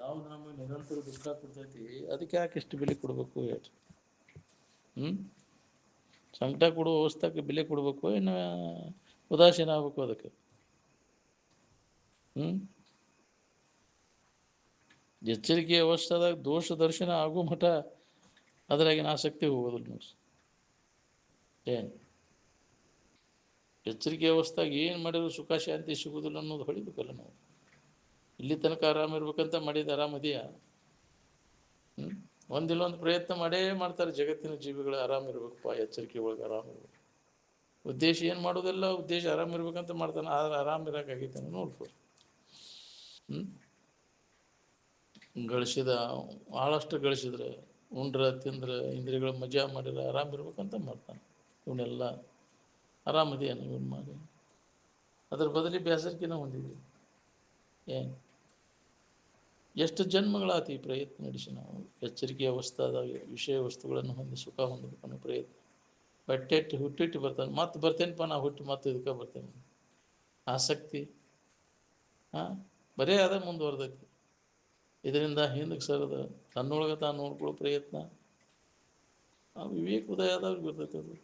ಯಾವ್ದು ನಮಗೆ ನಿರಂತರ ದುಃಖ ಕೊಡ್ತೈತಿ ಅದಕ್ಕೆ ಯಾಕೆ ಇಷ್ಟು ಬೆಲೆ ಕೊಡಬೇಕು ಹೇಳ್ರಿ? ಸಂಕಟ ಕೊಡುವ ಅವಸ್ಥೆಗೆ ಬೆಲೆ ಕೊಡಬೇಕು, ಇನ್ನು ಉದಾಸೀನ ಆಗ್ಬೇಕು ಅದಕ್ಕೆ? ಎಚ್ಚರಿಕೆಯ ಅವಸ್ಥೆದಾಗ ದೋಷ ದರ್ಶನ ಆಗೋ ಮಠ ಅದರಾಗಿನ ಆಸಕ್ತಿ ಹೋಗೋದಿಲ್ಲ ನೋಡಿ. ಏನು ಎಚ್ಚರಿಕೆ ಅವಸ್ಥೆಗೆ ಏನು ಮಾಡಿದ್ರು ಸುಖ ಶಾಂತಿ ಸಿಗುವುದಿಲ್ಲ ಅನ್ನೋದು ಹೊಳಿಬೇಕಲ್ಲ ನಾವು. ಇಲ್ಲಿ ತನಕ ಆರಾಮಿರ್ಬೇಕಂತ ಮಾಡಿದ ಆರಾಮದೆಯಾ? ಒಂದಿಲ್ಲೊಂದು ಪ್ರಯತ್ನ ಮಾಡೇ ಮಾಡ್ತಾರೆ ಜಗತ್ತಿನ ಜೀವಿಗಳು. ಆರಾಮಿರ್ಬೇಕಪ್ಪ, ಎಚ್ಚರಿಕೆ ಒಳಗೆ ಆರಾಮಿರ್ಬೇಕು. ಉದ್ದೇಶ ಏನು ಮಾಡೋದಿಲ್ಲ, ಉದ್ದೇಶ ಆರಾಮಿರ್ಬೇಕಂತ ಮಾಡ್ತಾನೆ, ಆದ್ರೆ ಆರಾಮಿರೋಕ್ಕಾಗೈತಾನೆ ನೋಡ್ಬೋದು. ಗಳಿಸಿದ ಭಾಳಷ್ಟು ಗಳಿಸಿದ್ರೆ, ಉಂಡ್ರ ತಿಂದ್ರೆ, ಇಂದ್ರಿಯಗಳ ಮಜಾ ಮಾಡಿದ್ರೆ ಆರಾಮಿರ್ಬೇಕಂತ ಮಾಡ್ತಾನೆ. ಇವನ್ನೆಲ್ಲ ಆರಾಮದೆಯೇನು ಇವನು ಮಾಡಿ? ಅದ್ರ ಬದಲಿ ಬೇಸರಿಕೆನ ಹೊಂದಿದ್ವಿ. ಏನು ಎಷ್ಟು ಜನ್ಮಗಳಾತಿ ಈ ಪ್ರಯತ್ನ ನಡೆಸಿ ನಾವು ಎಚ್ಚರಿಕೆ ಅವಸ್ಥಾದಾಗ ವಿಷಯ ವಸ್ತುಗಳನ್ನು ಹೊಂದಿ ಸುಖ ಹೊಂದಬೇಕನ್ನೋ ಪ್ರಯತ್ನ. ಬಟ್ಟೆಟ್ಟು ಹುಟ್ಟಿಟ್ಟು ಬರ್ತಾನೆ, ಮತ್ತೆ ಬರ್ತೇನಪ್ಪ ನಾ ಹುಟ್ಟಿ ಮತ್ತೆ ಇದಕ್ಕೆ ಬರ್ತೇನೆ. ಆಸಕ್ತಿ ಬರೇ ಅದ ಮುಂದುವರೆದೈತಿ. ಇದರಿಂದ ಹಿಂದಕ್ಕೆ ಸರದ ತನ್ನೊಳಗೆ ತಾನು ನೋಡ್ಕೊಳ್ಳೋ ಪ್ರಯತ್ನ. ಆ ವಿವೇಕ ಉದಯ ಆದವ್ರಿಗೆ ಬರ್ತೈತೆ ಅದು.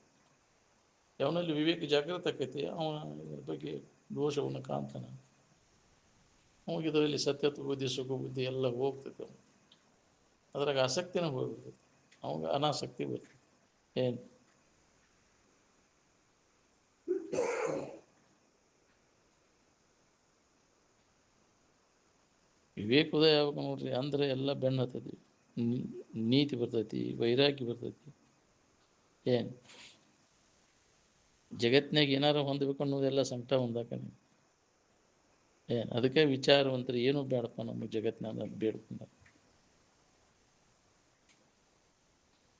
ಯಾವನಲ್ಲಿ ವಿವೇಕ ಜಾಗೃತ ಆಕೈತಿ ಅವನ ಇದ್ರ ಬಗ್ಗೆ ದೋಷವನ್ನು ಕಾಣ್ತಾನೆ. ಇದರಲ್ಲಿ ಸತ್ಯತ್ವ ಬುದ್ಧಿ ಸುಖ ಬುದ್ಧಿ ಎಲ್ಲ ಹೋಗ್ತೈತೆ. ಅದ್ರಾಗ ಆಸಕ್ತಿನ ಹೋಗ್ಬಿಡ್ತೈತಿ, ಅವಾಗ ಅನಾಸಕ್ತಿ ಬರ್ತೈತಿ. ಏನು ವಿವೇಕ ಉದಯ ಯಾವಾಗ ನೋಡ್ರಿ ಅಂದ್ರೆ ಎಲ್ಲ ಬೆನ್ನ ಹತ್ತೈತಿ, ನೀತಿ ಬರ್ತೈತಿ, ವೈರಾಗ್ಯ ಬರ್ತೈತಿ. ಏನು ಜಗತ್ತಿನಾಗ ಏನಾರು ಹೊಂದಬೇಕು ಅನ್ನೋದೆಲ್ಲ ಸಂಕಟ ಹೊಂದಾಕನೆ. ಏನು ಅದಕ್ಕೆ ವಿಚಾರವಂತರು ಏನೂ ಬೇಡಪ್ಪ ನಮಗೆ ಜಗತ್ತಿನಾಗ ಬೇಡ್ಕೊಂಡ.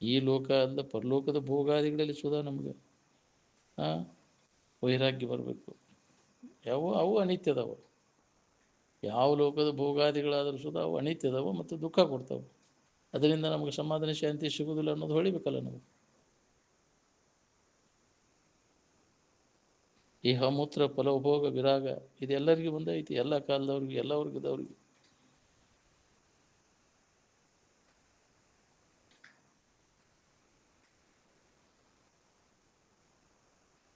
ಈ ಲೋಕ ಅಲ್ಲ ಪರಲೋಕದ ಭೋಗಾದಿಗಳಲ್ಲಿ ಸುಧಾ ನಮಗೆ ವೈರಾಗ್ಯ ಬರಬೇಕು. ಅವು ಅನಿತ್ಯದವ. ಯಾವ ಲೋಕದ ಭೋಗಾದಿಗಳಾದರೂ ಸುಧಾ ಅವು ಅನಿತ್ಯದವ ಮತ್ತು ದುಃಖ ಕೊಡ್ತಾವೆ. ಅದರಿಂದ ನಮಗೆ ಸಮಾಧಾನ ಶಾಂತಿ ಸಿಗುವುದಿಲ್ಲ ಅನ್ನೋದು ಹೊಳಿಬೇಕಲ್ಲ ನಾವು. ಇಹ ಮೂತ್ರ ಫಲೋಭೋಗ ವಿರಾಗ ಇದೆಲ್ಲರಿಗೂ ಬಂದೈತಿ, ಎಲ್ಲ ಕಾಲದವ್ರಿಗೆ, ಎಲ್ಲ ವರ್ಗದವ್ರಿಗೆ.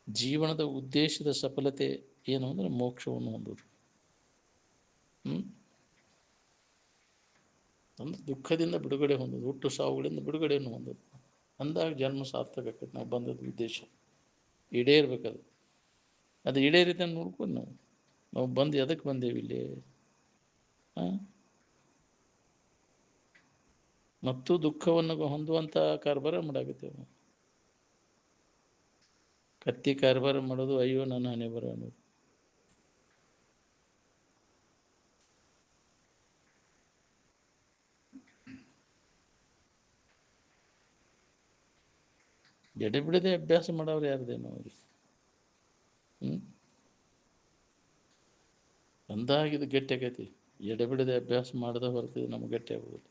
ಜೀವನದ ಉದ್ದೇಶದ ಸಫಲತೆ ಏನು ಅಂದರೆ ಮೋಕ್ಷವನ್ನು ಹೊಂದೋದು. ಅಂದ್ರೆ ದುಃಖದಿಂದ ಬಿಡುಗಡೆ ಹೊಂದೋದು, ಹುಟ್ಟು ಸಾವುಗಳಿಂದ ಬಿಡುಗಡೆಯನ್ನು ಹೊಂದೋದು. ಅಂದಾಗ ಜನ್ಮ ಸಾರ್ಥಕ ಆಕೈತೆ. ನಾವು ಬಂದದ್ದು ಉದ್ದೇಶ ಈಡೇರ್ಬೇಕದು. ಅದು ಈಡೇರಿತ ನೋಡ್ಕೊಂಡು ನಾವು ಬಂದು ಎದಕ್ಕೆ ಬಂದೇವಿ ಇಲ್ಲಿ? ಮತ್ತು ದುಃಖವನ್ನು ಹೊಂದುವಂಥ ಕಾರ್ಬಾರ ಮಾಡಾಕತ್ತೇವೆ. ಕತ್ತಿ ಕಾರ್ಬಾರ ಮಾಡೋದು, ಅಯ್ಯೋ ನನ್ನ ಹಣೆ ಬರ ಅನ್ನೋದು. ಎಡೆ ಬಿಡದೆ ಅಭ್ಯಾಸ ಮಾಡೋರು ಯಾರ್ದೇನೋ ಅವ್ರಿಗೆ. ಅಂದಾಗ ಇದು ಗಟ್ಟಿ ಆಗೈತಿ. ಎಡೆಬಿಡದೆ ಅಭ್ಯಾಸ ಮಾಡದ ಹೊರತು ನಮ್ಗೆ ಗಟ್ಟಿ ಆಗೋದು.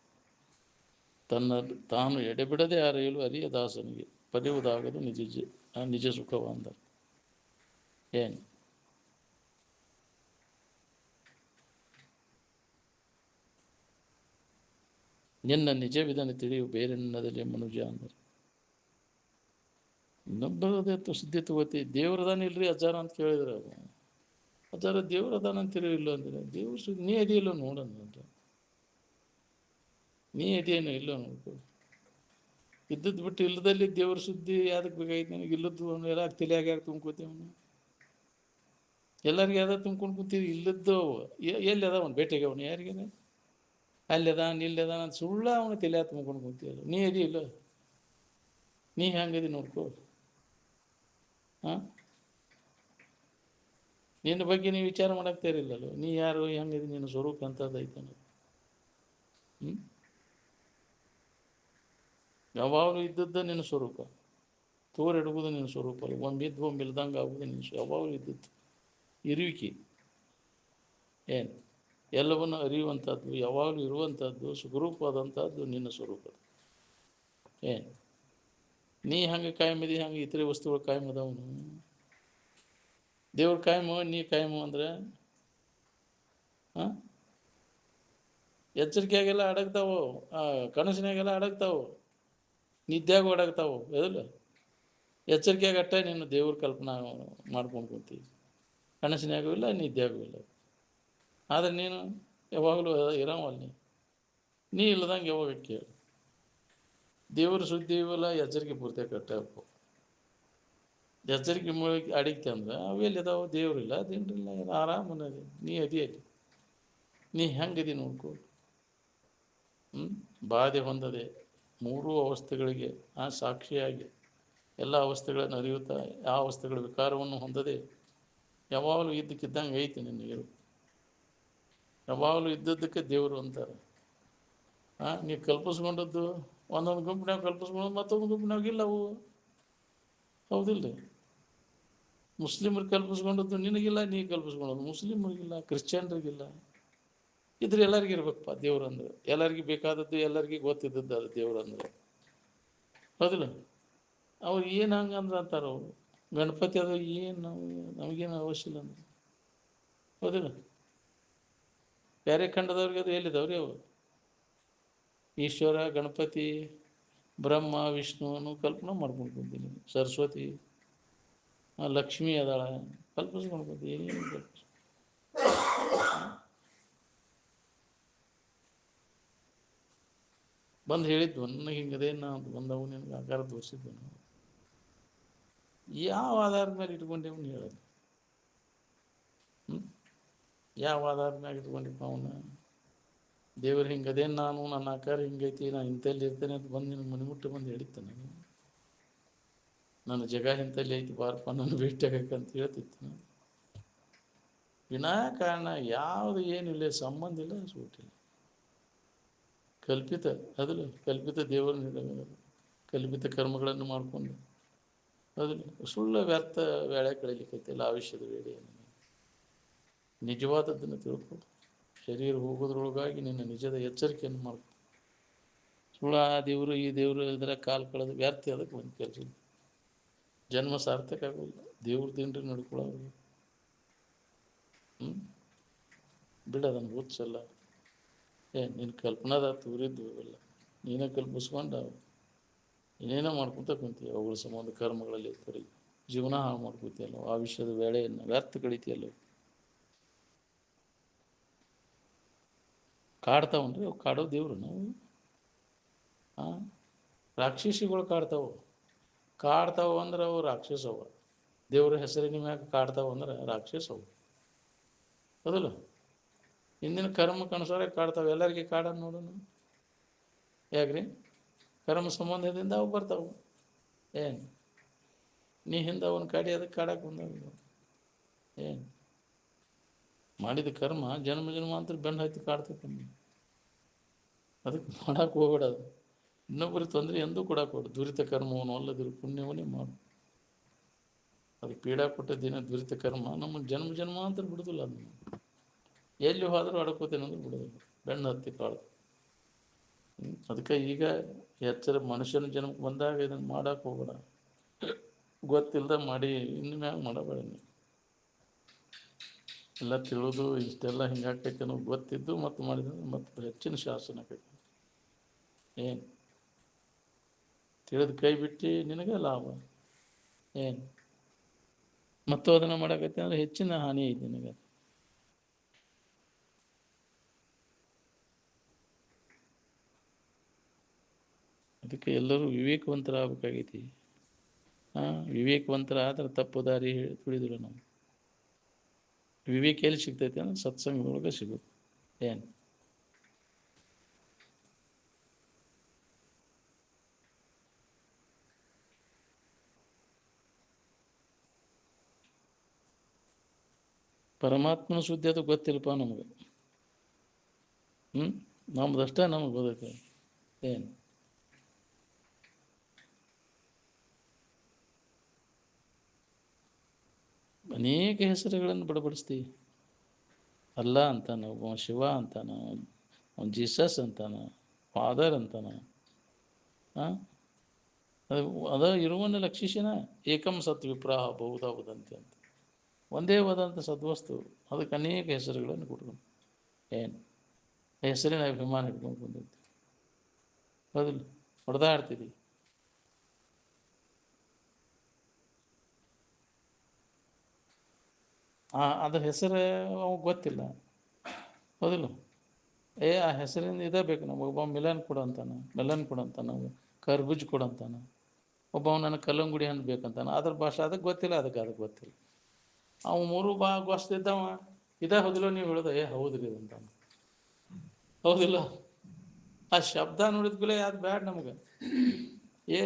ತಾನು ಎಡೆಬಿಡದೆ ಅರಿಯಲು ಅರಿಯ ದಾಸನಿಗೆ ಪಡೆಯುವುದಾಗದು ನಿಜ ಸುಖವ ಅಂದ. ಏನು ನಿನ್ನ ನಿಜವಿದನ್ನು ತಿಳಿಯು ಬೇರೆನ್ನದಲ್ಲಿ ಮನುಜ ಅಂದರೆ. ಇನ್ನೊಬ್ಬರದೇ ಸುದ್ದಿ ತಗೋತಿ. ದೇವ್ರದಾನ ಇಲ್ರಿ ಅಜ್ಜಾರ ಅಂತ ಕೇಳಿದ್ರೆ ಅದು ಅಜ್ಜಾರ ದೇವ್ರದಾನ ಅಂತಿರೋ ಇಲ್ಲ ಅಂದ್ರೆ ದೇವ್ರ ಸುದ್ದಿ ನೀ ಅದಿಯಲ್ಲೋ ನೋಡಂತ. ನೀ ಅದೇನೋ ಇಲ್ಲೋ ನೋಡ್ಕೊ. ಇದ್ದದ್ದು ಬಿಟ್ಟು ಇಲ್ಲದಲ್ಲಿ ದೇವ್ರ ಸುದ್ದಿ ಯಾವ್ದಕ್ಕೆ ಬೇಕಾಗಿತ್ತು ನನಗೆ? ಇಲ್ಲದ್ದು ಎಲ್ಲ ತಲೆಯಾಗ ಯಾಕೆ ತುಂಬ್ಕೋತೀವಿ? ಅವನು ಎಲ್ಲರಿಗೆ ಯಾವ್ದು ತುಂಬ್ಕೊಂಡು ಕೂತೀವಿ. ಇಲ್ಲದ್ದು ಎಲ್ಲಿ ಅದ ಅವನು ಭೇಟಿಗೆ ಅವನು ಯಾರಿಗೇನೆ ಅಲ್ಲಿ ಅದಾನ ಇಲ್ಲಿ ಅದಾನ ಅಂತ ಸುಳ್ಳ ಅವನು ತಲೆ ತುಂಬ್ಕೊಂಡು ಕೂತೀವಲ್ಲ. ನೀ ಅದಿ ಇಲ್ಲ, ನೀ ಹೆಂಗದಿ ನೋಡ್ಕೋ. ನಿನ್ನ ಬಗ್ಗೆ ನೀವು ವಿಚಾರ ಮಾಡಾಕ್ತಾರಿಲ್ಲല്ലോ. ನೀ ಯಾರು ಹೆಂಗದಿ, ನಿನ್ನ ಸ್ವರೂಪ ಅಂತದ್ದು ಐತೆ ಅನ್ನೋದು. ಯಾವಾಗಲೂ ಇದ್ದದ್ದು ನಿನ್ನ ಸ್ವರೂಪ. ತೋರಿಡುವುದು ನಿನ್ನ ಸ್ವರೂಪ. ಒಮ್ಮಿದ್ದು ಒಮ್ಮಿಲ್ದಂಗೆ ಆಗುವುದು ನಿನ್ನ ಯಾವಾಗಲೂ ಇದ್ದದ್ದು ಇರುವಿಕೆ. ಏನು ಎಲ್ಲವನ್ನು ಅರಿಯುವಂಥದ್ದು, ಯಾವಾಗಲೂ ಇರುವಂಥದ್ದು, ಸುಖರೂಪವಾದಂಥದ್ದು ನಿನ್ನ ಸ್ವರೂಪ. ಏನು ನೀ ಹಂಗೆ ಕಾಯಮಿದಿ, ಹಂಗೆ ಇತರೆ ವಸ್ತುಗಳು ಕಾಯಮದವನು. ದೇವ್ರ ಕಾಯಮು, ನೀ ಕಾಯಮು ಅಂದ್ರೆ ಎಚ್ಚರಿಕೆಯಾಗೆಲ್ಲ ಅಡಗ್ತಾವು, ಕನಸಿನಾಗೆಲ್ಲ ಅಡಗ್ತಾವು, ನಿದ್ಯಾಗ ಅಡಗ್ತಾವು. ಎದಲ್ಲ ಎಚ್ಚರಿಕೆಯಾಗ ಅಟ್ಟ ನೀನು ದೇವ್ರ ಕಲ್ಪನಾ ಮಾಡ್ಕೊಂಡು ಕೂತೀವಿ, ಕನಸಿನಾಗೂ ಇಲ್ಲ, ನಿದ್ಯಾಗೂ ಇಲ್ಲ. ಆದರೆ ನೀನು ಯಾವಾಗಲೂ ಇರೋವಲ್ಲಿ ನೀ ಇಲ್ಲದಂಗೆ ಯಾವಾಗ ಕೇಳಿ ದೇವ್ರ ಸುದ್ದಿ ಇವೆಲ್ಲ ಎಚ್ಚರಿಕೆ ಪೂರ್ತಿ ಕಟ್ಟಬೇಕು. ಎಚ್ಚರಿಕೆ ಮೂಲಕ ಅಡಿಗ್ತೆ ಅಂದ್ರೆ ಅವೆಲ್ಲಿದಾವೆ? ದೇವ್ರಿಲ್ಲ, ಅದೇನಿಲ್ಲ, ಆರಾಮನದಿ ನೀ ಅದಿಯಲ್ಲಿ ನೀ ಹೆಂಗದಿ ನೋಡ್ಕೊ. ಬಾಧೆ ಹೊಂದದೆ ಮೂರೂ ಅವಸ್ಥೆಗಳಿಗೆ ಸಾಕ್ಷಿಯಾಗಿ ಎಲ್ಲ ಅವಸ್ಥೆಗಳನ್ನು ಅರಿಯುತ್ತಾ ಯಾವ ಅವಸ್ಥೆಗಳ ವಿಕಾರವನ್ನು ಹೊಂದದೆ ಯಾವಾಗಲೂ ಇದ್ದಕ್ಕಿದ್ದಂಗೆ ಐತಿ ನಿನಗೆ. ಯಾವಾಗಲೂ ಇದ್ದದ್ದಕ್ಕೆ ದೇವರು ಅಂತಾರೆ. ನೀವು ಕಲ್ಪಿಸ್ಕೊಂಡದ್ದು ಒಂದೊಂದು ಗುಂಪಿನಾಗ ಕಲ್ಪಿಸ್ಕೊಂಡು ಮತ್ತೊಂದು ಗುಂಪಿನಾಗ ಇಲ್ಲ ಅವು, ಹೌದಿಲ್ಲ? ಮುಸ್ಲಿಮರು ಕಲ್ಪಿಸ್ಕೊಂಡದ್ದು ನಿನಗಿಲ್ಲ, ನೀ ಕಲ್ಪಿಸ್ಕೊಂಡದ್ದು ಮುಸ್ಲಿಮರಿಗಿಲ್ಲ, ಕ್ರಿಶ್ಚಿಯನ್ರಿಗಿಲ್ಲ. ಇದ್ರೆ ಎಲ್ಲರಿಗೂ ಇರ್ಬೇಕಪ್ಪ ದೇವ್ರು ಅಂದ್ರೆ. ಎಲ್ಲರಿಗೂ ಬೇಕಾದದ್ದು ಎಲ್ಲರಿಗೂ ಗೊತ್ತಿದ್ದದ್ದು ಅದು ದೇವ್ರು ಅಂದ್ರೆ, ಹೌದಿಲ್ಲ? ಅವ್ರು ಏನು ಹಂಗಂದ್ರೆ ಅಂತಾರೆ ಅವರು ಗಣಪತಿ ಅದು ಏನು ನಮಗೇನು ಅವಶ್ಯ ಇಲ್ಲ ಅಂದ್ರೆ, ಹೌದಿಲ್ಲ? ಬೇರೆ ಖಂಡದವ್ರಿಗೆ ಅದು ಎಲ್ಲಿದ್ದಾವ್ರಿ ಅವು? ಈಶ್ವರ, ಗಣಪತಿ, ಬ್ರಹ್ಮ, ವಿಷ್ಣುವನ್ನು ಕಲ್ಪನಾ ಮಾಡ್ಕೊಂಡು ಬಂದೀನಿ. ಸರಸ್ವತಿ, ಲಕ್ಷ್ಮೀ ಅದಾಳ, ಕಲ್ಪಿಸ್ಕೊಂಡು ಬಂದು ಏನೇನು ಬಂದು ಹೇಳಿದ್ವು ನನಗೆ ಹಿಂಗದೆ ನಾವು ಬಂದವು ನಿನಗೆ ಆಕಾರ ತೋರಿಸಿದ್ವು. ನಾವು ಯಾವ ಆಧಾರದ ಮೇಲೆ ಇಟ್ಕೊಂಡೇವು ಹೇಳೋದು? ಯಾವ ಆಧಾರದ ಮ್ಯಾಗ ಇಟ್ಕೊಂಡಿಪ್ಪ ಅವನ್ನ? ದೇವ್ರು ಹಿಂಗದೇನು ನಾನು ನನ್ನ ಆಕಾರ ಹಿಂಗೈತಿ, ನಾನು ಇಂಥಲ್ಲಿ ಇರ್ತೇನೆ ಅಂತ ಬಂದು ನಿನಗೆ ಮನೆಮುಟ್ಟು ಬಂದು ಹೇಳಿತ್ತು. ನಾನು ನನ್ನ ಜಗ ಇಂಥಲ್ಲಿ ಐತಿ ಬಾರಪ್ಪ ನನ್ನ ಭೇಟಿಯಾಗಕ್ಕಂತ ಹೇಳ್ತಿತ್ತು. ನಾನು ವಿನಾಕಾರಣ ಯಾವುದು ಏನಿಲ್ಲ, ಸಂಬಂಧ ಇಲ್ಲ, ಸೂಟಿಲ್ಲ, ಕಲ್ಪಿತ ಅದಲ್ಲ, ಕಲ್ಪಿತ ದೇವರನ್ನ ಕಲ್ಪಿತ ಕರ್ಮಗಳನ್ನು ಮಾಡಿಕೊಂಡು ಅದಲ್ಲ ಸುಳ್ಳು ವ್ಯರ್ಥ ವೇಳೆ ಕಳೀಲಿಕ್ಕೈತಿಲ್ಲ ಆಯುಷ್ಯದ ವೇಳೆ. ನಿಜವಾದದ್ದನ್ನು ತಿಳ್ಕೊ. ಶರೀರ ಹೋಗೋದ್ರೊಳಗಾಗಿ ನಿನ್ನ ನಿಜದ ಎಚ್ಚರಿಕೆಯನ್ನು ಮಾಡ್ಕೊ. ಸುಳ್ಳು ಆ ದೇವರು ಈ ದೇವರು ಇದರ ಕಾಲು ಕಳೆದು ವ್ಯರ್ಥ, ಅದಕ್ಕೆ ಒಂದು ಕೆಲಸ ಜನ್ಮ ಸಾರ್ಥಕ ಆಗೋಲ್ಲ. ದೇವ್ರ ದಿನ ನಡ್ಕೊಳ್ಳೋರು ಬಿಡೋದನ್ನು ಹುಚ್ಚಲ್ಲ. ನಿನ್ನ ಕಲ್ಪನಾದ ತೂರಿದ್ದು ಅವೆಲ್ಲ ನೀನೇ ಕಲ್ಪಿಸ್ಕೊಂಡು ಏನೇನೋ ಮಾಡ್ಕೊತ ಕುಂತೀವಿ. ಅವುಗಳ ಸಂಬಂಧ ಕರ್ಮಗಳಲ್ಲಿ ಇರ್ತಾರೆ, ಜೀವನ ಹಾಳು ಮಾಡ್ಕೊತೀಯಲ್ಲ, ಆ ವಿಷಯದ ವೇಳೆಯನ್ನು ವ್ಯರ್ಥ ಕಳಿತೀಯಲ್ಲ. ಕಾಡ್ತಾವನ್ರಿ ಅವು, ಕಾಡೋ ದೇವ್ರು ನಾವು. ರಾಕ್ಷಸಿಗಳು ಕಾಡ್ತಾವ ಅಂದ್ರೆ ಅವು ರಾಕ್ಷಸವು. ದೇವ್ರ ಹೆಸರಿನ ಮ್ಯಾಗ ಕಾಡ್ತಾವ ಅಂದ್ರೆ ರಾಕ್ಷಸವು, ಹೌದಲ್ಲ? ಹಿಂದಿನ ಕರ್ಮ ಕನಸಾರ ಕಾಡ್ತಾವೆ. ಎಲ್ಲರಿಗೆ ಕಾಡೋದು ನೋಡೋಣ ಯಾಕ್ರಿ? ಕರ್ಮ ಸಂಬಂಧದಿಂದ ಅವು ಬರ್ತಾವೆ. ಏನು ನೀ ಹಿಂದೆ ಅವನ ಕಾಡಿ ಅದಕ್ಕೆ ಕಾಡಕ್ಕೆ ಬಂದಾಗ ಏನು ಮಾಡಿದ ಕರ್ಮ ಜನ್ಮ ಜನ್ಮಾಂತರ ಬೆನ್ನು ಹತ್ತಿ ಕಾಡ್ತೈತೆ. ಅದಕ್ಕೆ ಮಾಡಕ್ಕೆ ಹೋಗ್ಬೇಡದು. ಇನ್ನೊಬ್ಬರಿಗೆ ತೊಂದರೆ ಎಂದೂ ಕೊಡಕ್ಕೆ ಹೋಗ್ಬೇಡ. ದುರಿತ ಕರ್ಮವನ್ನು ಅಲ್ಲದಿರು ಪುಣ್ಯವನ್ನೇ ಮಾಡು. ಅದಕ್ಕೆ ಪೀಡಾ ಕೊಟ್ಟ ದಿನ ದುರಿತ ಕರ್ಮ ನಮ್ಮ ಜನ್ಮ ಜನ್ಮಾಂತರ ಬಿಡುದಿಲ್ಲ. ಅದನ್ನು ಎಲ್ಲಿ ಹೋದರೂ ಅಡ್ಕೋತೇನೆ ಅಂದ್ರೆ ಬಿಡೋದಿಲ್ಲ, ಬೆನ್ನು ಹತ್ತಿ ಕಾಳು. ಅದಕ್ಕೆ ಈಗ ಎಚ್ಚರ ಮನುಷ್ಯನ ಜನ್ಮಕ್ಕೆ ಬಂದಾಗ ಇದನ್ನು ಮಾಡಕ್ಕೆ ಹೋಗ್ಬೇಡ. ಗೊತ್ತಿಲ್ಲದ ಮಾಡಿ ಇನ್ನು ಮ್ಯಾಗ ಮಾಡಬೇಡ. ನೀವು ಎಲ್ಲ ತಿಳಿದು ಇಷ್ಟೆಲ್ಲ ಹಿಂಗಾಕೈತೆ ಅನ್ನೋ ಗೊತ್ತಿದ್ದು ಮತ್ತು ಮಾಡಿದ್ರೆ ಮತ್ತು ಹೆಚ್ಚಿನ ಶಾಸನ ಆಕೈತಿ. ಏನು ತಿಳಿದು ಕೈ ಬಿಟ್ಟು ನಿನಗೆ ಲಾಭ ಏನು? ಮತ್ತು ಅದನ್ನು ಮಾಡಕೈತೆ ಅಂದರೆ ಹೆಚ್ಚಿನ ಹಾನಿ ಐತಿ ನಿನಗೆ. ಅದಕ್ಕೆ ಎಲ್ಲರೂ ವಿವೇಕವಂತರಾಗಬೇಕಾಗೈತಿ. ವಿವೇಕವಂತರಾದ್ರೆ ತಪ್ಪು ದಾರಿ ತುಳಿದಿಲ್ಲ. ನಾವು ವಿವೇಕ ಎಲ್ಲಿ ಸಿಗ್ತೈತೆ ಅಂದ್ರೆ ಸತ್ಸಂಗದೊಳಗೆ ಸಿಗುತ್ತೆ. ಏನು ಪರಮಾತ್ಮನ ಸುದ್ದಿ ಅದು ಗೊತ್ತಿಲ್ಲಪ್ಪ ನಮಗೆ. ನಮ್ದಷ್ಟೇ ನಮಗೆ ಗೊತ್ತೈತೆ. ಏನು ಅನೇಕ ಹೆಸರುಗಳನ್ನು ಬಡಬಡಿಸ್ತೀವಿ. ಅಲ್ಲ ಅಂತಾನ, ಒಬ್ಬ ಶಿವ ಅಂತಾನ, ಅವ್ನು ಜೀಸಸ್ ಅಂತಾನ, ಫಾದರ್ ಅಂತಾನ. ಅದ ಇರುವನ್ನ ಲಕ್ಷಿಸಿನ ಏಕಂ ಸತ್ ವಿಪ್ರಾಹ ಬಹುಧಾ ವದಂತಿ ಅಂತ. ಒಂದೇ ವದಂತ ಸದ್ವಸ್ತು, ಅದಕ್ಕೆ ಅನೇಕ ಹೆಸರುಗಳನ್ನು ಕೊಟ್ಕೊಂಡು ಏನು ಹೆಸರಿನ ಅಭಿಮಾನ ಇಟ್ಕೊಂಡು ಬಂದಿರ್ತೀವಿ. ಹೌದಿಲ್ಲ? ಹೊಡೆದಾಡ್ತೀವಿ. ಅದ್ರ ಹೆಸರು ಅವಾಗ ಗೊತ್ತಿಲ್ಲ. ಹೌದಿಲ್ಲ? ಆ ಹೆಸರಿಂದ ಇದೇ ಬೇಕು ನಮಗೆ. ಒಬ್ಬ ಮಿಲನ್ ಕೊಡು ಅಂತಾನೆ, ಮೆಲನ್ ಕೊಡು ಅಂತಾನೆ, ಕರ್ಬೂಜ್ ಕೊಡು ಅಂತಾನೆ. ಒಬ್ಬ ನನಗೆ ಕಲ್ಲಂಗುಡಿ ಹಣ್ಣು ಬೇಕಂತಾನೆ. ಅದ್ರ ಭಾಷೆ ಅದಕ್ಕೆ ಗೊತ್ತಿಲ್ಲ, ಅದಕ್ಕೆ ಗೊತ್ತಿಲ್ಲ. ಅವು ಮೂರು ಗೊತ್ತಿದ್ದವ ಇದೇ ಹೌದಿಲ್ಲ ನೀವು ಹೇಳೋದು, ಹೌದ್ರಿ ಅಂತಾನೆ. ಹೌದಿಲ್ಲ? ಆ ಶಬ್ದ ನೋಡಿದ್ಕೂಲೆ ಅದು ಬ್ಯಾಡ ನಮಗೆ.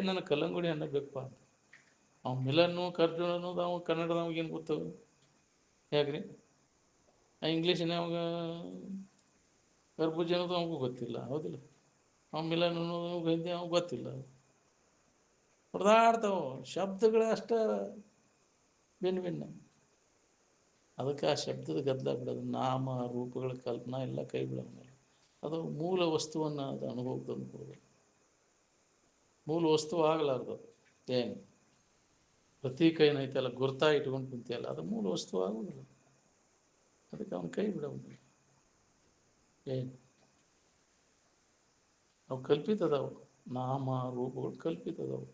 ನನಗೆ ಕಲ್ಲಂಗುಡಿ ಹಣ್ಣು ಬೇಕಪ್ಪ ಅಂತ. ಅವ್ನು ಮಿಲನ್ನು ಕರ್ಜೂನ ಅನ್ನೋದು ಅವ ಕನ್ನಡದವಾಗ ಏನು ಗೊತ್ತು? ಹೇಗ್ರಿ? ಇಂಗ್ಲೀಷಿನವಾಗ ಕರ್ಬೂಜ ಅನ್ನೋದು ಅವಂಗೂ ಗೊತ್ತಿಲ್ಲ. ಹೌದಿಲ್ಲ? ಅವ್ನು ಮಿಲನ್ ಅನ್ನೋದು ಹಿಂದಿ ಅವ್ನು ಗೊತ್ತಿಲ್ಲ. ಹೊಡೆದಾಡ್ತಾವ ಶಬ್ದಗಳೇ ಅಷ್ಟೇ ಭಿನ್ನ ಭಿನ್ನ. ಅದಕ್ಕೆ ಆ ಶಬ್ದದ ಗದ್ದಲ ಬಿಡೋದು. ನಾಮ ರೂಪಗಳ ಕಲ್ಪನಾ ಎಲ್ಲ ಕೈ ಬಿಡೋಂಗಿಲ್ಲ. ಅದು ಮೂಲ ವಸ್ತುವನ್ನು ಅದು ಅನುಭವ ತಂದುಕೊಡೋದು. ಮೂಲ ವಸ್ತು ಆಗಲಾರ್ದು ಏನು ಪ್ರತೀಕ ಏನೈತಲ್ಲ, ಗುರ್ತಾ ಇಟ್ಕೊಂಡು ಕುಂತಿಯಲ್ಲ, ಅದು ಮೂಲ ವಸ್ತು ಆಗೋದಿಲ್ಲ. ಅದಕ್ಕೆ ಅವನ ಕೈ ಬಿಡೋಂಗಿಲ್ಲ. ಏನು ಅವು ಕಲ್ಪಿತದವು. ನಾಮ ರೂಪಗಳು ಕಲ್ಪಿತದವು.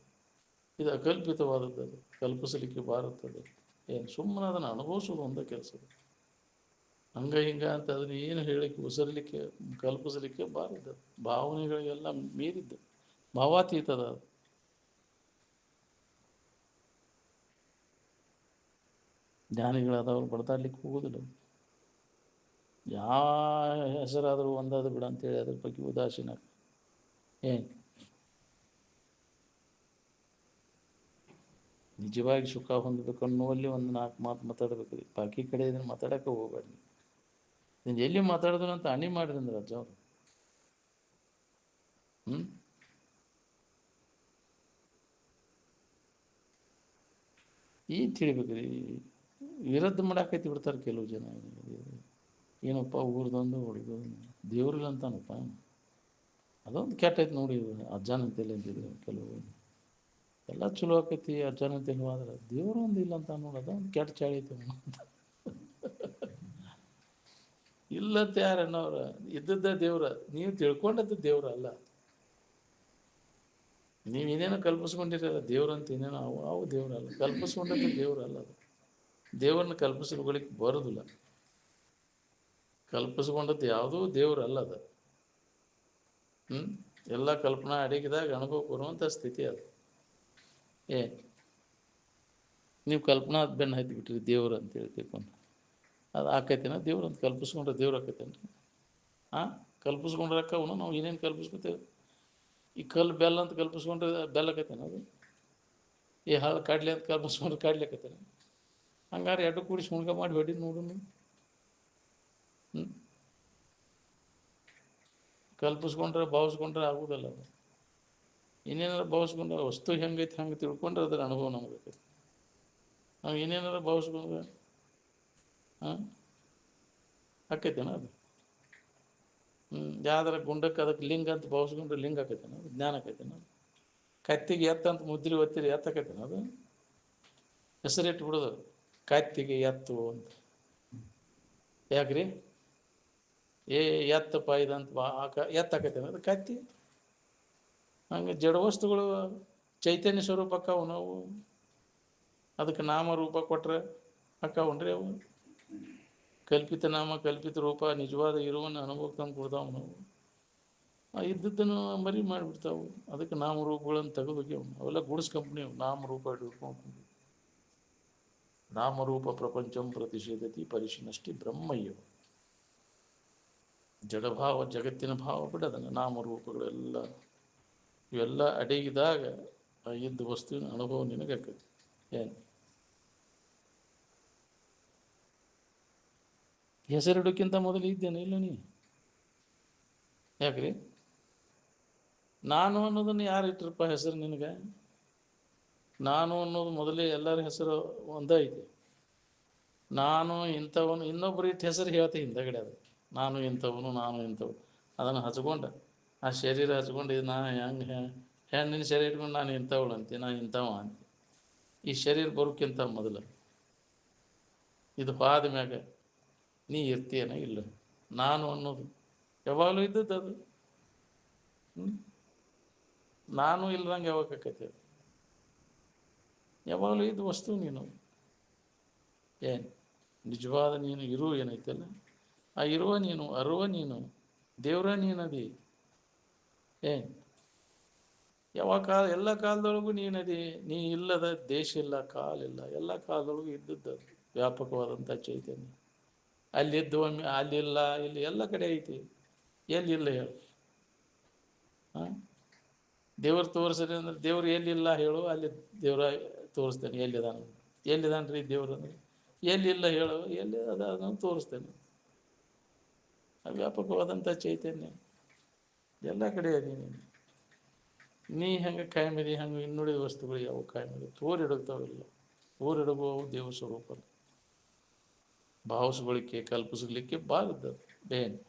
ಇದು ಅಕಲ್ಪಿತವಾದದ್ದು. ಅದು ಕಲ್ಪಿಸಲಿಕ್ಕೆ ಬಾರುತ್ತದೆ. ಏನು ಸುಮ್ಮನೆ ಅದನ್ನು ಅನುಭವಿಸೋದು ಒಂದೇ ಕೆಲಸ. ಹಂಗ ಹಿಂಗ ಅಂತ ಅದನ್ನ ಏನು ಹೇಳಲಿಕ್ಕೆ ಉಸರಲಿಕ್ಕೆ ಕಲ್ಪಿಸಲಿಕ್ಕೆ ಬಾರದ್ದು. ಭಾವನೆಗಳಿಗೆಲ್ಲ ಮೀರಿದ್ದು, ಭಾವಾತೀತದ ಅದು. ಜ್ಞಾನಿಗಳಾದವ್ರು ಬಡದಾಡ್ಲಿಕ್ಕೆ ಹೋಗೋದಿಲ್ಲ. ಯಾವ ಹೆಸರಾದರೂ ಒಂದಾದ್ರು ಬಿಡ ಅಂತೇಳಿ ಅದ್ರ ಬಗ್ಗೆ ಉದಾಸೀನ. ಏನು ನಿಜವಾಗಿ ಸುಖ ಹೊಂದಬೇಕು ಅನ್ನುವಲ್ಲಿ ಒಂದು 4 ಮಾತು ಮಾತಾಡ್ಬೇಕು. ಬಾಕಿ ಕಡೆ ಇದನ್ನು ಮಾತಾಡೋಕೆ ಹೋಗಬೇಡಿ. ನೀನು ಎಲ್ಲಿ ಮಾತಾಡಿದ್ರು ಅಂತ ಅಣಿ ಮಾಡಿರಿ ಅಂದ್ರೆ ಅಜ್ಜ ಅವರು. ಈಗ ತಿಳಿಬೇಕು ರೀ. ವಿರೋಧ ಮಾಡಾಕೈತಿ ಬಿಡ್ತಾರೆ ಕೆಲವು ಜನ. ಏನಪ್ಪ ಊರ್ದೊಂದು ಹೊಡೆದು ದೇವ್ರಿಲ್ಲ ಅಂತಾನಪ್ಪ. ಅದೊಂದು ಕೆಟ್ಟೈತೆ ನೋಡಿ. ಅಜ್ಜನಂತೆಲ್ಲ ಅಂತಿದ್ರು ಕೆಲವು. ಎಲ್ಲ ಚಲೋ ಆಕೈತಿ ಅಜ್ಜನಂತೆಲ್ಲ ಆದ್ರೆ ದೇವ್ರು ಒಂದು ಇಲ್ಲ ಅಂತ ನೋಡಿ. ಅದೊಂದು ಕೆಟ್ಟ ಚಾಳಿ ಐತಿ ಅಂತ. ಇಲ್ಲಂತ ಯಾರನ್ನವ್ರ ಇದ್ದದ್ದ ದೇವ್ರ. ನೀವು ತಿಳ್ಕೊಂಡದ್ದು ದೇವ್ರ ಅಲ್ಲ. ನೀವು ಏನೇನೋ ಕಲ್ಪಿಸ್ಕೊಂಡಿರಲ್ಲ ದೇವ್ರಂತ, ಏನೇನೋ ಅವು ದೇವ್ರಲ್ಲ. ಕಲ್ಪಿಸ್ಕೊಂಡದ್ದು ದೇವ್ರಲ್ಲ. ಅದು ದೇವ್ರನ್ನ ಕಲ್ಪಿಸ್ಲಿಕ್ಕೆ ಬರೋದಿಲ್ಲ. ಕಲ್ಪಿಸ್ಕೊಂಡದ್ದು ಯಾವುದೂ ದೇವ್ರಲ್ಲ ಅದು. ಎಲ್ಲ ಕಲ್ಪನಾ ಅಡಗಿದಾಗ ಅನುಭವ ಬರುವಂಥ ಸ್ಥಿತಿ ಅದು. ನೀವು ಕಲ್ಪನಾ ಬೆನ್ನು ಹತ್ತಿ ಬಿಟ್ರಿ ದೇವ್ರು ಅಂತ ಹೇಳ್ತಿಕೊಂಡು ಅದು ಆಕೈತೇನ? ದೇವ್ರು ಅಂತ ಕಲ್ಪಿಸ್ಕೊಂಡ್ರೆ ದೇವ್ರು ಆಕೈತೇನ್ರಿ? ಕಲ್ಪಿಸ್ಕೊಂಡ್ರಕ್ಕ ಅವನು ನಾವು ಏನೇನು ಕಲ್ಪಿಸ್ಕೊತೇವೆ. ಈ ಕಲ್ಲು ಬೆಲ್ಲ ಅಂತ ಕಲ್ಪಿಸ್ಕೊಂಡ್ರೆ ಬೆಲ್ಲ ಆಕೈತೇನ? ಅದು ಈ ಹಳ್ಳ ಕಾಡ್ಲಿ ಅಂತ ಕಲ್ಪಿಸ್ಕೊಂಡ್ರೆ ಕಾಡ್ಲಿ ಆಕೈತೇನ? ಹಂಗಾರೆ ಎರಡು ಕೂಡಿ ಸುಣ್ಗ ಮಾಡಿ ಹೊಡಿ ನೋಡು. ಕಲ್ಪಿಸ್ಕೊಂಡ್ರೆ ಭಾವಿಸ್ಕೊಂಡ್ರೆ ಆಗೋದಲ್ಲ. ಅದು ಇನ್ನೇನಾರು ಭಾವಿಸ್ಕೊಂಡ್ರೆ ವಸ್ತು ಹೆಂಗೈತೆ ಹಂಗೆ ತಿಳ್ಕೊಂಡ್ರೆ ಅದರ ಅನುಭವ ನಮಗೆ. ನಾವು ಏನೇನಾರು ಭಾವಿಸ್ಕೊಂಡ್ರೆ ಆಕೈತೇನ? ಅದು ಯಾವ್ದಾರ ಗುಂಡಕ್ಕೆ ಅದಕ್ಕೆ ಲಿಂಗ ಅಂತ ಭಾವಿಸ್ಕೊಂಡ್ರೆ ಲಿಂಗ ಆಕೈತೇನ? ಅದು ಜ್ಞಾನ ಆಕೈತೇನ? ಕತ್ತಿಗೆ ಎತ್ತಂತ ಮುದ್ರಿ ಒತ್ತಿರಿ ಎತ್ತಾಕೈತೇನ? ಅದು ಹೆಸರಿಟ್ಟು ಬಿಡೋದು ಕತ್ತಿಗೆ ಎತ್ತು ಅಂತ. ಯಾಕ್ರಿ? ಎತ್ತಪ್ಪ ಇದಂತ ಎತ್ತಾಕೈತೇನ? ಅದು ಕತ್ತಿ. ಹಂಗೆ ಜಡ ವಸ್ತುಗಳು ಚೈತನ್ಯ ಸ್ವರೂಪ ಅಕ್ಕಾವು. ನಾವು ಅದಕ್ಕೆ ನಾಮ ರೂಪ ಕೊಟ್ರೆ ಅಕ್ಕಾವನ್ರಿ ಅವು. ಕಲ್ಪಿತ ನಾಮ ಕಲ್ಪಿತ ರೂಪ ನಿಜವಾದ ಇರುವನ್ನು ಅನುಭವಕ್ಕೆ ತಂದು ಕೊಡ್ತಾವೆ. ನಾವು ಇದ್ದದ್ದನ್ನು ಮರಿ ಮಾಡಿಬಿಡ್ತಾವೆ. ಅದಕ್ಕೆ ನಾಮರೂಪಗಳನ್ನು ತೆಗೆದೋಗ್ಯವು. ಅವೆಲ್ಲ ಗುಡ್ಸ್ ಕಂಪ್ನಿ. ನಾಮರೂಪ ಹಿಡ್ಕೊಂಡು ನಾಮರೂಪ ಪ್ರಪಂಚಂ ಪ್ರತಿಷೇಧತಿ ಪರಿಶಿನಷ್ಟಿ ಬ್ರಹ್ಮಯ್ಯ. ಜಡಭಾವ ಜಗತ್ತಿನ ಭಾವ ಬಿಡೋದನ್ನು ನಾಮರೂಪಗಳೆಲ್ಲ ಇವೆಲ್ಲ ಅಡಗಿದಾಗ ಇದ್ದ ವಸ್ತುವಿನ ಅನುಭವ ನಿನಗಾಕೈತಿ. ಏನು ಹೆಸರಿಡೋಕ್ಕಿಂತ ಮೊದಲು ಇದ್ದೇನೆ ಇಲ್ಲ ನೀ? ಯಾಕ್ರಿ? ನಾನು ಅನ್ನೋದನ್ನು ಯಾರು ಇಟ್ಟರಪ್ಪ ಹೆಸರು ನಿನಗೆ? ನಾನು ಅನ್ನೋದು ಮೊದಲೇ ಎಲ್ಲರ ಹೆಸರು ಒಂದೇ ಐತಿ. ನಾನು ಇಂಥವನು. ಇನ್ನೊಬ್ಬರು ಇಟ್ಟು ಹೆಸರು ಹೇಳ್ತೆ ಹಿಂದಗಡೆ. ಅದು ನಾನು ಇಂಥವನು, ನಾನು ಇಂಥವನು. ಅದನ್ನು ಹಚ್ಕೊಂಡು ಆ ಶರೀರ ಹಚ್ಕೊಂಡು ಇದು ನಾ ಹೆಂಗೆ ಹೆಣ್ಣಿನ ಶರೀರ ಇಟ್ಕೊಂಡು ನಾನು ಇಂಥವಳು ಅಂತೆ, ನಾನು ಇಂಥವ ಅಂತೆ. ಈ ಶರೀರ ಬರೋಕ್ಕಿಂತ ಮೊದಲು ಇದು ಆದ ಮ್ಯಾಗ ನೀ ಇರ್ತೀಯನ ಇಲ್ಲ? ನಾನು ಅನ್ನೋದು ಯಾವಾಗಲೂ ಇದ್ದದ್ದು ಅದು. ನಾನು ಇಲ್ದಂಗೆ ಯಾವಾಗ ಆಕೈತಿ ಅದು? ಯಾವಾಗಲೂ ಇದ್ದ ವಸ್ತು ನೀನು. ಏನು ನಿಜವಾದ ನೀನು ಇರು ಏನೈತಲ್ಲ, ಆ ಇರುವ ನೀನು, ಅರುವ ನೀನು, ದೇವ್ರ ನೀನದಿ. ಏನು ಯಾವಾಗ ಕಾಲ, ಎಲ್ಲ ಕಾಲದೊಳಗೂ ನೀನದಿ. ನೀ ಇಲ್ಲದ ದೇಶ ಇಲ್ಲ, ಕಾಲಿಲ್ಲ, ಎಲ್ಲ ಕಾಲದೊಳಗೂ ಇದ್ದದ್ದು ವ್ಯಾಪಕವಾದಂಥ ಚೈತನ್ಯ. ಅಲ್ಲಿದ್ದು ಒಮ್ಮೆ ಅಲ್ಲಿಲ್ಲ, ಇಲ್ಲಿ ಎಲ್ಲ ಕಡೆ ಐತಿ. ಎಲ್ಲಿಲ್ಲ ಹೇಳು? ಹಾಂ, ದೇವ್ರು ತೋರಿಸ್ರಿ ಅಂದ್ರೆ ದೇವ್ರು ಎಲ್ಲಿಲ್ಲ ಹೇಳು, ಅಲ್ಲಿ ದೇವ್ರ ತೋರಿಸ್ತೇನೆ ಎಲ್ಲಿದಾನ. ಎಲ್ಲಿದಾನ ರೀ ದೇವ್ರು ಅಂದ್ರೆ? ಎಲ್ಲಿಲ್ಲ ಹೇಳು, ಎಲ್ಲಿ ಅದ ಅದನ್ನು ತೋರಿಸ್ತೇನೆ. ವ್ಯಾಪಕವಾದಂಥ ಚೈತನ್ಯ ಎಲ್ಲ ಕಡೆ ಅದಿ ನೀನು. ನೀ ಹೆಂಗೆ ಕಾಯಮಿದಿ ಹಂಗೆ ಇನ್ನುಳಿದ ವಸ್ತುಗಳು ಯಾವ ಕಾಯಮಿದೆ? ತೋರಿಡಗ್ತಾವಿಲ್ಲ. ತೋರಿಡಗುವವು ದೇವ ಸ್ವರೂಪ. ಭಾವಿಸ್ಗಳಿಕೆ ಕಲ್ಪಿಸ್ಲಿಕ್ಕೆ ಬಾರದ್ದು ಏನು.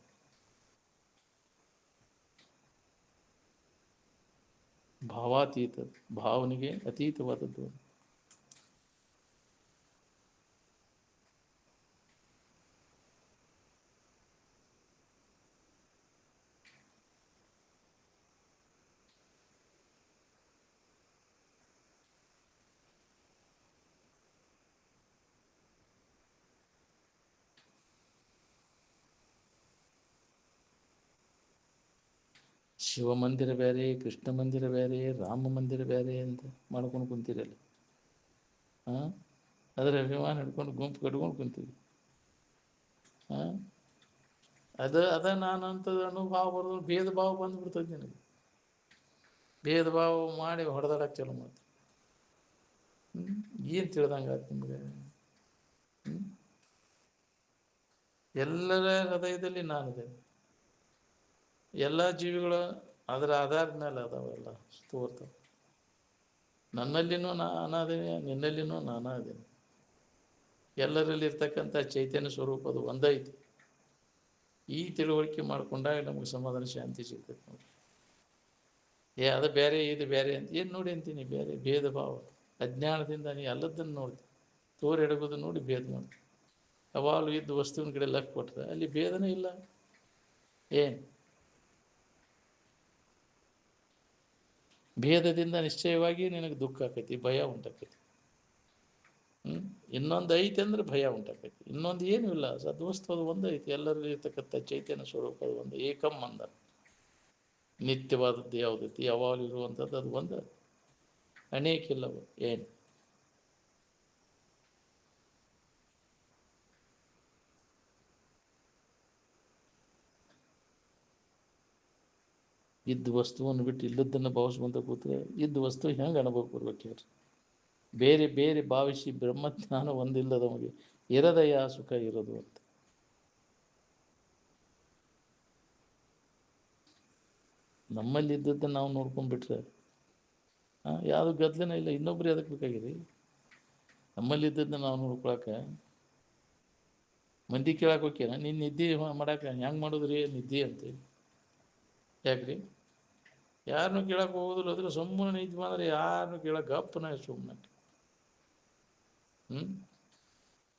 ಭಾವಾತೀತ, ಭಾವನೆಗೆ ಅತೀತವಾದದ್ದು. ಶಿವ ಮಂದಿರ ಬೇರೆ, ಕೃಷ್ಣ ಮಂದಿರ ಬೇರೆ, ರಾಮ ಮಂದಿರ ಬೇರೆ ಅಂತ ಮಾಡ್ಕೊಂಡು ಕುಂತೀರಲ್ಲ. ಹಾಂ, ಅದರ ಅಭಿಮಾನ ಹಿಡ್ಕೊಂಡು ಗುಂಪು ಕಟ್ಕೊಂಡು ಕುಂತೀವಿ. ಹಾಂ, ಅದ ನಾನು ಅಂಥದ್ದು ಅನುಭವ ಬರೋದು, ಭೇದ ಭಾವ ಬಂದುಬಿಡ್ತದೆ ನಿನಗೆ. ಭೇದ ಭಾವ ಮಾಡಿ ಹೊಡೆದಾಡಕ್ಕೆ ಚಲೋ ಮಾಡ್ತೀವಿ. ಏನು ತಿಳ್ದಂಗೆ ಆಯ್ತು ನಿಮಗೆ? ಎಲ್ಲರ ಹೃದಯದಲ್ಲಿ ನಾನಿದೆ. ಎಲ್ಲ ಜೀವಿಗಳು ಅದರ ಆಧಾರದ ಮೇಲೆ ಅದಾವೆಲ್ಲ ತೋರ್ತವೆ. ನನ್ನಲ್ಲಿನೂ ನಾನಾದೇನೆ, ನಿನ್ನಲ್ಲಿನೂ ನಾನಾದೇನೆ. ಎಲ್ಲರಲ್ಲಿ ಇರ್ತಕ್ಕಂಥ ಚೈತನ್ಯ ಸ್ವರೂಪ ಅದು ಒಂದೈತಿ. ಈ ತಿಳುವಳಿಕೆ ಮಾಡ್ಕೊಂಡಾಗ ನಮಗೆ ಸಮಾಧಾನ, ಶಾಂತಿ ಸಿಗ್ತೈತೆ ನೋಡಿ. ಅದು ಬೇರೆ ಇದು ಬೇರೆ ಅಂತ ಏನು ನೋಡಿ ಅಂತೀನಿ? ಬೇರೆ ಭೇದ ಭಾವ ಅಜ್ಞಾನದಿಂದ ನೀ ಅಲ್ಲದನ್ನು ನೋಡ್ತಿ. ತೋರೆಡಗೋದು ನೋಡಿ ಭೇದ ಮಾಡ್ತೀವಿ. ಯಾವಾಗಲೂ ಇದ್ದ ವಸ್ತುವಿನ ಕಡೆ ಲಕ್ ಕೊಟ್ಟರೆ ಅಲ್ಲಿ ಭೇದನೇ ಇಲ್ಲ. ಏನು ಭೇದದಿಂದ ನಿಶ್ಚಯವಾಗಿ ನಿನಗೆ ದುಃಖ ಆಕೈತಿ, ಭಯ ಉಂಟಾಕೈತಿ. ಇನ್ನೊಂದು ಐತಿ ಅಂದ್ರೆ ಭಯ ಉಂಟಾಕೈತಿ. ಇನ್ನೊಂದು ಏನೂ ಇಲ್ಲ, ಸದ್ವಸ್ತು ಅದು ಒಂದು ಐತಿ. ಎಲ್ಲರಲ್ಲಿ ಇರ್ತಕ್ಕಂಥ ಚೈತನ್ಯ ಸ್ವರೂಪ ಅದು ಒಂದು ಏಕಂ ಅಂದ. ನಿತ್ಯವಾದದ್ದು ಯಾವುದೈತಿ, ಯಾವಾಗಲೂ ಇರುವಂಥದ್ದು ಅದು ಒಂದು, ಅನೇಕ ಇಲ್ಲವು. ಏನು ಇದ್ದ ವಸ್ತುವನ್ನು ಬಿಟ್ಟು ಇಲ್ಲದನ್ನು ಭಾವಿಸ್ಕೊಂತ ಕೂತ್ರೆ ಇದ್ದ ವಸ್ತು ಹೆಂಗೆ ಅನುಭವ ಬರ್ಬೇಕು ಹೇಳ್ರಿ? ಬೇರೆ ಬೇರೆ ಭಾವಿಸಿ ಬ್ರಹ್ಮಜ್ಞಾನ ಒಂದಿಲ್ಲದವನಿಗೆ ಇರದಯ ಸುಖ ಇರೋದು ಅಂತ. ನಮ್ಮಲ್ಲಿ ಇದ್ದದ್ದನ್ನು ನಾವು ನೋಡ್ಕೊಂಡ್ಬಿಟ್ರೆ ಯಾವುದು ಗದ್ದಲನೇ ಇಲ್ಲ. ಇನ್ನೊಬ್ರು ಅದಕ್ಕೆ ಬೇಕಾಗಿರಿ? ನಮ್ಮಲ್ಲಿದ್ದದ್ದನ್ನು ನಾವು ನೋಡ್ಕೊಳಕ್ಕೆ ಮಂದಿ ಕೇಳಕ್ಕೆ ಹೋಗ್ಯಾನ, ನೀನು ನಿದ್ದೆ ಮಾಡಕ್ಕೆ ಹೆಂಗೆ ಮಾಡೋದ್ರಿ ನಿದ್ದೆ ಅಂತೇಳಿ. ಯಾಕ್ರಿ? ಯಾರನ್ನೂ ಕೇಳಕ್ಕೆ ಹೋಗೋದಿಲ್ಲ. ಅದ್ರ ಸುಮ್ಮನೆ ನಿದ್ದೆ ಮಾಡಿದ್ರೆ ಯಾರನ್ನೂ ಕೇಳಕ್ಕೆ ಗಪ್ಪನ ಸುಮ್ಮನೆ.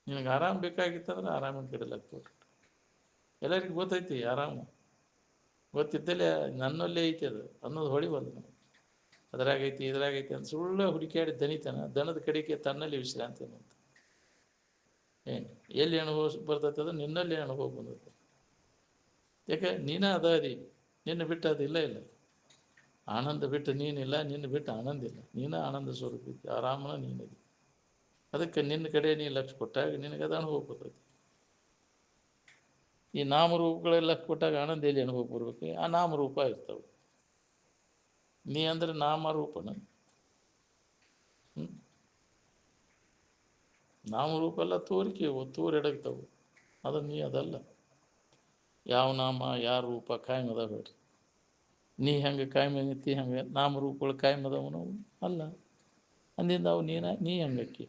ನಿನಗೆ ಆರಾಮ ಬೇಕಾಗಿತ್ತಂದ್ರೆ ಆರಾಮಿನ ಕೆಡಲಾಗ್ತದೆ. ಎಲ್ಲರಿಗೂ ಗೊತ್ತೈತಿ ಆರಾಮು. ಗೊತ್ತಿದ್ದಲ್ಲೇ ನನ್ನಲ್ಲೇ ಐತಿ ಅದು ಅನ್ನೋದು ಹೊಳಿ ಬಂದು ನಮಗೆ. ಅದ್ರಾಗೈತಿ ಇದ್ರಾಗೈತಿ ಅಂತ ಸುಳ್ಳು ಹುಡುಕಾಡಿ ದನಿತಾನ. ದನದ ಕಡೆಗೆ ತನ್ನಲ್ಲಿ ವಿಶ್ರಾಂತಿ ಅನ್ನೋದು. ಏನು ಎಲ್ಲಿ ಅನುಭವ ಬರ್ತೈತೆ ಅದು ನಿನ್ನಲ್ಲಿ ಅನುಭವ ಬಂದೈತೆ. ಯಾಕೆ ನೀನ ಅದಿ, ನಿನ್ನ ಬಿಟ್ಟು ಅದಿಲ್ಲ. ಇಲ್ಲ ಆನಂದ ಬಿಟ್ಟು ನೀನಿಲ್ಲ, ನಿನ್ನ ಬಿಟ್ಟು ಆನಂದ ಇಲ್ಲ. ನೀನ ಆನಂದ ಸ್ವರೂಪ ಇದ್ದಿ, ಆರಾಮನ ನೀನದಿ. ಅದಕ್ಕೆ ನಿನ್ನ ಕಡೆ ನೀ ಲಕ್ಷ್ಯ ಕೊಟ್ಟಾಗ ನಿನಗೆ ಅದು ಅನುಭವ ಬರ್ತೈತಿ. ಈ ನಾಮರೂಪಗಳೆಲ್ಲ ಕೊಟ್ಟಾಗ ಆನಂದ ಎಲ್ಲಿ ಅನುಭವ ಬರ್ಬೇಕು? ಆ ನಾಮರೂಪ ಇರ್ತವೆ. ನೀ ಅಂದ್ರೆ ನಾಮರೂಪನ. ನಾಮರೂಪ ಎಲ್ಲ ತೋರಿಕೆ ತೋರೆಡಗ್ತವು. ಅದು ನೀ ಅದಲ್ಲ. ಯಾವ ನಾಮ ಯಾರ ರೂಪ ಕಾಯಂ ಅದಾವ ಹೇಳ್ರಿ? ನೀ ಹೆಂಗೆ ಕಾಯಂ ಆಗೈತಿ ಹಂಗೆ ನಾಮರೂಪಗಳು ಕಾಯಂ ಅದಾವನು ಅಲ್ಲ. ಅಂದಿಂದ ಅವು ನೀ ಹಂಗಕ್ಕಿ.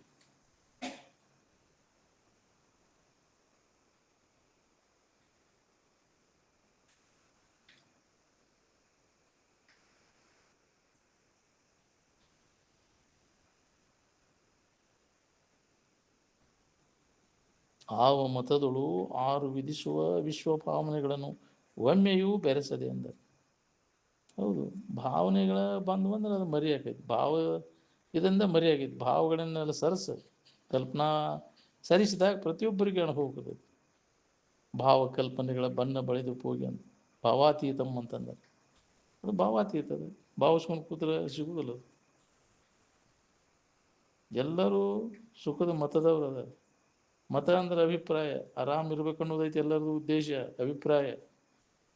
ಆವ ಮತದಳು 6 ವಿಧಿಸುವ ವಿಶ್ವಭಾವನೆಗಳನ್ನು ಒಮ್ಮೆಯೂ ಬೆರೆಸದೆ ಅಂದರು. ಹೌದು, ಭಾವನೆಗಳ ಬಂದು ಅಂದ್ರೆ ಅದು ಮರಿ ಆಕೈತಿ. ಇದರಿಂದ ಮರಿ ಆಗೈತಿ. ಭಾವಗಳನ್ನೆಲ್ಲ ಕಲ್ಪನಾ ಸರಿಸಿದಾಗ ಪ್ರತಿಯೊಬ್ಬರಿಗೆ ಅನುಭವ ಹೋಗ್ತೈತಿ. ಭಾವಕಲ್ಪನೆಗಳ ಬಣ್ಣ ಬಳಿದು ಹೋಗಿ ಅಂತ ಭಾವಾತೀತಮ್ ಅಂತಂದ್ರೆ ಅದು ಭಾವಾತೀತ. ಅದು ಭಾವಿಸ್ಕೊಂಡು ಕೂತ್ರೆ ಸಿಗುವುದಿಲ್ಲ. ಎಲ್ಲರೂ ಸುಖದ ಮತದವರು ಅದ. ಮತ ಅಂದ್ರೆ ಅಭಿಪ್ರಾಯ. ಆರಾಮ್ ಇರ್ಬೇಕು ಅನ್ನೋದೈತಿ ಎಲ್ಲರದು ಉದ್ದೇಶ, ಅಭಿಪ್ರಾಯ.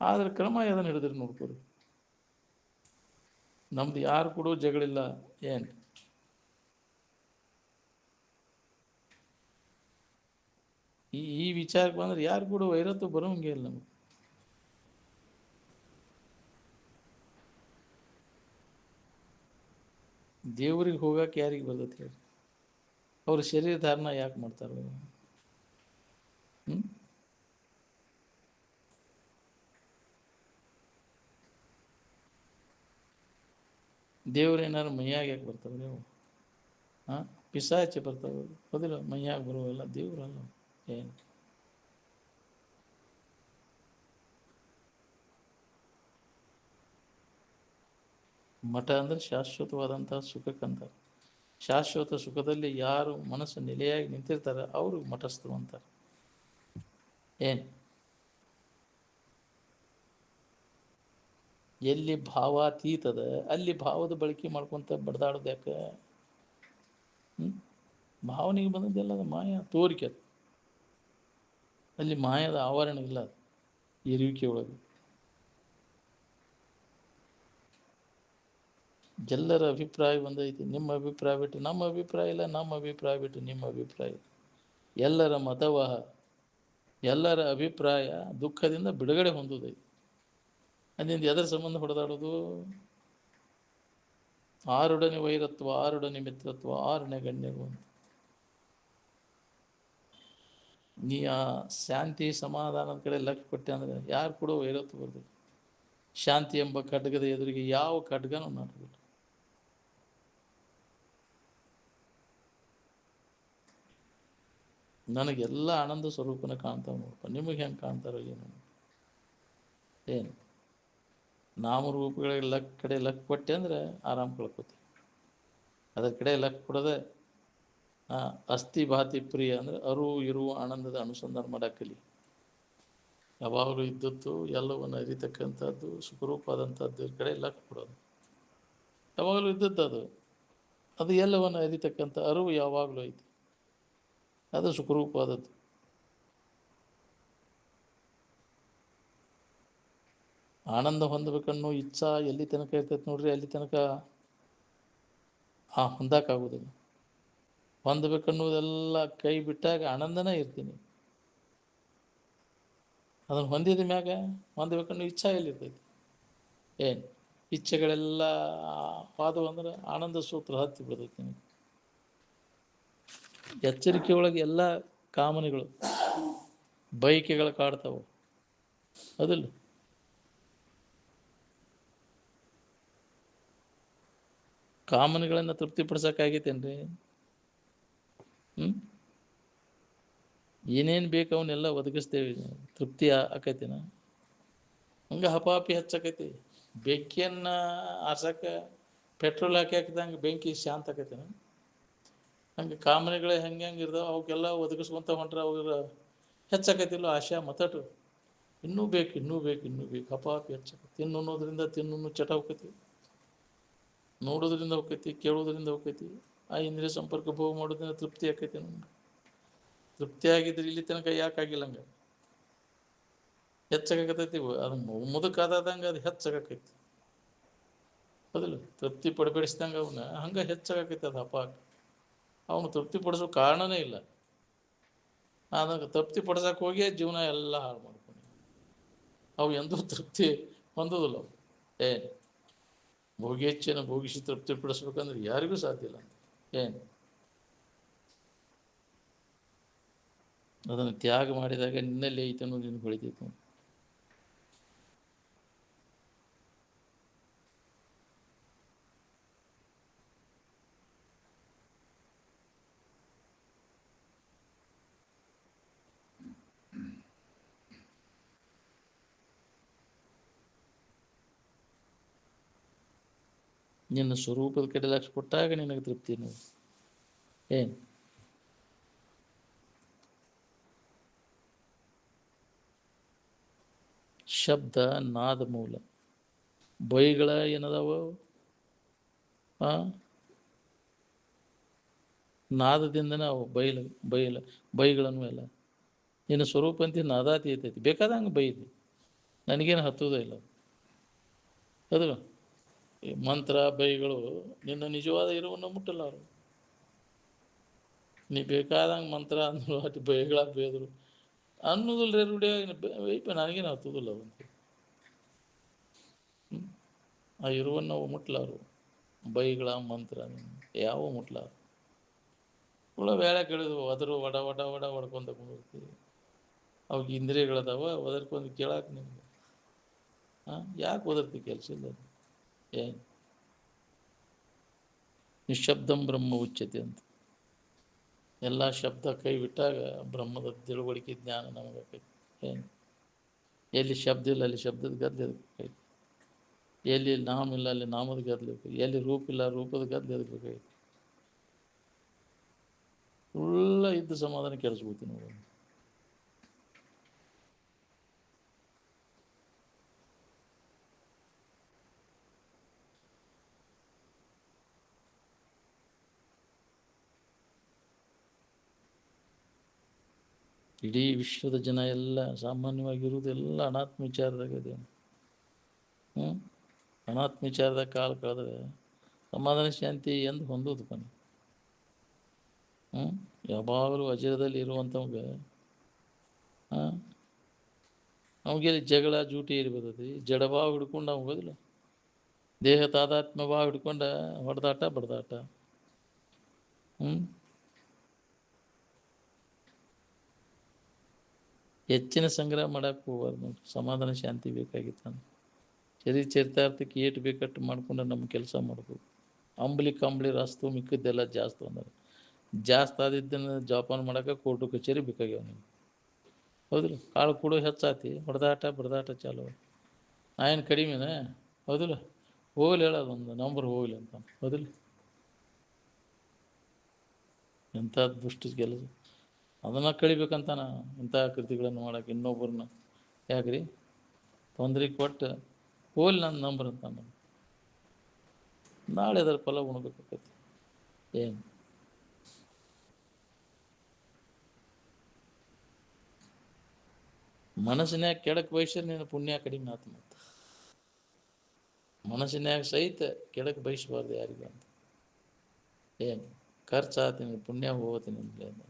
ಆದರೆ ಕ್ರಮ ಅದನ್ನು ಹಿಡಿದ್ರೆ ನೋಡ್ಕೊರಿ. ನಮ್ದು ಯಾರು ಕೂಡ ಜಗಳಿಲ್ಲ. ಏನು ಈ ವಿಚಾರಕ್ಕೆ ಬಂದ್ರೆ ಯಾರು ಕೂಡ ವೈರತ್ವ ಬರೋಂಗೆ ಇಲ್ಲ ನಮ್ಗೆ. ದೇವ್ರಿಗೆ ಹೋಗಕ್ಕೆ ಯಾರಿಗೆ ಬರ್ತೈತಿ ಹೇಳಿ? ಅವ್ರ ಶರೀರ ಧಾರಣ ಯಾಕೆ ಮಾಡ್ತಾರೆ? ದೇವ್ರು ಏನಾರು ಮೈಯಾಗ ಯಾಕೆ ಬರ್ತಾವೆ ನೀವು? ಹಾಂ, ಪಿಸಾಚೆ ಬರ್ತಾವೆ. ಹೌದಿಲ್ಲ? ಮೈಯಾಗ ಬರುವೆಲ್ಲ ದೇವ್ರಲ್ಲ. ಏನು ಮಠ ಅಂದ್ರೆ ಶಾಶ್ವತವಾದಂತಹ ಸುಖಕ್ಕಂತಾರೆ. ಶಾಶ್ವತ ಸುಖದಲ್ಲಿ ಯಾರು ಮನಸ್ಸು ನೆಲೆಯಾಗಿ ನಿಂತಿರ್ತಾರೆ ಅವರು ಮಠಸ್ಥರು ಅಂತಾರೆ. ಏನು ಎಲ್ಲಿ ಭಾವಾತೀತದ ಅಲ್ಲಿ ಭಾವದ ಬಳಕೆ ಮಾಡ್ಕೊತ ಬಡ್ದಾಡೋದು ಯಾಕೆ? ಭಾವನೆಗೆ ಬಂದದ್ದೆಲ್ಲ ಅದು ಮಾಯ ತೋರಿಕೆ. ಅಲ್ಲಿ ಮಾಯದ ಆವರಣ ಇಲ್ಲ. ಅದು ಇರುವಿಕೆ ಒಳಗೆ ಎಲ್ಲರ ಅಭಿಪ್ರಾಯ ಬಂದೈತಿ. ನಿಮ್ಮ ಅಭಿಪ್ರಾಯ ಬಿಟ್ಟು ನಮ್ಮ ಅಭಿಪ್ರಾಯ ಇಲ್ಲ, ನಮ್ಮ ಅಭಿಪ್ರಾಯ ಬಿಟ್ಟು ನಿಮ್ಮ ಅಭಿಪ್ರಾಯ ಇಲ್ಲ. ಎಲ್ಲರ ಮತವಹ, ಎಲ್ಲರ ಅಭಿಪ್ರಾಯ ದುಃಖದಿಂದ ಬಿಡುಗಡೆ ಹೊಂದುದೈತಿ. ಅಲ್ಲಿಂದ ಎದರ ಸಂಬಂಧ ಹೊಡೆದಾಡೋದು? ಆರೊಡನೆ ವೈರತ್ವ, ಆರೊಡನೆ ಮಿತ್ರತ್ವ, ಆರನೇ ಗಣ್ಯರು ಅಂತ. ನೀ ಆ ಶಾಂತಿ ಸಮಾಧಾನದ ಕಡೆ ಲಕ್ಷ್ಯ ಕೊಟ್ಟೆ ಅಂದರೆ ಯಾರು ಕೂಡ ವೈರತ್ವ ಬರ್ತದೆ. ಶಾಂತಿ ಎಂಬ ಖಡ್ಗದ ಎದುರಿಗೆ ಯಾವ ಖಡ್ಗನೂ ನಾಟಬೇಕು. ನನಗೆಲ್ಲ ಆನಂದ ಸ್ವರೂಪನ ಕಾಣ್ತಾವೆ ನೋಡಪ್ಪ. ನಿಮಗೆ ಹೆಂಗೆ ಕಾಣ್ತಾರೋ ಏನು ನಾಮರೂಪಗಳಿಗೆ ಕಡೆ ಲಕ್ ಕೊಟ್ಟೆ ಅಂದರೆ ಆರಾಮ್ ಕಳ್ಕೊತಿ. ಅದರ ಕಡೆ ಲಕ್ ಕೊಡದೆ ಅಸ್ಥಿ ಭಾತಿ ಪ್ರಿಯ ಅಂದರೆ ಇರುವ ಆನಂದದ ಅನುಸಂಧಾನ ಮಾಡಕ್ಕಲಿ. ಯಾವಾಗಲೂ ಇದ್ದದ್ದು ಎಲ್ಲವನ್ನು ಅರಿತಕ್ಕಂಥದ್ದು ಸುಖರೂಪಾದಂಥದ್ದು ಕಡೆ ಲಕ್ ಕೊಡೋದು. ಯಾವಾಗಲೂ ಇದ್ದದ್ದು ಅದು ಎಲ್ಲವನ್ನು ಅರಿತಕ್ಕಂಥ ಅರಿವು ಯಾವಾಗಲೂ ಐತಿ. ಅದು ಸುಖರೂಪವಾದದ್ದು. ಆನಂದ ಹೊಂದಬೇಕನ್ನೋ ಇಚ್ಛಾ ಎಲ್ಲಿ ತನಕ ಇರ್ತೈತೆ ನೋಡ್ರಿ, ಅಲ್ಲಿ ತನಕ ಹೊಂದಕ್ಕಾಗೋದಿಲ್ಲ. ಹೊಂದಬೇಕನ್ನುವುದೆಲ್ಲ ಕೈ ಬಿಟ್ಟಾಗ ಆನಂದನೇ ಇರ್ತೀನಿ. ಅದನ್ನು ಹೊಂದಿದ ಮ್ಯಾಗ ಹೊಂದಬೇಕನ್ನೋ ಇಚ್ಛಾ ಎಲ್ಲಿರ್ತೈತಿ? ಏನು ಇಚ್ಛೆಗಳೆಲ್ಲ ಹೋದವು ಅಂದ್ರೆ ಆನಂದ ಸೂತ್ರ ಹತ್ತಿ ಬಿಡ್ತೈತಿ ನಿಮಗೆ. ಎಚ್ಚರಿಕೆ ಒಳಗೆ ಎಲ್ಲ ಕಾಮನೆಗಳು ಬಯಕೆಗಳು ಕಾಡ್ತಾವೆ. ಅದಿಲ್ಲ ಕಾಮನೆಗಳನ್ನು ತೃಪ್ತಿಪಡಿಸೋಕ್ಕಾಗೈತೇನ್ರಿ? ಏನೇನು ಬೇಕು ಅವನ್ನೆಲ್ಲ ಒದಗಿಸ್ತೇವೆ, ತೃಪ್ತಿ ಆಕೈತಿನ? ಹಂಗೆ ಹಪಾಪಿ ಹಚ್ಚಕೈತಿ. ಬೆಂಕಿಯನ್ನು ಆರ್ಸಕ್ಕೆ ಪೆಟ್ರೋಲ್ ಹಾಕಿದಂಗೆ ಬೆಂಕಿ ಶಾಂತ ಆಕೈತಿನ? ಹಂಗೆ ಕಾಮನೆಗಳೇ ಹೆಂಗೆ ಇರ್ತಾವೆ ಅವಕ್ಕೆಲ್ಲ ಒದಗಿಸ್ಕೊಂತ ಹೊಂಟ್ರೆ ಅವಾಗ ಹೆಚ್ಚಾಕೈತಿಲ್ಲ ಆಶಾ ಮತಟು. ಇನ್ನೂ ಬೇಕು, ಇನ್ನೂ ಬೇಕು, ಇನ್ನೂ ಬೇಕು, ಹಪಾಪಿ ಹೆಚ್ಚಾಕೈತಿ. ತಿನ್ನೋದ್ರಿಂದ ಚಟ ಹೋಗ್ತೈತಿ, ನೋಡೋದ್ರಿಂದ ಹೋಗ್ತೈತಿ, ಕೇಳೋದ್ರಿಂದ ಹೋಗ್ತೈತಿ. ಆ ಇಂದ್ರಿಯ ಸಂಪರ್ಕ ಭೋಗ ಮಾಡೋದ್ರಿಂದ ತೃಪ್ತಿ ಆಕೈತಿ. ನಮ್ಗೆ ತೃಪ್ತಿ ಆಗಿದ್ರೆ ಇಲ್ಲಿ ತನಕ ಯಾಕಾಗಿಲ್ಲ? ಹಂಗೆ ಹೆಚ್ಚಾಗತೈತಿ. ಅದು ಮುದುಕಾದಂಗೆ ಅದು ಹೆಚ್ಚಾಗೈತಿ. ಹೌದಿಲ್ಲ? ತೃಪ್ತಿ ಪಡಿಸಿದಂಗೆ ಅವನ್ನ ಹಂಗೆ ಹೆಚ್ಚಾಗೈತಿ. ಅದು ಹಪಾಕ ಅವನು ತೃಪ್ತಿ ಪಡಿಸೋ ಕಾರಣನೇ ಇಲ್ಲ. ಆದಾಗ ತೃಪ್ತಿ ಪಡಿಸಕ್ಕೆ ಹೋಗಿ ಜೀವನ ಎಲ್ಲ ಹಾಳು ಮಾಡ್ಕೊಂಡು ಅವು ಎಂದೂ ತೃಪ್ತಿ ಹೊಂದೋದಿಲ್ಲ. ಅವು ಏನು ಭೋಗೇಚ್ಛೆನ ಭೋಗಿಸಿ ತೃಪ್ತಿ ಪಡಿಸ್ಬೇಕಂದ್ರೆ ಯಾರಿಗೂ ಸಾಧ್ಯ ಇಲ್ಲ. ಏನು ಅದನ್ನು ತ್ಯಾಗ ಮಾಡಿದಾಗ ನಿನ್ನಲ್ಲಿ ಐತೆ ಅನ್ನೋದು ನಿನ್ಗೆ ಹೊಳಿತೈತೆ. ನಿನ್ನ ಸ್ವರೂಪದ ಕಡೆ ಲಕ್ಷ್ಯ ಕೊಟ್ಟಾಗ ನಿನಗೆ ತೃಪ್ತಿ. ನೀವು ಏನು ಶಬ್ದ ನಾದ ಮೂಲ. ಬೈಗಳ ಏನದಾವ? ನಾದದಿಂದನೇ ಅವು ಬೈಗಳನ್ನು ಎಲ್ಲ. ನಿನ್ನ ಸ್ವರೂಪ ಅಂತ ನಾದಾತಿ ಐತೈತಿ, ಬೇಕಾದಂಗೆ ಬೈದಿ, ನನಗೇನು ಹತ್ತೋದೇ ಇಲ್ಲ ಅದು. ಮಂತ್ರ ಬೈಗಳು ನಿನ್ನ ನಿಜವಾದ ಇರುವನ್ನು ಮುಟ್ಟಲ್ಲ ಅವರು. ನೀ ಬೇಕಾದಂಗೆ ಮಂತ್ರ ಅಂದ್ರು ಅಷ್ಟು ಬೈಗಳ ಬೇದ್ರು ಅನ್ನೋದಿಲ್ಲ ರೂಢಿ. ವೈಪ ನನಗೇನು ಹತ್ತೋದಿಲ್ಲ ಅದಂತ. ಆ ಇರುವನ್ನು ನಾವು ಮುಟ್ಲಾರು. ಬೈಗಳ ಮಂತ್ರ ಯಾವ ಮುಟ್ಲಾರು. ಉಳ ಬೇಳೆ ಕೇಳಿದ್ವು ಅದ್ರ ವಡ ವಡ ವಡ ಹೊಡ್ಕೊಂತ ಕುಂದಿರ್ತೀವಿ. ಅವಾಗ ಇಂದ್ರಿಯಗಳದಾವ, ಒದರ್ಕೊಂಡು ಕೇಳಾಕ ನಿಮ್ಗೆ ಯಾಕೆ ಒದರ್ತಿ? ಕೆಲಸ ಇಲ್ಲ. ಏನು ನಿಶಬ್ದಂ ಬ್ರಹ್ಮ ಉಚ್ಯತೆ ಅಂತ. ಎಲ್ಲ ಶಬ್ದ ಕೈ ಬಿಟ್ಟಾಗ ಬ್ರಹ್ಮದ ತಿಳುವಳಿಕೆ ಜ್ಞಾನ ನಮಗಾಕೈತಿ. ಏನು ಎಲ್ಲಿ ಶಬ್ದ ಇಲ್ಲ ಅಲ್ಲಿ ಶಬ್ದದ ಗದ್ದೆ ಎದಬೇಕಾಯ್ತು. ಎಲ್ಲಿ ನಾಮ ಇಲ್ಲ ಅಲ್ಲಿ ನಾಮದ ಗದ್ಬೇಕು. ಎಲ್ಲಿ ರೂಪ ಇಲ್ಲ ರೂಪದ ಗದ್ದೆ ಎದಬೇಕಾಯ್ತು. ಉಳ್ಳ ಇದ್ದ ಸಮಾಧಾನ ಕೆಡಿಸ್ಬೋತೀನಿ ನೋಡಿ. ಇಡೀ ವಿಶ್ವದ ಜನ ಎಲ್ಲ ಸಾಮಾನ್ಯವಾಗಿರುವುದೆಲ್ಲ ಅನಾತ್ಮ ವಿಚಾರದಾಗ ಅದೇನು. ಅನಾತ್ಮ ವಿಚಾರದಾಗ ಕಾಲ ಕಳೆದ್ರೆ ಸಮಾಧಾನ ಶಾಂತಿ ಎಂದು ಹೊಂದೋದು ಬನ್ನಿ. ಯಾವಾಗಲೂ ಅಜರದಲ್ಲಿ ಇರುವಂಥವ್ಗೆ ನಮಗೆ ಜಗಳ ಜೂಟಿ ಇರ್ಬರ್ತೈತಿ. ಜಡಭಾವ ಹಿಡ್ಕೊಂಡು ನಾವು ಹೋಗೋದಿಲ್ಲ. ದೇಹ ತಾದಾತ್ಮ್ಯ ಭಾವ ಹಿಡ್ಕೊಂಡ ಹೊಡೆದಾಟ ಬಡ್ದಾಟ. ಹೆಚ್ಚಿನ ಸಂಗ್ರಹ ಮಾಡಕ್ಕೆ ಹೋಗ್ಬಾರ್ದು ನೋಡಿ. ಸಮಾಧಾನ ಶಾಂತಿ ಬೇಕಾಗಿತ್ತು. ಚರಿತಾರ್ಥಕ್ಕೆ ಏಟು ಬೇಕಟ್ಟು ಮಾಡ್ಕೊಂಡು ನಮ್ಮ ಕೆಲಸ ಮಾಡ್ಬೋದು. ಅಂಬಲಿ ರಸ್ತು ಮಿಕ್ಕಿದ್ದೆಲ್ಲ ಜಾಸ್ತಿ ಅಂದ್ರೆ ಜಾಸ್ತಿ ಆದಿದ್ದನ್ನು ಜೋಪಾನ ಮಾಡೋಕೆ ಕೋರ್ಟು ಕಚೇರಿ ಬೇಕಾಗ್ಯಾವ ನಿಮ್ಗೆ. ಹೌದಿಲ್ಲ? ಕಾಳು ಕೂಡ ಹೆಚ್ಚಾತಿ, ಹೊಡೆದಾಟ ಬಡ್ದಾಟ ಚಾಲು. ನಾ ಏನು ಕಡಿಮೆನ? ಹೌದಿಲ್ಲ? ಹೋಗ್ಲಿ ಹೇಳೋದೊಂದು ನಂಬರ್ ಹೋಗ್ಲಿ ಅಂತ. ಹೌದಿಲ್ಲ? ಎಂಥ ದುಷ್ಟ ಕೆಲಸ. ಅದನ್ನು ಕಳಿಬೇಕಂತಾನ ಇಂಥ ಕೃತಿಗಳನ್ನು ಮಾಡೋಕೆ. ಇನ್ನೊಬ್ಬರನ್ನ ಯಾಕ್ರಿ ತೊಂದರೆ ಕೊಟ್ಟು ಹೋಗ್ಲಿ ನನ್ನ ನಂಬರ್ ಅಂತ. ನಾಳೆ ಅದರ ಫಲ ಉಣ್ಬೇಕಾಗತ್ತೆ. ಏನು ಮನಸ್ಸಿನ್ಯಾಗ ಕೆಡಕ್ಕೆ ಬಯಸಿದ್ರೆ ನೀನು ಪುಣ್ಯ ಕಡಿಮೆ ಆತು. ಮತ್ತು ಮನಸ್ಸಿನ್ಯಾಗ ಸಹಿತ ಕೆಡಕ್ಕೆ ಬಯಸಬಾರ್ದು ಯಾರಿಗೂ ಅಂತ. ಏನು ಖರ್ಚಾತೀನಿ ಪುಣ್ಯ ಹೋಗ್ತೀನಿ ಅಂತ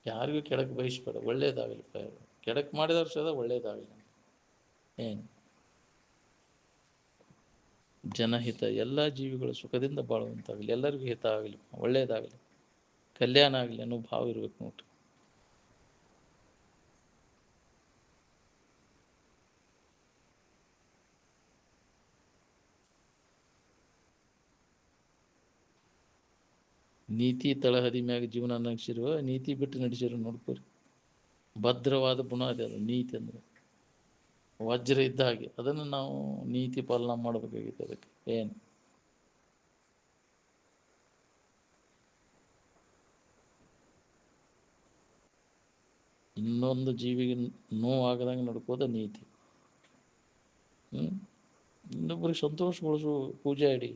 ಯಾರಿಗೂ ಕೆಡಕ್ಕೆ ಬಯಸ್ಬೇಡ. ಒಳ್ಳೇದಾಗಲಿ. ಕೆಡಕ್ಕೆ ಮಾಡಿದವ್ರು ಸದ ಒಳ್ಳೇದಾಗಲಿ. ಏನು ಜನಹಿತ, ಎಲ್ಲ ಜೀವಿಗಳು ಸುಖದಿಂದ ಬಾಳುವಂತಾಗಲಿ, ಎಲ್ಲರಿಗೂ ಹಿತ ಆಗಲಿ, ಒಳ್ಳೇದಾಗಲಿ, ಕಲ್ಯಾಣ ಆಗಲಿ ಅನ್ನೋ ಭಾವ ಇರ್ಬೇಕು ನೋಡ್ರಿ. ನೀತಿ ತಳಹದಿ ಮ್ಯಾಗ ಜೀವನ ನಡೆಸಿರುವ, ನೀತಿ ಬಿಟ್ಟು ನಡೆಸಿರೋ ನೋಡ್ಕೋರಿ. ಭದ್ರವಾದ ಗುಣ ಅದೇ ಅದು ನೀತಿ ಅಂದರೆ. ವಜ್ರ ಇದ್ದ ಹಾಗೆ ಅದನ್ನು ನಾವು ನೀತಿ ಪಾಲನೆ ಮಾಡಬೇಕಾಗಿತ್ತು. ಅದಕ್ಕೆ ಏನು ಇನ್ನೊಂದು ಜೀವಿಗೆ ನೋವಾಗದಂಗೆ ನಡ್ಕೋದ ನೀತಿ. ಇನ್ನೊಬ್ಬರಿಗೆ ಸಂತೋಷಗೊಳಿಸು ಪೂಜೆ ಇಡಿ.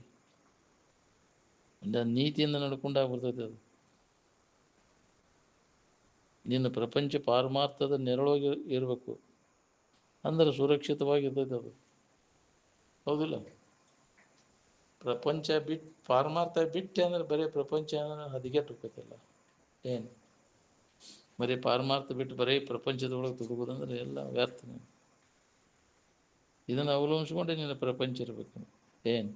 ನೀತಿಯಿಂದ ನಡ್ಕೊಂಡಾಗ ಬರ್ತೈತೆ ಅದು. ನಿನ್ನ ಪ್ರಪಂಚ ಪಾರಮಾರ್ಥದ ನೆರಳೋಗಿ ಇರಬೇಕು ಅಂದ್ರೆ ಸುರಕ್ಷಿತವಾಗಿರ್ತೈತೆ ಅದು. ಹೌದಿಲ್ಲ? ಪ್ರಪಂಚ ಬಿಟ್ಟು ಪಾರಮಾರ್ಥ ಬಿಟ್ಟೆ ಅಂದ್ರೆ ಬರೀ ಪ್ರಪಂಚ ಹದಿಗೆಟ್ಟು ಹೋಗ್ತೈತಲ್ಲ. ಏನು ಬರೀ ಪಾರಮಾರ್ಥ ಬಿಟ್ಟು ಬರೀ ಪ್ರಪಂಚದೊಳಗೆ ತುಡುಗೋದಂದ್ರೆ ಎಲ್ಲ ವ್ಯರ್ಥ. ಇದನ್ನು ಅವಲಂಬಿಸ್ಕೊಂಡೆ ನಿನ್ನ ಪ್ರಪಂಚ ಇರಬೇಕು. ಏನು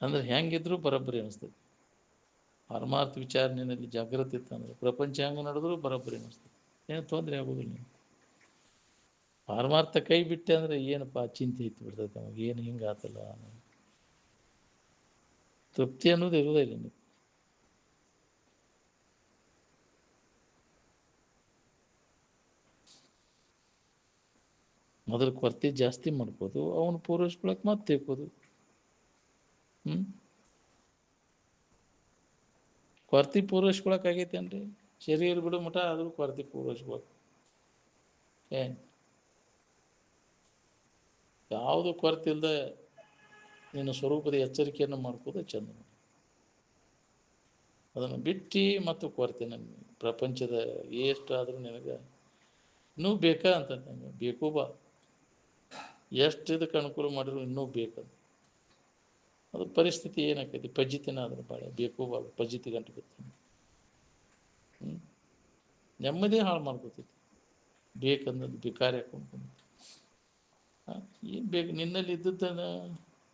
ಅಂದ್ರೆ ಹೆಂಗಿದ್ರು ಬರೋಬ್ಬರಿ ಅನಿಸ್ತದೆ. ಪಾರಮಾರ್ಥ ವಿಚಾರ ನಿನ್ನಲ್ಲಿ ಜಾಗೃತಿ ಇತ್ತಂದ್ರೆ ಪ್ರಪಂಚ ಹೆಂಗೆ ನಡೆದ್ರು ಬರೋಬ್ಬರಿ ಅನಿಸ್ತದೆ. ಏನು ತೊಂದರೆ ಆಗೋದಿಲ್ಲ. ಪಾರಮಾರ್ಥ ಕೈ ಬಿಟ್ಟೆ ಅಂದರೆ ಏನಪ್ಪ ಚಿಂತೆ ಇತ್ತು ಬಿಡ್ತೈತೆ ಅವಾಗ. ಏನು ಹಿಂಗೆ ಆತಲ್ಲ ತೃಪ್ತಿ ಅನ್ನೋದು ಇರೋದೇ ಇಲ್ಲ ನೀವು. ಅದ್ರ ಕೊರತೆ ಜಾಸ್ತಿ ಮಾಡ್ಬೋದು, ಅವನು ಪೂರೈಸ್ಕೊಳಕ್ಕೆ ಮತ್ತೆ ತಿಳ್ಕೋದು. ಕೊರತೆ ಪೂರೈಸ್ಕೊಳಕ್ಕಾಗೈತೇನ್ರಿ? ಶರೀರ ಬಿಡು ಮಠ ಆದರೂ ಕೊರತೆ ಪೂರೈಸ್ಬೇಕು. ಏನು ಯಾವುದು ಕೊರತೆ ಇಲ್ಲದೆ ನಿನ್ನ ಸ್ವರೂಪದ ಎಚ್ಚರಿಕೆಯನ್ನು ಮಾಡ್ಕೋದು ಚಂದ. ಅದನ್ನು ಬಿಟ್ಟು ಮತ್ತು ಕೊರತೆ ನನಗೆ ಪ್ರಪಂಚದ ಎಷ್ಟಾದರೂ ನಿನಗೆ ಇನ್ನೂ ಬೇಕಾ ಅಂತ ನಂಗೆ ಬೇಕು ಬಾ, ಎಷ್ಟು ಇದಕ್ಕೆ ಅನುಕೂಲ ಮಾಡಿದ್ರು ಇನ್ನೂ ಬೇಕಂತ. ಅದು ಪರಿಸ್ಥಿತಿ ಏನಾಕೈತಿ, ಪಜ್ಜಿತಿನ ಅದ್ರ ಭಾಳ ಬೇಕು ಬಾ ಪಜ್ಜಿತಿ ಗಂಟು ಬಿಡ್ತೀನಿ. ನೆಮ್ಮದಿ ಹಾಳು ಮಾಡ್ಕೋತೈತಿ ಬೇಕಂದದ್ದು ಭಿಕಾರಿ ಹಾಕೊಂಡು. ಏನು ಬೇಕು ನಿನ್ನಲ್ಲಿ ಇದ್ದದ್ದನ್ನು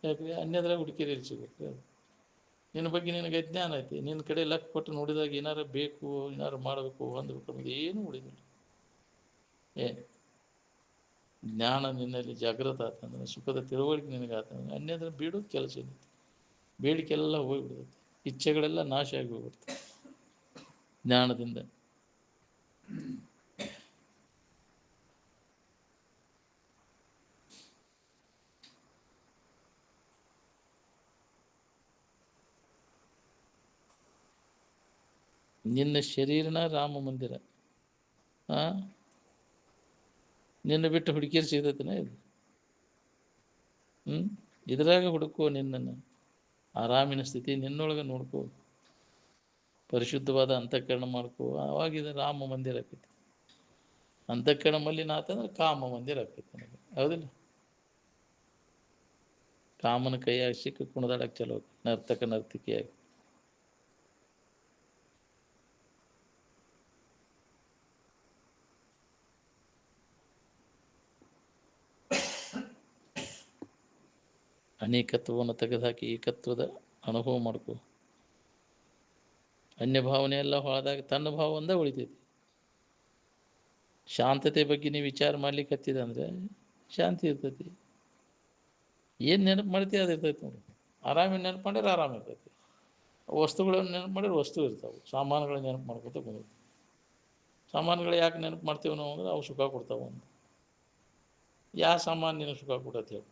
ಯಾಕೆ ಅನ್ಯದ್ರಾಗ ಹುಡುಕಿರಿ ಸಿಗುತ್ತೆ. ನಿನ್ನ ಬಗ್ಗೆ ನಿನಗೆ ಅಜ್ಞಾನ ಐತಿ, ನಿನ್ನ ಕಡೆ ಲಕ್ ಕೊಟ್ಟು ನೋಡಿದಾಗ ಏನಾರು ಬೇಕು, ಏನಾರು ಮಾಡಬೇಕು, ಹೊಂದಬೇಕು ಅನ್ನೋದು ಏನೂ ಉಳಿದಿಲ್ಲ. ಜ್ಞಾನ ನಿನ್ನಲ್ಲಿ ಜಾಗೃತ ಆತಂದ್ರೆ, ಸುಖದ ತಿಳುವಳಿಕೆ ನಿನಗೆ ಆತಂದ್ರೆ ಅನ್ಯದ್ರ ಬೇಡೋದು ಕೆಲಸ ಏನೈತಿ, ಬೇಡಿಕೆಲ್ಲ ಹೋಗಿಬಿಡ್ತೈತಿ, ಇಚ್ಛೆಗಳೆಲ್ಲ ನಾಶ ಆಗಿ ಹೋಗ್ಬಿಡ್ತವೆ ಜ್ಞಾನದಿಂದ. ನಿನ್ನ ಶರೀರನ ರಾಮ ಮಂದಿರ. ನಿನ್ನ ಬಿಟ್ಟು ಹುಡುಕಿಯರು ಸಿಗ್ತೈತನ ಇದು? ಇದ್ರಾಗ ಹುಡುಕೋ ನಿನ್ನನ್ನು, ಆರಾಮಿನ ಸ್ಥಿತಿ ನಿನ್ನೊಳಗೆ ನೋಡ್ಕೋ, ಪರಿಶುದ್ಧವಾದ ಅಂತಃಕರಣ ಮಾಡ್ಕೋ. ಆವಾಗಿದ ರಾಮ ಮಂದಿರ ಆಕೈತಿ. ಅಂತಃಕರಣ ಮಲ್ಲಿನ ಆತಂದ್ರೆ ಕಾಮ ಮಂದಿರ ಆಕೈತಿ ನನಗೆ, ಹೌದಿಲ್ಲ? ಕಾಮನ ಕೈಯಾಗಿ ಸಿಕ್ಕ ಕುಣದಾಡಕ್ಕೆ ಚಲೋ ನರ್ತಕ ನರ್ತಿಕಿಯಾಗಿ. ಅನೇಕತ್ವವನ್ನು ತೆಗೆದುಹಾಕಿ ಏಕತ್ವದ ಅನುಭವ ಮಾಡ್ಕೋ. ಅನ್ಯ ಭಾವನೆ ಎಲ್ಲ ಹೊಳದಾಗ ತನ್ನ ಭಾವ ಒಂದೇ ಉಳಿತೈತಿ. ಶಾಂತತೆ ಬಗ್ಗೆ ನೀವು ವಿಚಾರ ಮಾಡ್ಲಿಕ್ಕೆ ಹತ್ತಿದ ಅಂದರೆ ಶಾಂತಿ ಇರ್ತೈತಿ. ಏನು ನೆನಪು ಮಾಡ್ತೀವಿ ಅದು ಇರ್ತೈತಿ ನೋಡಿ. ಆರಾಮಿನ ನೆನಪು ಮಾಡಿದ್ರೆ ಆರಾಮ ಇರ್ತೈತಿ. ವಸ್ತುಗಳನ್ನು ನೆನಪು ಮಾಡಿದ್ರೆ ವಸ್ತು ಇರ್ತಾವೆ. ಸಾಮಾನುಗಳನ್ನ ನೆನಪು ಮಾಡ್ಕೊತ ಬಂದಿರ್ತೀವಿ. ಸಾಮಾನುಗಳು ಯಾಕೆ ನೆನಪು ಮಾಡ್ತೀವಿ ನಾವು ಅಂದ್ರೆ ಅವು ಸುಖ ಕೊಡ್ತಾವೆ ಅಂತ. ಯಾವ ಸಾಮಾನು ನಿನಗೆ ಸುಖ ಕೊಡತ್ತೆ ಹೇಳಿ?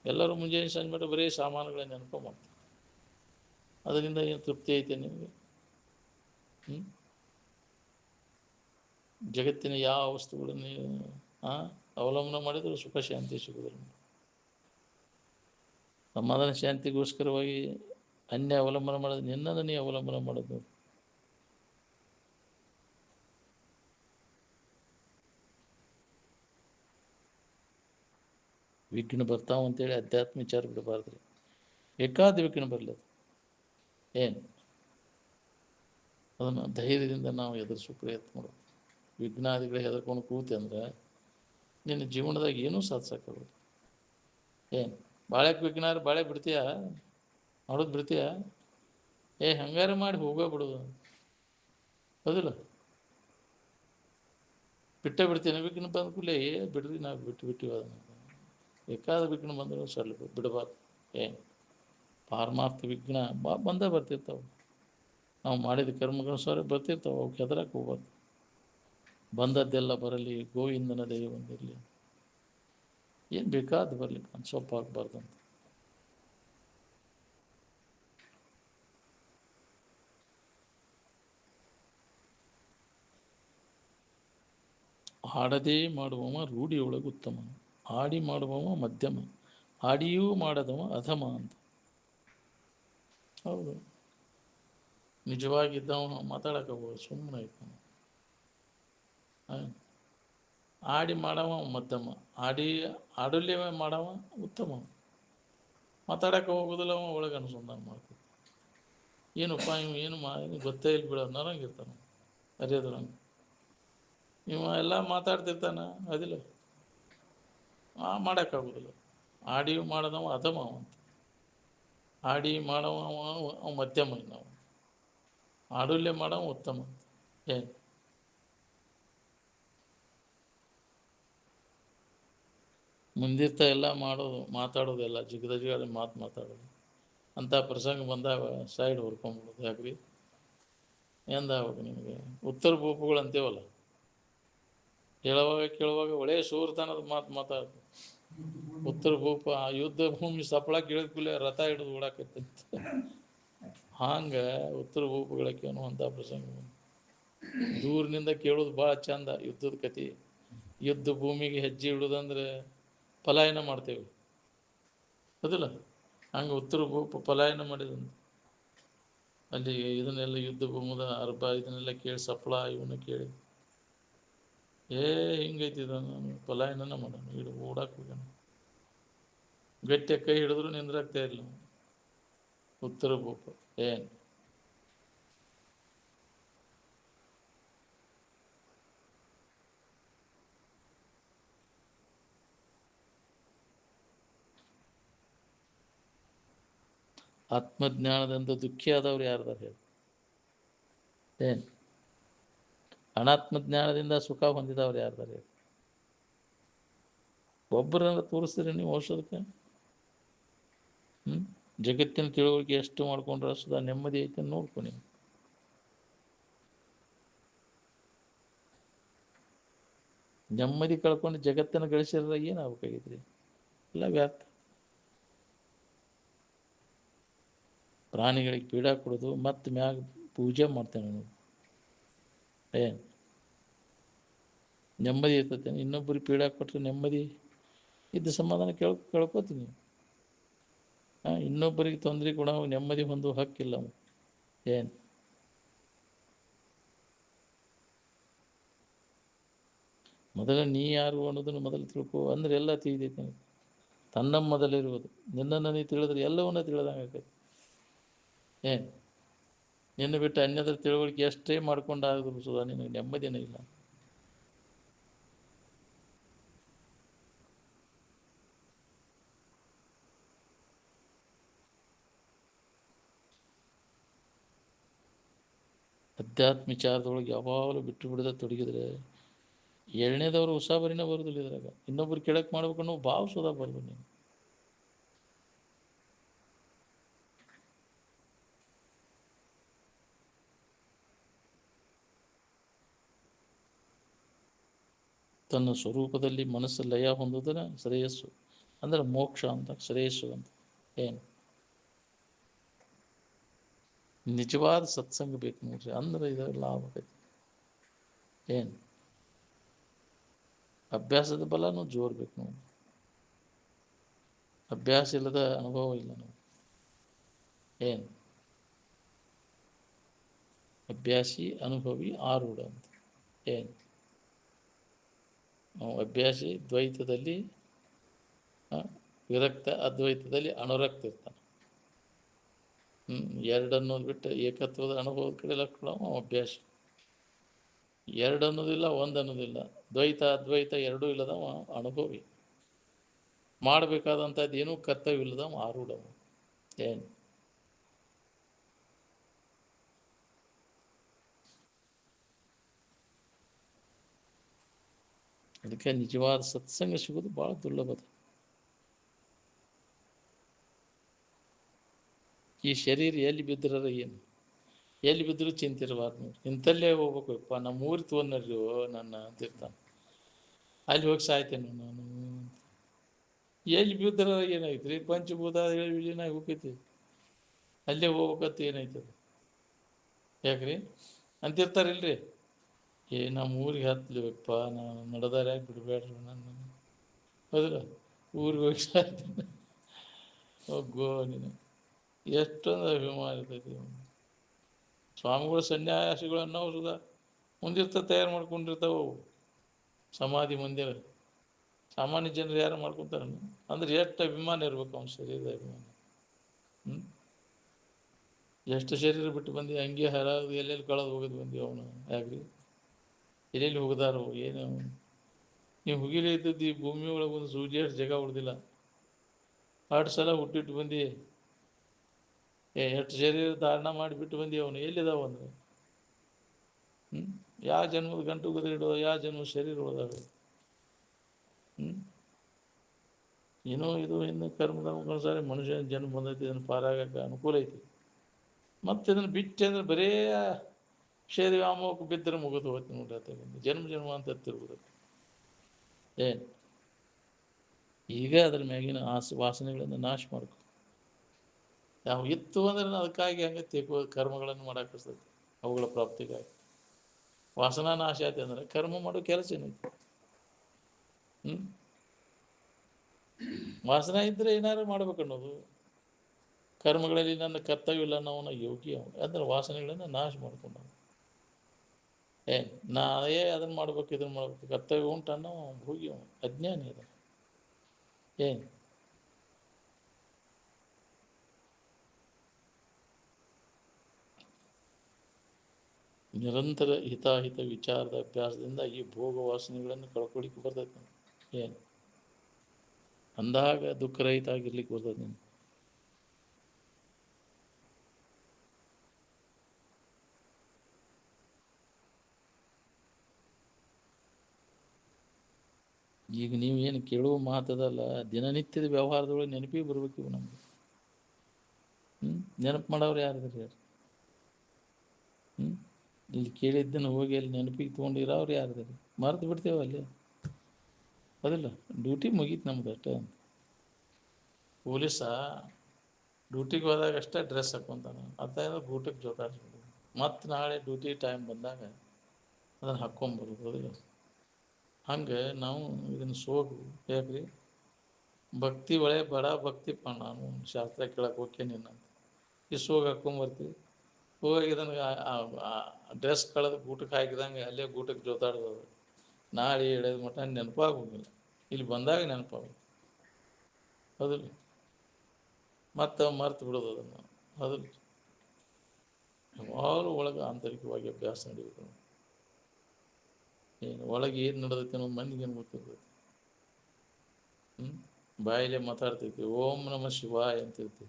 ಎಲ್ಲರೂ ಮುಂಜಾನೆ ಸಂಜೆ ಮಟ್ಟ ಬರೀ ಸಾಮಾನುಗಳನ್ನ ನೆನಪು ಮಾಡ್ತೀವಿ. ಅದರಿಂದ ಏನು ತೃಪ್ತಿ ಐತೆ ನಿಮಗೆ? ಜಗತ್ತಿನ ಯಾವ ವಸ್ತುಗಳನ್ನು ಅವಲಂಬನೆ ಮಾಡಿದರೂ ಸುಖ ಶಾಂತಿ ಸಿಗುವುದಿಲ್ಲ. ಸಮಾಧಾನ ಶಾಂತಿಗೋಸ್ಕರವಾಗಿ ಅನ್ಯ ಅವಲಂಬನೆ ಮಾಡೋದು, ನಿನ್ನನ್ನು ನೀ ಅವಲಂಬನೆ ಮಾಡೋದು. ವಿಘ್ನ ಬರ್ತಾವಂತೇಳಿ ಅಧ್ಯಾತ್ಮ ವಿಚಾರ ಬಿಡಬಾರ್ದ್ರಿ. ಬೇಕಾದ ವಿಘ್ನ ಬರಲಿ, ಅದು ಏನು ಅದನ್ನು ಧೈರ್ಯದಿಂದ ನಾವು ಎದುರಿಸೋ ಪ್ರಯತ್ನ ಮಾಡೋದು. ವಿಘ್ನಾದಿಗಳಿಗೆ ಹೆದರ್ಕೊಂಡು ಕೂತಿ ಅಂದ್ರೆ ನಿನ್ನ ಜೀವನದಾಗ ಏನೂ ಸಾಧಿಸೋಕ್ಕಾಗೋದು. ಏನು ಬಾಳೆಗೆ ವಿಘ್ನಾರ ಬಾಳೆ ಬಿಡ್ತೀಯ, ಮಾಡೋದು ಬಿಡ್ತೀಯ? ಹಂಗಾರೆ ಮಾಡಿ ಹೋಗೋ ಬಿಡೋದು, ಹೌದಿಲ್ಲ? ಬಿಡ್ತೀನಿ ವಿಘ್ನ ಬಂದ ಕೂಡಲೇ ಬಿಡ್ರಿ ನಾವು ಬಿಟ್ಟಿವಿ ಅದನ್ನು. ಬೇಕಾದ ವಿಘ್ನ ಬಂದರೂ ಸಲ್ಲ ಬಿಡಬಾರ್ದು. ಪಾರಮಾರ್ಥ ವಿಘ್ನ ಬಂದೇ ಬರ್ತಿರ್ತಾವೆ. ನಾವು ಮಾಡಿದ ಕರ್ಮಗನುಸಾರ ಬರ್ತಿರ್ತಾವೆ, ಅವಕ್ಕೆ ಹೆದರಕ್ಕೆ ಹೋಗ್ಬಾರ್ದು. ಬಂದದ್ದೆಲ್ಲ ಬರಲಿ, ಗೋವಿಂದನ ದಯೆ ಬಂದಿರಲಿ, ಏನು ಬೇಕಾದ ಬರಲಿ, ಸ್ವಲ್ಪ ಆಗಬಾರ್ದು ಅಂತ. ಆಡದೇ ಮಾಡುವವ ರೂಢಿಯೊಳಗೆ ಉತ್ತಮ, ಆಡಿ ಮಾಡುವವ ಮಧ್ಯಮ, ಆಡಿಯೂ ಮಾಡದವ ಅಧಮ ಅಂತ. ಹೌದು, ನಿಜವಾಗಿದ್ದವ ಮಾತಾಡಕ್ಕೆ ಹೋಗೋದು, ಸುಮ್ಮನೆ ಆಯ್ತು. ಆಡಿ ಮಾಡವ ಮಧ್ಯಮ, ಆಡಲೇ ಮಾಡವ ಉತ್ತಮ. ಮಾತಾಡಕ್ಕೆ ಹೋಗೋದಿಲ್ಲ ಅವ ಒಳಗೆ ಅನುಸಂಧಾನ ಮಾಡ್ತೀವಿ. ಏನಪ್ಪ ಇವು ಏನು ಗೊತ್ತೇ ಇಲ್ಲ ಬಿಡೋ ಅನ್ನೋರಂಗಿರ್ತಾನೆ, ಅರಿಯೋದ್ರಂಗೆ. ಇವ ಎಲ್ಲ ಮಾತಾಡ್ತಿರ್ತಾನೆ, ಅದಿಲ್ಲ ಮಾಡೋಕ್ಕಾಗೋದಿಲ್ಲ. ಆಡಿಯೂ ಮಾಡದವ ಅಧಮ ಅಂತ, ಆಡಿ ಮಾಡವ ಅವ ಮಧ್ಯಮ, ನಾವು ಆಡಲ್ಲೇ ಮಾಡವ ಉತ್ತಮ ಅಂತ. ಏನು ಮುಂದಿರ್ತಾ ಎಲ್ಲ ಮಾಡೋದು, ಮಾತಾಡೋದು, ಎಲ್ಲ ಜಿಗದ ಮಾತಾಡೋದು. ಅಂಥ ಪ್ರಸಂಗ ಬಂದಾಗ ಸೈಡ್ ಹೊರ್ಕೊಂಡ್ಬಿಡೋದು. ಯಾಕ್ರಿ ಎಂದಾಗ ನಿಮಗೆ ಉತ್ತರ ಭೂಪಗಳು ಅಂತೀವಲ್ಲ, ಹೇಳುವಾಗ ಕೇಳುವಾಗ ಒಳ್ಳೆಯ ಶೂರತನದ ಮಾತಾಡ. ಉತ್ತರ ಭೂಪ ಯುದ್ಧ ಭೂಮಿ ಸಪ್ಪಳ ಕೇಳಿದ ಕೂಡಲೇ ರಥ ಹಿಡಿದು ಓಡಾಕತ್ತಂತ. ಹಂಗೆ ಉತ್ತರ ಭೂಪಗಳಕ್ಕೆ ಅನ್ನುವಂಥ ಪ್ರಸಂಗ ದೂರಿನಿಂದ ಕೇಳೋದು ಭಾಳ ಚಂದ. ಯುದ್ಧದ ಕತೆ, ಯುದ್ಧ ಭೂಮಿಗೆ ಹೆಜ್ಜೆ ಇಡೋದಂದ್ರೆ ಪಲಾಯನ ಮಾಡ್ತೇವೆ ಅದಲ್ಲ. ಹಂಗೆ ಉತ್ತರ ಭೂಪ ಪಲಾಯನ ಮಾಡಿದಂತ ಅಲ್ಲಿ ಇದನ್ನೆಲ್ಲ ಯುದ್ಧ ಭೂಮದ ಅರ್ಬ ಇದನ್ನೆಲ್ಲ ಕೇಳಿ ಸಪ್ಪಳ ಇವನ್ನ ಕೇಳಿ ಹಿಂಗೈತಿದ ನಾನು ಪಲಾಯನ ಮಾಡೋಣ ಹಿಡಿದು ಓಡಾಕ್ ಹೋಗೋಣ. ಗಟ್ಟಿಯ ಕೈ ಹಿಡಿದ್ರು ನಿಂದ್ರಾಗ್ತಾ ಇಲ್ಲ ಉತ್ತರ ಭೂಪ. ಏನು ಆತ್ಮಜ್ಞಾನದಿಂದ ದುಃಖಿ ಆದವ್ರು ಯಾರ್ದಾರ ಹೇಳಿ? ಏನು ಅನಾತ್ಮಜ್ಞಾನದಿಂದ ಸುಖ ಹೊಂದಿದವ್ರು ಯಾರ್ದಾರ ಹೇಳಿ? ಒಬ್ಬರನ್ನ ತೋರಿಸ್ತೀರಿ ನೀವು ಔಷಧಕ್ಕೆ? ಜಗತ್ತಿನ ತಿಳುವಳಿಕೆ ಎಷ್ಟು ಮಾಡ್ಕೊಂಡ್ರೆ ಸುಧಾ ನೆಮ್ಮದಿ ಐತೆ ನೋಡ್ಕೊ ನೀವು. ನೆಮ್ಮದಿ ಕಳ್ಕೊಂಡು ಜಗತ್ತನ್ನು ಗಳಿಸಿದ್ರೆ ಏನಾಗಬೇಕಾಗಿದ್ರಿ? ಎಲ್ಲ ವ್ಯಾಪ್ತ. ಪ್ರಾಣಿಗಳಿಗೆ ಪೀಡಾ ಕೊಡೋದು ಮತ್ತೆ ಮ್ಯಾಗ ಪೂಜೆ ಮಾಡ್ತೇನೆ ನಾವು. ಏನು ನೆಮ್ಮದಿ ಇರ್ತೈತೆ? ಇನ್ನೊಬ್ಬರಿಗೆ ಪೀಡಾ ಕೊಟ್ಟರೆ ನೆಮ್ಮದಿ ಇದ್ದ ಸಮಾಧಾನ ಕೇಳ್ಕೋತೀನಿ. ಇನ್ನೊಬ್ಬರಿಗೆ ತೊಂದರೆ ಕೂಡ ನೆಮ್ಮದಿ ಹೊಂದುವ ಹಕ್ಕಿಲ್ಲ. ಏನು ಮೊದಲ ನೀ ಯಾರು ಅನ್ನೋದನ್ನು ಮೊದಲು ತಿಳ್ಕೊ ಅಂದ್ರೆ ಎಲ್ಲ ತಿಳಿದೈತೆ. ತನ್ನ ಮೊದಲಿರುವುದು ನಿನ್ನನ್ನು ನೀ ತಿಳಿದ್ರೆ ಎಲ್ಲವನ್ನ ತಿಳಿದಂಗೆ ಆಕೈತಿ. ಏನು ನಿನ್ನ ಬಿಟ್ಟು ಅನ್ಯದ್ರ ತಿಳುವಳಿಕೆ ಎಷ್ಟೇ ಮಾಡ್ಕೊಂಡಾದ್ರು ಸುಧಾ ನಿನಗೆ ನೆಮ್ಮದಿನೇ ಇಲ್ಲ. ಅಧ್ಯಾತ್ಮ ವಿಚಾರದೊಳಗೆ ಯಾವಾಗಲೂ ಬಿಟ್ಟು ಬಿಡದ ತೊಡಗಿದ್ರೆ ಎರಡನೇದವರು ಉಸಾಬರಿನೇ ಬರೋದಿಲ್ಲ. ಇದ್ರಾಗ ಇನ್ನೊಬ್ರು ಕೆಳಕ್ಕೆ ಮಾಡ್ಬೇಕನ್ನೋ ಭಾವ ಸುಧಾ ಬರೋದು. ನೀನು ತನ್ನ ಸ್ವರೂಪದಲ್ಲಿ ಮನಸ್ಸು ಲಯ ಹೊಂದೋದನ್ನ ಶ್ರೇಯಸ್ಸು ಅಂದ್ರೆ ಮೋಕ್ಷ ಅಂತ, ಶ್ರೇಯಸ್ಸು ಅಂತ. ಏನು ನಿಜವಾದ ಸತ್ಸಂಗ ಬೇಕು ನೋಡ್ರಿ, ಅಂದ್ರೆ ಇದರ ಲಾಭ ಆಕೈತಿ. ಏನು ಅಭ್ಯಾಸದ ಬಲನೂ ಜೋರು ಬೇಕು ನೋಡಿ. ಅಭ್ಯಾಸ ಇಲ್ಲದ ಅನುಭವ ಇಲ್ಲ ನಾವು. ಏನು ಅಭ್ಯಾಸಿ ಅನುಭವಿ ಆರೂಢ ಅಂತ. ಏನು ನಾವು ಅಭ್ಯಾಸಿ ದ್ವೈತದಲ್ಲಿ ವಿರಕ್ತ, ಅದ್ವೈತದಲ್ಲಿ ಅನುರಕ್ತ ಇರ್ತಾನೆ. ಎರಡನ್ನೋದು ಬಿಟ್ಟು ಏಕತ್ವದ ಅನುಭವದ ಕಡೆ ಲಕ್ಷಣ ಅಭ್ಯಾಸ. ಎರಡು ಅನ್ನೋದಿಲ್ಲ, ಒಂದು ಅನ್ನೋದಿಲ್ಲ, ದ್ವೈತ ಅದ್ವೈತ ಎರಡೂ ಇಲ್ಲದವ ಅನುಭವಿ. ಮಾಡಬೇಕಾದಂಥದ್ದು ಏನೂ ಕರ್ತವ್ಯ ಇಲ್ಲದವ ಆರೂಢವ. ಏನು ಅದಕ್ಕೆ ನಿಜವಾದ ಸತ್ಸಂಗ ಸಿಗೋದು ಭಾಳ ದುರ್ಲಭದ. ಈ ಶರೀರ ಎಲ್ಲಿ ಬಿದ್ದರ ಏನು, ಎಲ್ಲಿ ಬಿದ್ದರೂ ಚಿಂತಿರಬಾರ್ದು ನೋಡಿ. ಇಂಥಲ್ಲೇ ಹೋಗ್ಬೇಕಪ್ಪ. ನಮ್ಮ ಊರಿಗೆ ತೊಗೊಂಡ್ರಿ ನನ್ನ ಅಂತಿರ್ತಾನೆ. ಅಲ್ಲಿ ಹೋಗಿ ಸಾಯ್ತೇನೆ ನಾನು. ಎಲ್ಲಿ ಬಿದ್ದರ ಏನಾಯ್ತು ರೀ? ಪಂಚಭೂತ ವಿಲೀನ ಹೋಗೈತಿ, ಅಲ್ಲೇ ಹೋಗ್ಬೇಕಂತ ಏನಾಯ್ತದ? ಯಾಕ್ರಿ ಅಂತಿರ್ತಾರಿಲ್ರಿ? ನಮ್ಮ ಊರಿಗೆ ಹತ್ಲಿವಪ್ಪ, ನಾನು ನಡೆದಾರ ಬಿಡಬೇಡ್ರಿ ನನ್ನ. ಹೌದ್ರ ಊರಿಗೆ ಹೋಗಿ ಸಾಯ್ತೇನೆ. ಹೋಗೋ ನೀನು. ಎಷ್ಟೊಂದು ಅಭಿಮಾನ ಇರ್ತೈತಿ. ಸ್ವಾಮಿಗಳು ಸನ್ಯಾಸಿಗಳನ್ನು ಸುಧಾ ಮುಂದಿರ್ತ ತಯಾರು ಮಾಡ್ಕೊಂಡಿರ್ತಾವೆ ಸಮಾಧಿ ಮಂದಿರ. ಸಾಮಾನ್ಯ ಜನರು ಯಾರು ಮಾಡ್ಕೊತಾರ? ಅಂದ್ರೆ ಎಷ್ಟು ಅಭಿಮಾನ ಇರ್ಬೇಕು ಅವನ ಶರೀರದ ಅಭಿಮಾನ. ಎಷ್ಟು ಶರೀರ ಬಿಟ್ಟು ಬಂದು ಹಂಗೆ ಹರಾದು ಎಲ್ಲೆಲ್ಲಿ ಕಳೆದು ಹೋಗೋದು ಬಂದಿ ಅವನು. ಯಾಕ್ರಿ ಎಲ್ಲೆಲ್ಲಿ ಹೋಗದಾರೋ ಏನು? ನೀವು ಹುಗಿಲೇ ಇದ್ದದ್ದು ಈ ಭೂಮಿ ಒಳಗೆ ಒಂದು ಸೂಜಿ ಅಷ್ಟು ಜಾಗ ಉಳಿದಿಲ್ಲ. 2 ಸಲ ಹುಟ್ಟಿಟ್ಟು ಬಂದು ಎಷ್ಟು ಶರೀರ ಧಾರಣ ಮಾಡಿಬಿಟ್ಟು ಬಂದಿ ಅವನು. ಎಲ್ಲಿದಾವ ಅಂದ್ರೆ ಯಾವ ಜನ್ಮದ ಗಂಟು ಗದಿಡೋ, ಯಾವ ಜನ್ಮದ ಶರೀರ ಉಳಿದಾವೆ. ಏನೋ ಇದು ಇನ್ನು ಕರ್ಮಸಾರಿ ಮನುಷ್ಯನ ಜನ್ಮ ಬಂದೈತಿ, ಇದನ್ನು ಪಾರಾಗಕ್ಕೆ ಅನುಕೂಲ ಐತಿ. ಮತ್ತೆ ಇದನ್ನು ಬಿಟ್ಟು ಅಂದ್ರೆ ಬರೇ ಶರೀರ ವ್ಯಾಮೋಹಕ್ಕೆ ಬಿದ್ದರೆ ಮುಗಿದು ಹೋಗ್ತೀನಿ ನೋಡ್ರಿ. ಜನ್ಮ ಜನ್ಮ ಅಂತ ತಿರ್ಬೋದು. ಏನು ಈಗ ಅದ್ರ ಮ್ಯಾಗಿನ ವಾಸನೆಗಳನ್ನು ನಾಶ ಮಾಡ್ಕೊ. ಯಾವ ಇತ್ತು ಅಂದ್ರೆ ಅದಕ್ಕಾಗಿ ಹಂಗೆ ತೆಗೋ ಕರ್ಮಗಳನ್ನು ಮಾಡಾಕಿಸ್ತೈತಿ ಅವುಗಳ ಪ್ರಾಪ್ತಿಗಾಗಿ. ವಾಸನಾ ನಾಶ ಆಯ್ತು ಅಂದ್ರೆ ಕರ್ಮ ಮಾಡೋ ಕೆಲಸ ಏನೈತಿ? ವಾಸನ ಇದ್ರೆ ಏನಾದ್ರು ಮಾಡ್ಬೇಕನ್ನೋದು. ಕರ್ಮಗಳಲ್ಲಿ ನನ್ನ ಕರ್ತವ್ಯ ಇಲ್ಲ ಅನ್ನೋವನ ಯೋಗಿ ಅವನು ಅಂದ್ರೆ ವಾಸನೆಗಳನ್ನು ನಾಶ ಮಾಡ್ಕೊಂಡ. ನಾವೇ ಅದನ್ನ ಮಾಡ್ಬೇಕು ಇದನ್ನ ಮಾಡ್ಬೇಕು ಕರ್ತವ್ಯ ಉಂಟು ಅನ್ನೋ ಹೋಗಿ ಅವನು ಅಜ್ಞಾನಿ ಅದ. ಏನು ನಿರಂತರ ಹಿತಾಹಿತ ವಿಚಾರದ ಅಭ್ಯಾಸದಿಂದ ಈ ಭೋಗ ವಾಸನೆಗಳನ್ನು ಕಳ್ಕೊಳಿಕ್ಕೆ ಬರ್ತೈತೆ ನಾವು. ಏನು ಅಂದಾಗ ದುಃಖರಹಿತ ಆಗಿರ್ಲಿಕ್ಕೆ ಬರ್ತೈತೆ ನೀನು. ಈಗ ನೀವು ಏನು ಕೇಳುವ ಮಾತದಲ್ಲ, ದಿನನಿತ್ಯದ ವ್ಯವಹಾರದೊಳಗೆ ನೆನಪಿಗೆ ಬರ್ಬೇಕು ಇವು ನಮ್ಗೆ. ನೆನಪು ಮಾಡೋರು ಯಾರಿದ್ರಿ ಯಾರು? ಇಲ್ಲಿ ಕೇಳಿದ್ದನ್ನು ಹೋಗಿ ಅಲ್ಲಿ ನೆನಪಿಗೆ ತೊಗೊಂಡಿರೋರು ಯಾರಿದ್ರಿ? ಮರೆತು ಬಿಡ್ತೇವೆ ಅಲ್ಲಿ. ಅದಿಲ್ಲ, ಡ್ಯೂಟಿ ಮುಗೀತು ನಮ್ದು ಅಷ್ಟೇ. ಪೊಲೀಸ ಡ್ಯೂಟಿಗೆ ಹೋದಾಗ ಅಷ್ಟೇ ಡ್ರೆಸ್ ಹಾಕ್ಕೊಂತಾನೆ, ಅದಾದ್ರೆ ಊಟಕ್ಕೆ ಜೋತಾಡ್ಸ್ಬಿಡು. ಮತ್ತು ನಾಳೆ ಡ್ಯೂಟಿ ಟೈಮ್ ಬಂದಾಗ ಅದನ್ನು ಹಾಕ್ಕೊಂಬರೋದು. ಅದಿಲ್ಲ, ಹಂಗೆ ನಾವು ಇದನ್ನು ಸೋಗು ಯಾಕ್ರಿ ಭಕ್ತಿ ಒಳ್ಳೆ ಬಡ ಭಕ್ತಿಪ್ಪ. ನಾನು ಶಾಸ್ತ್ರ ಕೇಳಕ್ಕೆ ಹೋಗ್ತೇನೆ ಅಂತ ಈ ಸೋಗ ಹಾಕ್ಕೊಂಬರ್ತೀವಿ. ಹೋಗಿ ಇದನ್ನು ಡ್ರೆಸ್ ಕಳೆದು ಊಟಕ್ಕೆ ಹಾಕಿದಂಗೆ ಅಲ್ಲೇ ಊಟಕ್ಕೆ ಜೋತಾಡೋದು. ನಾಳೆ ಎಳೆದ ಮಟ್ಟ ನೆನಪಾಗೋಗಿಲ್ಲ, ಇಲ್ಲಿ ಬಂದಾಗ ನೆನಪಾಗೋದು. ಹೌದಿಲ್ಲ, ಮತ್ತು ಮರ್ತು ಬಿಡೋದು ಅದನ್ನು. ಹೌದಿಲ್ಲ, ಯಾವಾಗಲೂ ಒಳಗೆ ಆಂತರಿಕವಾಗಿ ಅಭ್ಯಾಸ ನಡೀಬೇಕು. ಏನು ಒಳಗೆ ಏನು ನಡೆದೈತೆ ಅನ್ನೋದು ಮಂದಿಗೇನು ಗೊತ್ತಿರ್ತೈತಿ? ಬಾಯಿಲೆ ಮಾತಾಡ್ತೈತಿ, ಓಂ ನಮ ಶಿವಾಯ ಅಂತಿರ್ತಿ,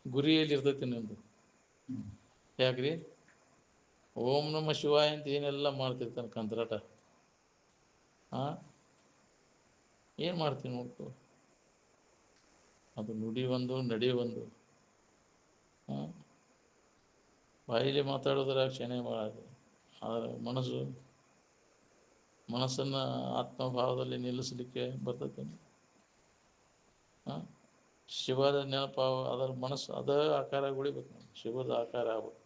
ಗುರಿಯಲ್ಲಿ ಇರ್ತೈತಿ ನಿಮ್ಮದು. ಯಾಕ್ರಿ ಓಂ ನಮ ಶಿವಾಯ ಅಂತ ಏನೆಲ್ಲ ಮಾಡ್ತಿರ್ತಾನೆ ಕಂತ್ರಾಟ. ಏನು ಮಾಡ್ತೀನಿ ನೋಡ್ಕೊ. ಅದು ನುಡಿ ಒಂದು ನಡಿ ಒಂದು. ಬಾಯಿಲೆ ಮಾತಾಡೋದ್ರ ಕ್ಷಣೆ ಮಾಡೋದು, ಆದರೆ ಮನಸ್ಸನ್ನು ಆತ್ಮಭಾವದಲ್ಲಿ ನಿಲ್ಲಿಸಲಿಕ್ಕೆ ಬರ್ತೈತೆ. ಶಿವದ ನೆನಪು ಅದರ ಮನಸ್ಸು ಅದೇ ಆಕಾರ ಉಳಿಬೇಕು. ಶಿವದ ಆಕಾರ ಆಗ್ಬೇಕು.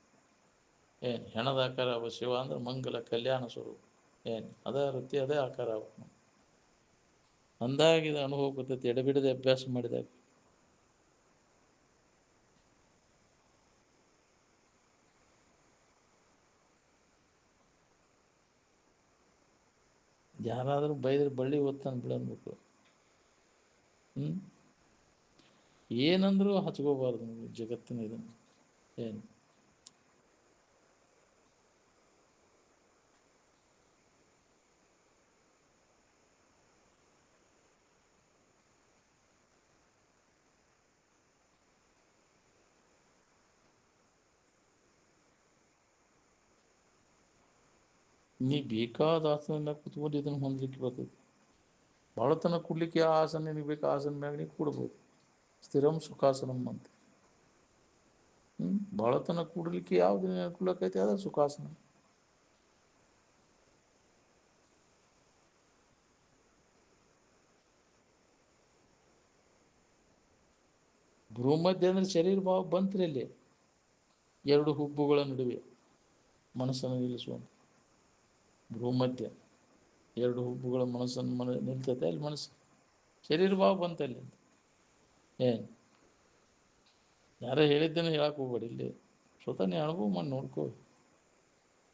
ಏನು ಹೆಣದ ಆಕಾರ ಆಗ್ಬೇಕು. ಶಿವ ಅಂದ್ರೆ ಮಂಗಲ ಕಲ್ಯಾಣ ಸ್ವರೂಪ. ಏನು ಅದೇ ವೃತ್ತಿ ಅದೇ ಆಕಾರ ಆಗ್ಬೇಕು. ಅಂದಾಗ ಇದು ಅನುಭವ ಬರ್ತೈತಿ, ಎಡೆಬಿಡದೆ ಅಭ್ಯಾಸ ಮಾಡಿದಾಗ. ಯಾರಾದರೂ ಬೈದ್ರೆ ಬಳ್ಳಿ ಓದ್ತಾನೆ ಬಿಡನ್ಬೇಕು. ಏನಂದ್ರೂ ಹಚ್ಕೋಬಾರ್ದು ಜಗತ್ತಿನ ಇದನ್ನು. ಏನು ನೀ ಬೇಕಾದ ಆಸನ ಕುತ್ಕೊಂಡು ಇದನ್ನು ಹೊಂದಲಿಕ್ಕೆ ಬರ್ತೈತಿ. ಭಾಳತನ ಕೂಡ್ಲಿಕ್ಕೆ ಯಾವ ಆಸನ ನಿನಗೆ ಬೇಕು ಆಸನ ಮ್ಯಾಗ ನೀವು ಕೂಡ್ಬೋದು. ಸ್ಥಿರಂ ಸುಖಾಸನಂ ಅಂತ. ಭಾಳತನ ಕೂಡ್ಲಿಕ್ಕೆ ಯಾವ್ದು ಅನುಕೂಲಕ್ಕೈತಿ ಅದ ಸುಖಾಸನ. ಭ್ರೂಮಧ್ಯ ಅಂದ್ರೆ ಶರೀರ ಭಾವ ಬಂತ್ರಿ ಅಲ್ಲಿ ಎರಡು ಹುಬ್ಬುಗಳ ನಡುವೆ ಮನಸ್ಸನ್ನು ನಿಲ್ಲಿಸುವಂತ ಭ್ರೂಮಧ್ಯ. ಎರಡು ಹುಬ್ಬುಗಳ ಮನಸ್ಸನ್ನು ನಿಲ್ತೈತೆ ಅಲ್ಲಿ ಮನಸ್ಸು ಶರೀರ ಭಾವ ಬಂತಲ್ಲಿ. ಏನು ಯಾರೋ ಹೇಳಿದ್ದೇನೆ ಹೇಳಕ್ಕೆ ಹೋಗ್ಬೇಡಿ, ಇಲ್ಲಿ ಸ್ವತಃ ನೀ ಅನುಭವ ಮಾಡಿ ನೋಡ್ಕೋ.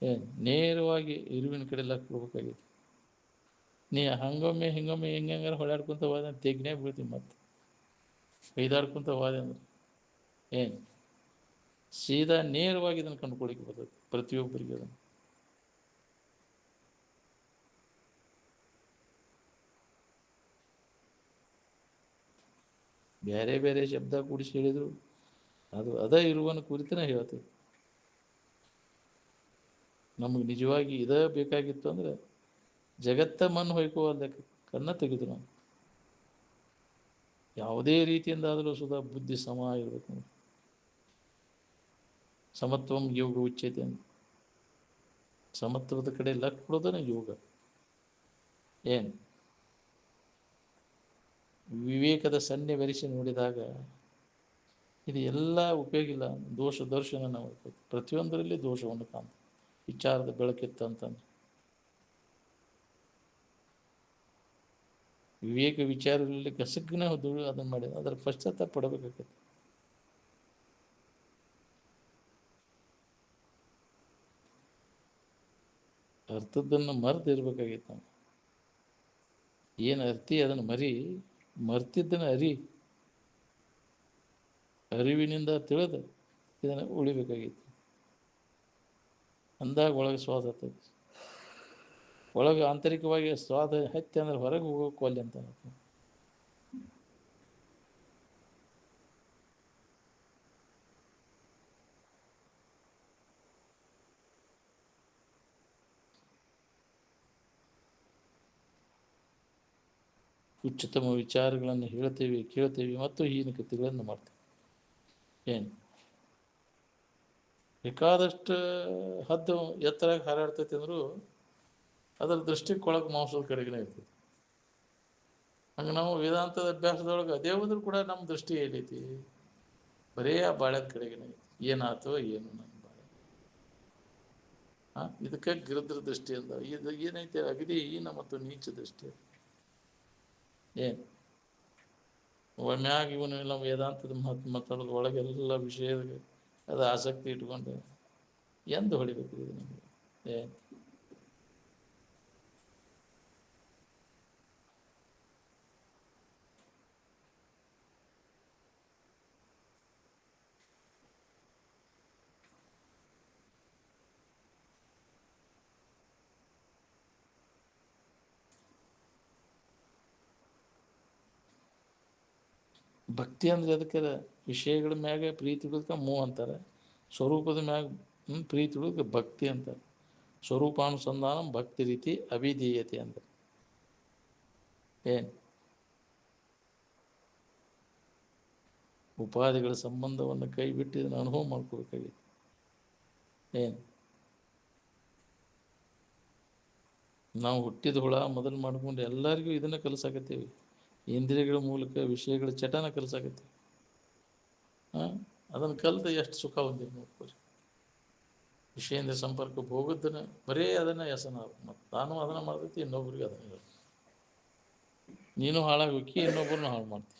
ಏನು ನೇರವಾಗಿ ಇರುವಿನ ಕಡೆ ಲಕ್ ಕೊಡ್ಬೇಕಾಗಿತ್ತು. ನೀ ಹಂಗೊಮ್ಮೆ ಹಿಂಗೊಮ್ಮೆ ಹೆಂಗಾರ ಹೊಳ್ಯಾಡ್ಕೊಂತ ಹೋದ ತೆಗ್ನೇ ಬೀಳ್ತೀವಿ. ಮತ್ತೆ ಬೈದಾಡ್ಕೊಂತ ಹೋದೆ ಅಂದ್ರೆ ಏನು ಸೀದಾ ನೇರವಾಗಿ ಇದನ್ನು ಕಂಡುಕೊಳ್ಳಿಕ್ಕೆ ಬರ್ತದೆ ಪ್ರತಿಯೊಬ್ಬರಿಗೆ. ಅದನ್ನು ಬೇರೆ ಬೇರೆ ಶಬ್ದ ಕೂಡಿಸಿ ಹೇಳಿದ್ರು ಅದು ಅದೇ ಇರುವನ್ನು ಕುರಿತನೇ ಹೇಳ್ತೇವೆ. ನಮಗೆ ನಿಜವಾಗಿ ಇದೇ ಬೇಕಾಗಿತ್ತು ಅಂದರೆ ಜಗತ್ತ ಮಣ್ಣು ಹೊಯ್ಕೋದಕ್ಕೆ ಕಣ್ಣ ತೆಗೆದು ನಾವು ಯಾವುದೇ ರೀತಿಯಿಂದಾದರೂ ಸುಧಾ ಬುದ್ಧಿ ಸಮ ಇರಬೇಕು ನೋಡಿ. ಸಮತ್ವಂ ಯೋಗ ಉಚ್ಯತೆ ಅಂತ. ಸಮತ್ವದ ಕಡೆ ಲಕ್ ಕೊಡೋದನ್ನ ಯೋಗ. ಏನು ವಿವೇಕದ ಸನ್ನೆ ಬೆರೆಸಿ ನೋಡಿದಾಗ ಇದು ಎಲ್ಲ ಉಪಯೋಗ ಇಲ್ಲ. ದೋಷ ದರ್ಶನ ನಾವು ಪ್ರತಿಯೊಂದರಲ್ಲಿ ದೋಷವನ್ನು ಕಾಣ್ತೀವಿ. ವಿಚಾರದ ಬೆಳಕಿತ್ತಂತಂದ್ರೆ ವಿವೇಕ ವಿಚಾರಗಳಲ್ಲಿ ಕಸಗ್ನ ಧೂಳು ಅದನ್ನು ಮಾಡಿ ಅದರ ಪಶ್ಚಾತ್ತಾಪ ಪಡಬೇಕಾಗತ್ತೆ. ಅರ್ಥದ್ದನ್ನು ಮರೆತು ಇರ್ಬೇಕಾಗಿತ್ತು ನಾವು. ಏನು ಅರ್ತಿ ಅದನ್ನು ಮರ್ತಿದ್ದನ್ನು ಅರಿವಿನಿಂದ ತಿಳಿದು ಇದನ್ನು ಉಳಿಬೇಕಾಗಿತ್ತು. ಅಂದಾಗ ಒಳಗೆ ಸ್ವಾದ ಹತ್ತದ. ಒಳಗೆ ಆಂತರಿಕವಾಗಿ ಸ್ವಾದ ಹತ್ತಿ ಅಂದ್ರೆ ಹೊರಗೆ ಹೋಗೋಕೆ ಒಲ್ಲೆ ಅಂತ. ಉಚ್ಚತಮ ವಿಚಾರಗಳನ್ನು ಹೇಳ್ತೇವೆ, ಕೇಳ್ತೇವೆ ಮತ್ತು ಹೀನ ಕೃತಿಗಳನ್ನು ಮಾಡ್ತೇವೆ. ಏನು ಬೇಕಾದಷ್ಟು ಹದ್ದು ಎತ್ತರಾಗಿ ಹಾರಾಡ್ತೈತಿ ಅಂದರೂ ಅದರ ದೃಷ್ಟಿಕೊಳಗೆ ಮಾಂಸದ ಕಡೆಗೇ ಇರ್ತೈತಿ. ಹಂಗೆ ನಾವು ವೇದಾಂತದ ಅಭ್ಯಾಸದೊಳಗೆ ಅದೇ ಹೋದ್ರೂ ಕೂಡ ನಮ್ಮ ದೃಷ್ಟಿ ಏನೈತಿ, ಬರೇ ಆ ಬಾಳ್ಯದ ಕಡೆಗೇ ಐತಿ. ಏನಾಯ್ತೋ ಏನು ನನ್ನ ಬಾಳೆ. ಇದಕ್ಕೆ ಗಿರಿದ್ರ ದೃಷ್ಟಿ ಅಂತ. ಇದು ಏನೈತೆ ಅಗದಿ ಹೀನ ಮತ್ತು ನೀಚ ದೃಷ್ಟಿ. ಏನು ಒಮ್ಮ್ಯಾಗ ಇವನು ನಮ್ಮ ವೇದಾಂತದ ಮಾತಾಡೋದು ಒಳಗೆಲ್ಲ ವಿಷಯದ ಅದು ಆಸಕ್ತಿ ಇಟ್ಕೊಂಡು ಎಂದು ಹೊಡಿಬೇಕು ಇದು ನಮಗೆ. ಏನು ಭಕ್ತಿ ಅಂದ್ರೆ ಅದಕ್ಕೆ ವಿಷಯಗಳ ಮ್ಯಾಗ ಪ್ರೀತಿ ಉಳಿದಕ್ಕೆ ಮೋಹ ಅಂತಾರೆ. ಸ್ವರೂಪದ ಮ್ಯಾಗ ಪ್ರೀತಿ ಉಳಿದಕ್ಕೆ ಭಕ್ತಿ ಅಂತಾರೆ. ಸ್ವರೂಪಾನುಸಂಧಾನ ಭಕ್ತಿ ರೀತಿ ಅವಿಧೀಯತೆ ಅಂತ. ಏನು ಉಪಾಧಿಗಳ ಸಂಬಂಧವನ್ನು ಕೈ ಬಿಟ್ಟು ಇದನ್ನು ಅನುಭವ ಮಾಡ್ಕೋಬೇಕಾಗಿತ್ತು. ಏನು ನಾವು ಹುಟ್ಟಿದ ಹುಳ ಮೊದಲು ಮಾಡ್ಕೊಂಡು ಎಲ್ಲರಿಗೂ ಇದನ್ನು ಕಲಿಸಾಕತ್ತೀವಿ. ಇಂದ್ರಿಯಗಳ ಮೂಲಕ ವಿಷಯಗಳ ಚಟನ ಕಲಿಸಾಕತ್ತೀವಿ. ಅದನ್ನು ಕಲಿತು ಎಷ್ಟು ಸುಖ ಹೊಂದಿದೆ ನೋಡ್ಕೊರಿ. ವಿಷಯದಿಂದ ಸಂಪರ್ಕಕ್ಕೆ ಹೋಗೋದನ್ನ ಬರೇ ಅದನ್ನು ವ್ಯಸನ. ಮತ್ತು ನಾನು ಅದನ್ನು ಮಾಡ್ತೈತಿ, ಇನ್ನೊಬ್ರಿಗೆ ಅದನ್ನು ಹೇಳಿ ನೀನು ಹಾಳಾಗಿ ಹೋಗಿ ಇನ್ನೊಬ್ಬರನ್ನ ಹಾಳು ಮಾಡ್ತೀವಿ.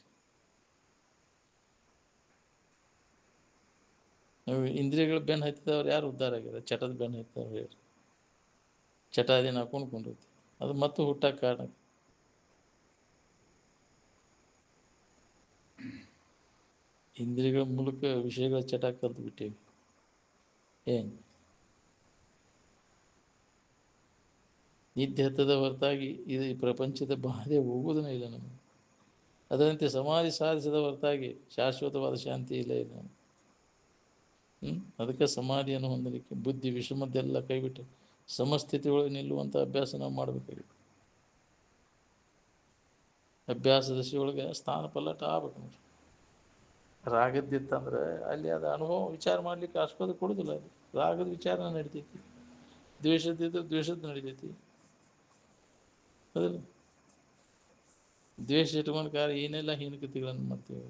ನಾವು ಇಂದ್ರಿಯಗಳ ಬೆನ್ನು ಹತ್ತಿದವ್ರು ಯಾರು ಉದ್ಧಾರ ಆಗ್ಯಾರ? ಚಟದ ಬೆನ್ನು ಹತ್ತಿದವ್ರು ಹೇಳಿ. ಚಟ ಅದೇನು ಹಾಕೊಂಡ್ಕೊಂಡಿರ್ತೀವಿ, ಅದು ಮತ್ತೆ ಹುಟ್ಟಕ್ಕೆ ಕಾರಣ. ಇಂದ್ರಿಯಗಳ ಮೂಲಕ ವಿಷಯಗಳ ಚಟ ಕಲ್ತು ಬಿಟ್ಟೇವಿ. ಏನು ನಿದ್ದೆ ಹತ್ತದ ಹೊರತಾಗಿ ಇದು ಈ ಪ್ರಪಂಚದ ಬಾಧೆ ಹೋಗೋದನ್ನೇ ಇಲ್ಲ ನಮಗೆ. ಅದರಂತೆ ಸಮಾಧಿ ಸಾಧಿಸದ ಹೊರತಾಗಿ ಶಾಶ್ವತವಾದ ಶಾಂತಿ ಇಲ್ಲ ಇಲ್ಲ ನಮಗೆ. ಅದಕ್ಕೆ ಸಮಾಧಿಯನ್ನು ಹೊಂದಲಿಕ್ಕೆ ಬುದ್ಧಿ ವಿಷಮದ್ದೆಲ್ಲ ಕೈಬಿಟ್ಟು ಸಮಸ್ಥಿತಿ ಒಳಗೆ ನಿಲ್ಲುವಂಥ ಅಭ್ಯಾಸ ನಾವು ಮಾಡಬೇಕಾಗಿತ್ತು. ಅಭ್ಯಾಸ ದಶೆಯೊಳಗೆ ಸ್ಥಾನ ಪಲ್ಲಟ ಆಗ್ಬೇಕು ನೋಡ್ರಿ. ರಾಗದ್ದಿತ್ತಂದ್ರೆ ಅಲ್ಲಿ ಅದು ಅನುಭವ ವಿಚಾರ ಮಾಡಲಿಕ್ಕೆ ಆಸ್ಪದ ಕೊಡೋದಿಲ್ಲ. ಅದು ರಾಗದ ವಿಚಾರ ನಡಿತೈತಿ, ದ್ವೇಷದಿದ್ರೆ ದ್ವೇಷದ ನಡಿತೈತಿ. ಅದಲ್ಲ ದ್ವೇಷ ಇಟ್ಕೊಂಡು ಏನೆಲ್ಲ ಹೀನಕೃತಿಗಳನ್ನು ಮಾಡ್ತೀವಿ.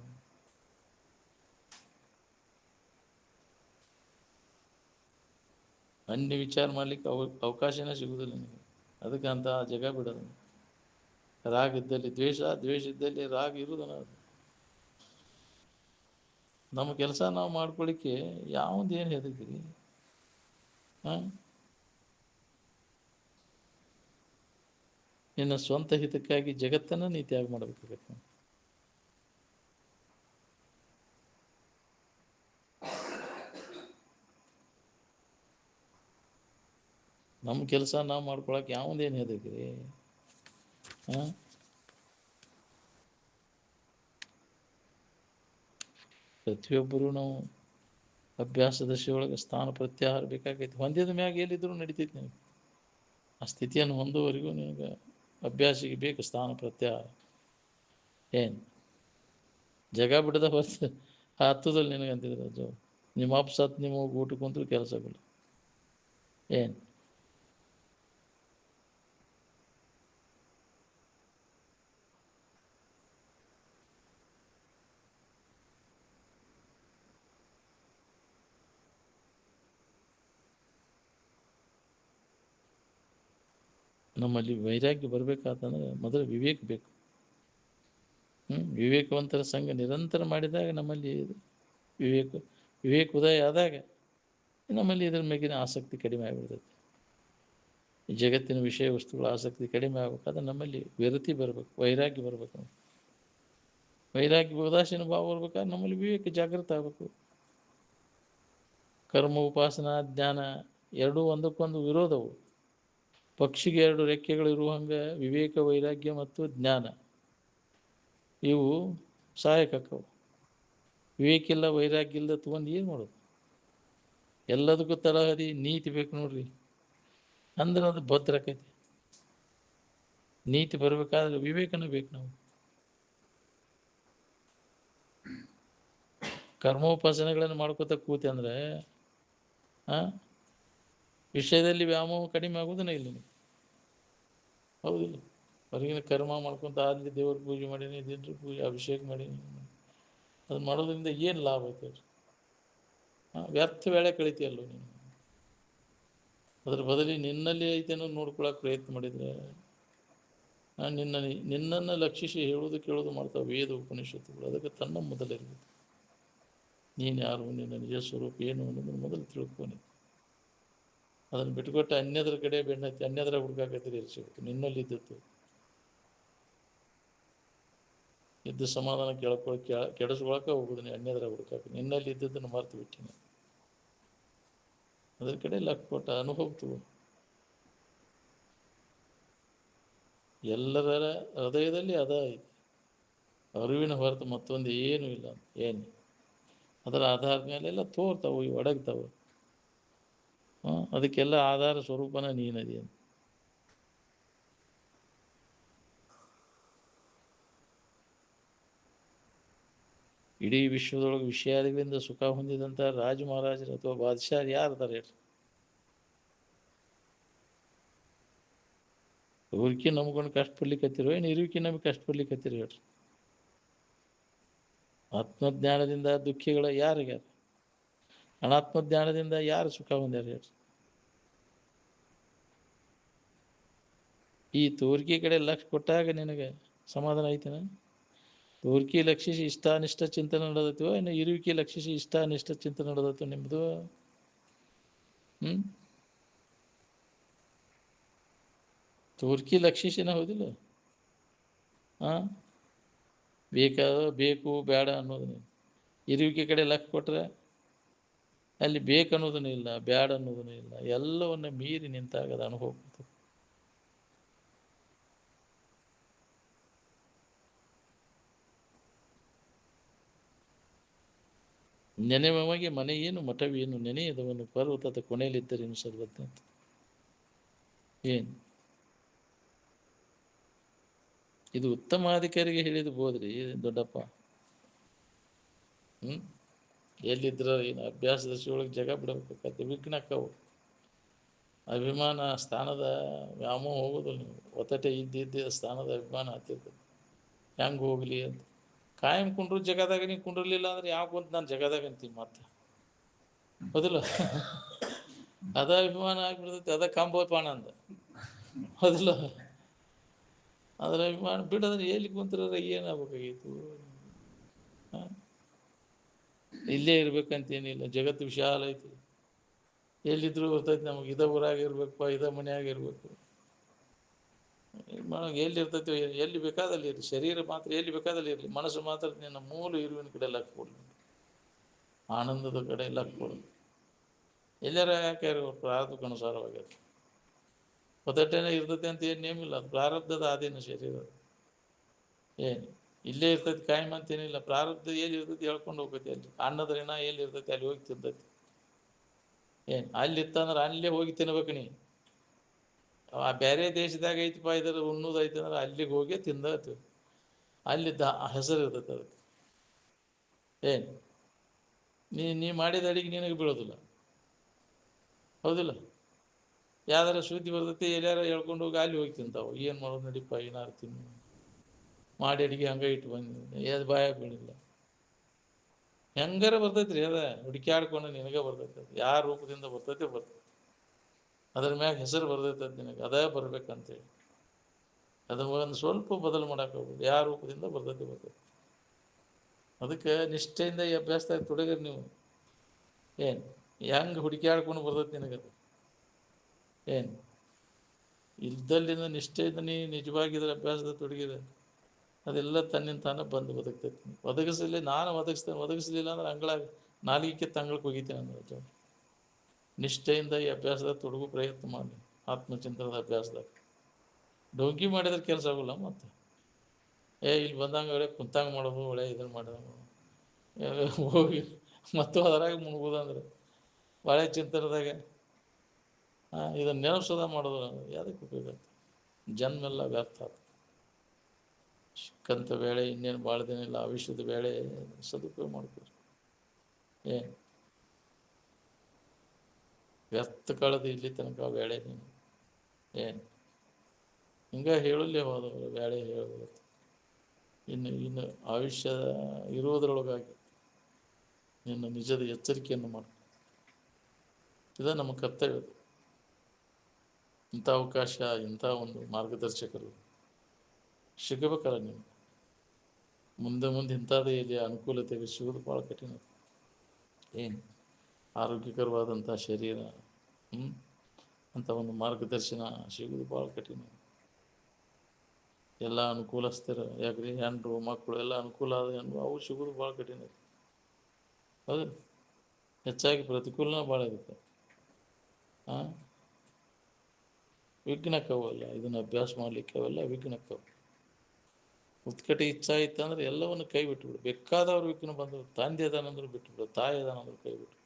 ಅನ್ಯ ವಿಚಾರ ಮಾಡ್ಲಿಕ್ಕೆ ಅವಕಾಶನೇ ಸಿಗುವುದಿಲ್ಲ ನಿಮಗೆ. ಅದಕ್ಕೆ ಅಂತ ಜಗ ಬಿಡೋದು. ರಾಗ ಇದ್ದಲ್ಲಿ ದ್ವೇಷ, ದ್ವೇಷ ಇದ್ದಲ್ಲಿ ರಾಗ ಇರುವುದನ್ನ. ನಮ್ಮ ಕೆಲಸ ನಾವು ಮಾಡ್ಕೊಳ್ಳಿಕ್ಕೆ ಯಾವುದೇನು ಹೆದರ್ತೀರಿ? ನಿನ್ನ ಸ್ವಂತ ಹಿತಕ್ಕಾಗಿ ಜಗತ್ತನ್ನು ನೀ ತ್ಯಾಗ ಮಾಡಬೇಕಾಗತ್ತೆ. ನಮ್ಮ ಕೆಲಸ ನಾವು ಮಾಡ್ಕೊಳಕ್ಕೆ ಯಾವುದೇನು ಹೆದರ್ತೀರಿ? ಪ್ರತಿಯೊಬ್ಬರೂ ನಾವು ಅಭ್ಯಾಸ ದಶೆಯೊಳಗೆ ಸ್ಥಾನ ಪ್ರತ್ಯಾಹಾರ ಬೇಕಾಗೈತಿ. ಹೊಂದಿದ ಮ್ಯಾಗ ಎಲ್ಲಿದ್ದರೂ ನಡಿತೈತಿ ನಿನಗೆ. ಆ ಸ್ಥಿತಿಯನ್ನು ಹೊಂದುವವರೆಗೂ ನಿನಗೆ ಅಭ್ಯಾಸಿಗೆ ಬೇಕು ಸ್ಥಾನ ಪ್ರತ್ಯಾಹಾರ. ಏನು ಜಗ ಬಿಡದ ಹೊತ್ತು ಹತ್ತದಲ್ಲಿ ನಿನಗಂತಿದ್ರೆ ಅದು ನಿಮ್ಮ ಅಪ್ಪ ಸತ್ ನಿಮಗೆ ಊಟ ಕುಂತರೂ ಕೆಲಸಗಳು. ಏನು ನಮ್ಮಲ್ಲಿ ವೈರಾಗ್ಯ ಬರಬೇಕಾತಂದ್ರೆ ಮೊದಲು ವಿವೇಕ ಬೇಕು. ವಿವೇಕವಂತರ ಸಂಘ ನಿರಂತರ ಮಾಡಿದಾಗ ನಮ್ಮಲ್ಲಿ ವಿವೇಕ ಉದಯ ಆದಾಗ ನಮ್ಮಲ್ಲಿ ಇದರ ಮೇಗಿನ ಆಸಕ್ತಿ ಕಡಿಮೆ ಆಗಿಬಿಡ್ತೈತಿ. ಜಗತ್ತಿನ ವಿಷಯ ವಸ್ತುಗಳ ಆಸಕ್ತಿ ಕಡಿಮೆ ಆಗಬೇಕಾದ್ರೆ ನಮ್ಮಲ್ಲಿ ವಿರತಿ ಬರಬೇಕು, ವೈರಾಗ್ಯ ಬರಬೇಕು. ವೈರಾಗ್ಯ ಉದಾಸೀನ ಭಾವ ಬರ್ಬೇಕಾದ್ರೆ ನಮ್ಮಲ್ಲಿ ವಿವೇಕ ಜಾಗೃತ ಆಗಬೇಕು. ಕರ್ಮ ಉಪಾಸನಾ ಜ್ಞಾನ ಎರಡೂ ಒಂದಕ್ಕೊಂದು ವಿರೋಧವು. ಪಕ್ಷಿಗೆ 2 ರೆಕ್ಕೆಗಳು ಇರುವಂಗೆ ವಿವೇಕ ವೈರಾಗ್ಯ ಮತ್ತು ಜ್ಞಾನ ಇವು ಸಹಾಯಕಕ್ಕವು. ವಿವೇಕ ಇಲ್ಲ ವೈರಾಗ್ಯ ಇಲ್ಲದ ತೊಗೊಂಡು ಏನು ಮಾಡೋದು? ಎಲ್ಲದಕ್ಕೂ ತಳಹದಿ ನೀತಿ ಬೇಕು ನೋಡ್ರಿ, ಅಂದ್ರೆ ಅದು ಭದ್ರಕೈತಿ. ನೀತಿ ಬರಬೇಕಾದ್ರೆ ವಿವೇಕನೂ ಬೇಕು. ನಾವು ಕರ್ಮೋಪಾಸನೆಗಳನ್ನು ಮಾಡ್ಕೋತ ಕೂತೆ ಅಂದರೆ ವಿಷಯದಲ್ಲಿ ವ್ಯಾಮೋಹ ಕಡಿಮೆ ಆಗೋದನ್ನ ಇಲ್ಲ. ಹೌದಿಲ್ಲ? ಹೊರಗಿನ ಕರ್ಮ ಮಾಡ್ಕೊತ ಅಲ್ಲಿ ದೇವ್ರ ಪೂಜೆ ಮಾಡೀನಿ, ದೇವ್ರ ಪೂಜೆ ಅಭಿಷೇಕ ಮಾಡೀನಿ, ಅದು ಮಾಡೋದ್ರಿಂದ ಏನು ಲಾಭ ಐತೆ? ವ್ಯರ್ಥ ವೇಳೆ ಕಳಿತೀಯಲ್ಲೋ ನೀನು. ಅದ್ರ ಬದಲಿ ನಿನ್ನಲ್ಲಿ ಐತೇನೋ ನೋಡ್ಕೊಳಕ್ಕೆ ಪ್ರಯತ್ನ ಮಾಡಿದರೆ ನಿನ್ನನ್ನು ಲಕ್ಷಿಸಿ ಹೇಳೋದು ಕೇಳೋದು ಮಾಡ್ತಾವೆ ವೇದ ಉಪನಿಷತ್ತುಗಳು. ಅದಕ್ಕೆ ತನ್ನ ಮೊದಲಿರ್ಬೇಕು. ನೀನು ಯಾರು, ನಿನ್ನ ನಿಜ ಸ್ವರೂಪ ಏನು ಅನ್ನೋದನ್ನು ಮೊದಲು ತಿಳ್ಕೊನಿ. ಅದನ್ನು ಬಿಟ್ಟುಕೊಟ್ಟು ಅನ್ಯದ್ರ ಕಡೆ ಬೆನ್ನತ್ತಿ ಅನ್ಯದ್ರ ಹುಡುಕಾಕತ್ತೀರಿ ಇರಿಸಬೇಕು. ನಿನ್ನಲ್ಲಿ ಇದ್ದದ್ದು ಇದ್ದು ಸಮಾಧಾನ ಕೆಡಿಸ್ಕೊಳಕ್ಕೆ ಹೋಗುದು. ನೀ ಅನ್ಯದ್ರ ಹುಡುಕಾಕ ನಿನ್ನಲ್ಲಿ ಇದ್ದದ್ದನ್ನು ಮರ್ತು ಬಿಟ್ಟಿನಿ. ಅದ್ರ ಕಡೆ ಲಕ್ ಕೊಟ್ಟ ಅನುಭವ ತಗೋ. ಎಲ್ಲರ ಹೃದಯದಲ್ಲಿ ಅದ ಐತಿ, ಅರಿವಿನ ಹೊರತು ಮತ್ತೊಂದು ಏನೂ ಇಲ್ಲ. ಏನು ಅದರ ಆಧಾರದ ಮೇಲೆಲ್ಲ ತೋರ್ತಾವು, ಇವು ಒಡಗ್ತಾವು. ಅದಕ್ಕೆಲ್ಲ ಆಧಾರ ಸ್ವರೂಪನ ನೀನದಿ ಅಂತ. ಇಡೀ ವಿಶ್ವದೊಳಗೆ ವಿಷಯಾದಿಗಳಿಂದ ಸುಖ ಹೊಂದಿದಂಥ ರಾಜ ಮಹಾರಾಜರು ಅಥವಾ ಬಾದಶಾಹ ಯಾರದಾರ ಹೇಳ್ರಿ? ಊರಿಕೆ ನಮ್ಕೊಂಡು ಕಷ್ಟಪಡ್ಲಿಕ್ಕತ್ತಿರೋ ಏನು ಇರುವಿಕೆ ನಮಗೆ ಕಷ್ಟಪಡ್ಲಿಕ್ಕತ್ತಿರೋ ಹೇಳ್ರಿ? ಆತ್ಮಜ್ಞಾನದಿಂದ ದುಃಖಿಗಳ ಯಾರಿಗಾರ? ಅನಾತ್ಮಜ್ಞಾನದಿಂದ ಯಾರು ಸುಖ ಹೊಂದ್ಯಾರ ಹೇಳ್ರಿ? ಈ ತೋರಿಕೆ ಕಡೆ ಲಕ್ಷ ಕೊಟ್ಟಾಗ ನಿನಗೆ ಸಮಾಧಾನ ಐತನ? ತೋರಿಕೆ ಲಕ್ಷಿಸಿ ಇಷ್ಟಾನಿಷ್ಟ ಚಿಂತನೆ ನಡೆದತ್ತೀವೋ ಇನ್ನು ಇರುವಿಕೆ ಲಕ್ಷಿಸಿ ಇಷ್ಟಾನಿಷ್ಟ ಚಿಂತನೆ ನಡೆದತ್ತು ನಿಮ್ಮದು? ತೋರಿಕೆ ಲಕ್ಷಿಸಿನ ಹೌದಿಲ್ಲ? ಬೇಕು ಬೇಡ ಅನ್ನೋದು ನೀವು ಇರುವಿಕೆ ಕಡೆ ಲಕ್ಷ ಕೊಟ್ರೆ ಅಲ್ಲಿ ಬೇಕು ಅನ್ನೋದೂ ಇಲ್ಲ, ಬ್ಯಾಡ ಅನ್ನೋದೂ ಇಲ್ಲ. ಎಲ್ಲವನ್ನ ಮೀರಿ ನಿಂತಾಗ ಅದು ಅನುಭವ. ನೆನೆವಮಗೆ ಮನೆ ಏನು ಮಠವೇನು, ನೆನೆಯದವನು ಪರ್ವತದ ಕೊನೆಯಲ್ಲಿದ್ದರೇನು ಸರ್ವಜ್ಞ ಅಂತ. ಏನು ಇದು ಉತ್ತಮಾಧಿಕಾರಿಗೆ ಹೇಳಿದ ಬೋದ್ರಿ ದೊಡ್ಡಪ್ಪ. ಎಲ್ಲಿದ್ರ ಏನು ಅಭ್ಯಾಸದ ಒಳಗೆ ಜಗ ಬಿಡಬೇಕಾಗತ್ತೆ, ವಿಘ್ನಕ್ಕವು. ಅಭಿಮಾನ ಸ್ಥಾನದ ವ್ಯಾಮೋಹ ಹೋಗೋದು. ನೀವು ಒತ್ತಟೆ ಇದ್ದಿದ್ದ ಸ್ಥಾನದ ಅಭಿಮಾನ ಹತ್ತಿರ್ತದೆ. ಹೆಂಗೆ ಹೋಗ್ಲಿ ಅಂತ ಕಾಯಂ ಕುಂಡ್ರು ಜಗದಾಗ. ನೀವು ಕುಂಡ್ರಲಿಲ್ಲ ಅಂದ್ರೆ ಯಾವ ಕುಂತ ನಾನು ಜಗದಾಗ ಅಂತೀನಿ ಮತ್ತೆ, ಹೌದಿಲ್ಲ? ಅದ ಅಭಿಮಾನ ಆಗ್ಬಿಡ್ತೈತಿ, ಅದ ಕಂಬೋಪಾನ ಅಂದ, ಹೌದಿಲ್ಲ? ಅದ್ರ ಅಭಿಮಾನ ಬಿಡೋದ್ರೆ ಎಲ್ಲಿ ಕುಂತ್ರ ಏನಾಗಬೇಕಾಗಿತ್ತು? ಇಲ್ಲೇ ಇರ್ಬೇಕಂತೇನಿಲ್ಲ, ಜಗತ್ತು ವಿಶಾಲ ಐತಿ. ಎಲ್ಲಿದ್ರು ಬರ್ತೈತಿ ನಮಗೆ. ಇದ ಊರಾಗ ಇರ್ಬೇಕಪ್ಪ, ಇದ ಮನೆಯಾಗ ಇರ್ಬೇಕು. ಎಲ್ಲಿ ಇರ್ತೈತಿ? ಎಲ್ಲಿ ಬೇಕಾದಲ್ಲಿ ಇರಲಿ. ಶರೀರ ಮಾತ್ರ ಎಲ್ಲಿ ಬೇಕಾದಲ್ಲಿ ಇರಲಿ, ಮನಸ್ಸು ಮಾತ್ರ ನಿನ್ನ ಮೂಲ ಇರುವಿನ ಕಡೆ ಲಕ್ ಕೊಡಲಿ, ಆನಂದದ ಕಡೆ ಲಕ್ ಕೊಡಲಿ. ಎಲ್ಲಾರ ಯಾಕೆ ಪ್ರಾರಬ್ಧಕ್ಕೆ ಅನುಸಾರವಾಗ್ಯದ. ಒತ್ತಟೇನೆ ಇರ್ತೈತಿ ಅಂತ ಏನು ನೇಮಿಲ್ಲ, ಅದು ಪ್ರಾರಬ್ಧದ ಆದೇನು ಶರೀರ. ಏನು ಇಲ್ಲೇ ಇರ್ತೈತಿ ಕಾಯಂ ಅಂತೇನಿಲ್ಲ. ಪ್ರಾರಬ್ಧ ಎಲ್ಲಿ ಇರ್ತೈತಿ ಹೇಳ್ಕೊಂಡು ಹೋಗ್ತೈತಿ. ಅಲ್ಲಿ ಅನ್ನದ ಋಣ ಎಲ್ಲಿ ಇರ್ತೈತಿ ಅಲ್ಲಿ ಹೋಗಿ ತಿಂತೈತಿ. ಏನು ಅಲ್ಲಿತ್ತಂದ್ರೆ ಅಲ್ಲೇ ಹೋಗಿ ತಿನ್ಬೇಕು. ನೀ ಬೇರೆ ದೇಶದಾಗ ಐತಿಪ್ಪ ಇದರ ಉಣ್ಣೋದು ಐತಿ ಅಂದ್ರೆ ಅಲ್ಲಿಗೆ ಹೋಗಿ ತಿಂದತ್ತು. ಅಲ್ಲಿದ್ದ ಹೆಸರು ಇರ್ತೈತೆ ಅದಕ್ಕೆ. ಏನು ನೀ ಮಾಡಿದ ಅಡಿಗೆ ನಿನಗೆ ಬೀಳೋದಿಲ್ಲ, ಹೌದಿಲ್ಲ? ಯಾವ್ದಾರ ಸುದ್ದಿ ಬರ್ತೈತಿ, ಎಲ್ಲಾರ ಹೇಳ್ಕೊಂಡು ಹೋಗಿ ಅಲ್ಲಿ ಹೋಗಿ ತಿಂತಾವು. ಏನು ಮಾಡೋದು ನಡಿಪ, ಏನಾರು ತಿನ್ನು ಮಾಡಿ ಅಡಿಗೆ ಹಂಗೆ ಇಟ್ಟು ಬಂದು ಅದು ಬಾಯಾಗ ಬೀಳಿಲ್ಲ. ಹೆಂಗಾರ ಬರ್ತೈತಿ ರೀ, ಅದ ಹುಡುಕ್ಯಾಡ್ಕೊಂಡು ನಿನಗೆ ಬರ್ತೈತಿ. ಅದು ಯಾವ ರೂಪದಿಂದ ಬರ್ತೈತಿ. ಅದ್ರ ಮ್ಯಾಗ ಹೆಸರು ಬರ್ದೈತದ ನಿನಗೆ ಅದೇ ಬರ್ಬೇಕಂತೇಳಿ. ಅದನ್ನ ಒಂದು ಸ್ವಲ್ಪ ಬದಲು ಮಾಡಕ್ಕೆ ಹೋಗ್ಬೋದು, ಯಾವ ರೂಪದಿಂದ ಬರ್ತೈತೆ. ಅದಕ್ಕೆ ನಿಷ್ಠೆಯಿಂದ ಈ ಅಭ್ಯಾಸದಾಗ ತೊಡಗಿರಿ ನೀವು. ಏನು ಹೆಂಗೆ ಹುಡುಕ್ಯಾಡ್ಕೊಂಡು ಬರ್ತೈತೆ ನಿನಗದು? ಏನು ಇಲ್ದಲ್ಲಿಂದ ನಿಷ್ಠೆಯಿಂದ ನೀ ನಿಜವಾಗಿದ್ರೆ ಅಭ್ಯಾಸದ ತೊಡಗಿದೆ, ಅದೆಲ್ಲ ತನ್ನಿಂದ ತಾನೇ ಬಂದು ಬದುಕ್ತೈತಿ. ಒದಗಿಸಲಿ ನಾನು ಒದಗಿಸ್ತೇನೆ, ಒದಗಿಸಲಿಲ್ಲ ಅಂದ್ರೆ ಅಂಗಳಾಗ ನಾಲಿಗೆ ತಂಗಳಕ್ಕೆ ಹೋಗಿತೇನೆ ಅಂದ್ರೆ. ನಿಷ್ಠೆಯಿಂದ ಈ ಅಭ್ಯಾಸದಾಗ ತೊಡಗು ಪ್ರಯತ್ನ ಮಾಡಿ, ಆತ್ಮಚಿಂತನದ ಅಭ್ಯಾಸದಾಗ. ಡೊಂಕಿ ಮಾಡಿದ್ರೆ ಕೆಲಸ ಆಗೋಲ್ಲ. ಮತ್ತು ಇಲ್ಲಿ ಬಂದಂಗೆ ಒಳ್ಳೆ ಕುಂತಂಗೆ ಮಾಡೋದು, ಒಳ್ಳೆ ಇದನ್ನು ಮಾಡಿದಂಗೆ ಹೋಗಿ ಮತ್ತು ಅದರಾಗ ಮುಳುಗೋದಂದ್ರೆ ಒಳ್ಳೆ ಚಿಂತನದಾಗ ಇದನ್ನು ನೆನಪಿಸೋದ ಮಾಡೋದು ಯಾವುದಕ್ಕೆ ಉಪಯೋಗ ಆಗ್ತದೆ? ಜನ್ಮೆಲ್ಲ ವ್ಯರ್ಥ ಆಗ್ತದೆ. ಸಿಕ್ಕಂಥ ವೇಳೆ ಇನ್ನೇನು ಭಾಳ ದಿನ ಇಲ್ಲ, ಆಯುಷ್ಯದ ವೇಳೆ ಸದುಪಯೋಗ ಮಾಡ್ತೀರಿ. ಏನು ವ್ಯರ್ಥ ಕಳೆದು ಇಲ್ಲಿ ತನಕ ವೇಳೆ ನೀನು ಏನು ಹಿಂಗೆ ಹೇಳಲೇ ಹೋದವರು ವೇಳೆ ಹೇಳೋದು. ಇನ್ನು ಆಯುಷ್ಯದ ಇರುವುದರೊಳಗಾಗಿ ನಿನ್ನ ನಿಜದ ಎಚ್ಚರಿಕೆಯನ್ನು ಮಾಡು. ಇದು ನಮ್ಮ ಕರ್ತವ್ಯ. ಇಂಥ ಅವಕಾಶ, ಇಂಥ ಒಂದು ಮಾರ್ಗದರ್ಶಕರು ಸಿಗಬೇಕಲ್ಲ ನೀವು. ಮುಂದೆ ಇಂಥದ್ದೇ ಇಲ್ಲಿ ಅನುಕೂಲತೆಗೆ ಸಿಗೋದು ಭಾಳ ಕಠಿಣ. ಏನು ಆರೋಗ್ಯಕರವಾದಂಥ ಶರೀರ, ಅಂಥ ಒಂದು ಮಾರ್ಗದರ್ಶನ ಸಿಗೋದು ಭಾಳ ಕಠಿಣ. ಎಲ್ಲ ಅನುಕೂಲಸ್ಥರು ಯಾಕ್ರಿ, ಹೆಣ್ಣು ಮಕ್ಕಳು ಎಲ್ಲ ಅನುಕೂಲ ಆದ ಹೆಣ್ಣು ಅವು ಸಿಗೋದು ಭಾಳ ಕಠಿಣ. ಹೌದು, ಹೆಚ್ಚಾಗಿ ಪ್ರತಿಕೂಲನ ಭಾಳ ಇರುತ್ತೆ. ವಿಘ್ನಕ್ಕವಲ್ಲ, ಇದನ್ನು ಅಭ್ಯಾಸ ಮಾಡಲಿಕ್ಕೆ ಅವೆಲ್ಲ ವಿಘ್ನಕ್ಕವು. ಉತ್ಕಟ ಇಚ್ಛಾ ಇತ್ತಂದ್ರೆ ಎಲ್ಲವನ್ನು ಕೈ ಬಿಟ್ಟುಬಿಡು. ಬೇಕಾದವ್ರು ವಿಘ್ನ ಬಂದರು, ತಂದೆ ಅದಾನಂದ್ರೆ ಬಿಟ್ಟುಬಿಡು, ತಾಯಿ ಅದಾನಂದ್ರೆ ಕೈ ಬಿಟ್ಟು,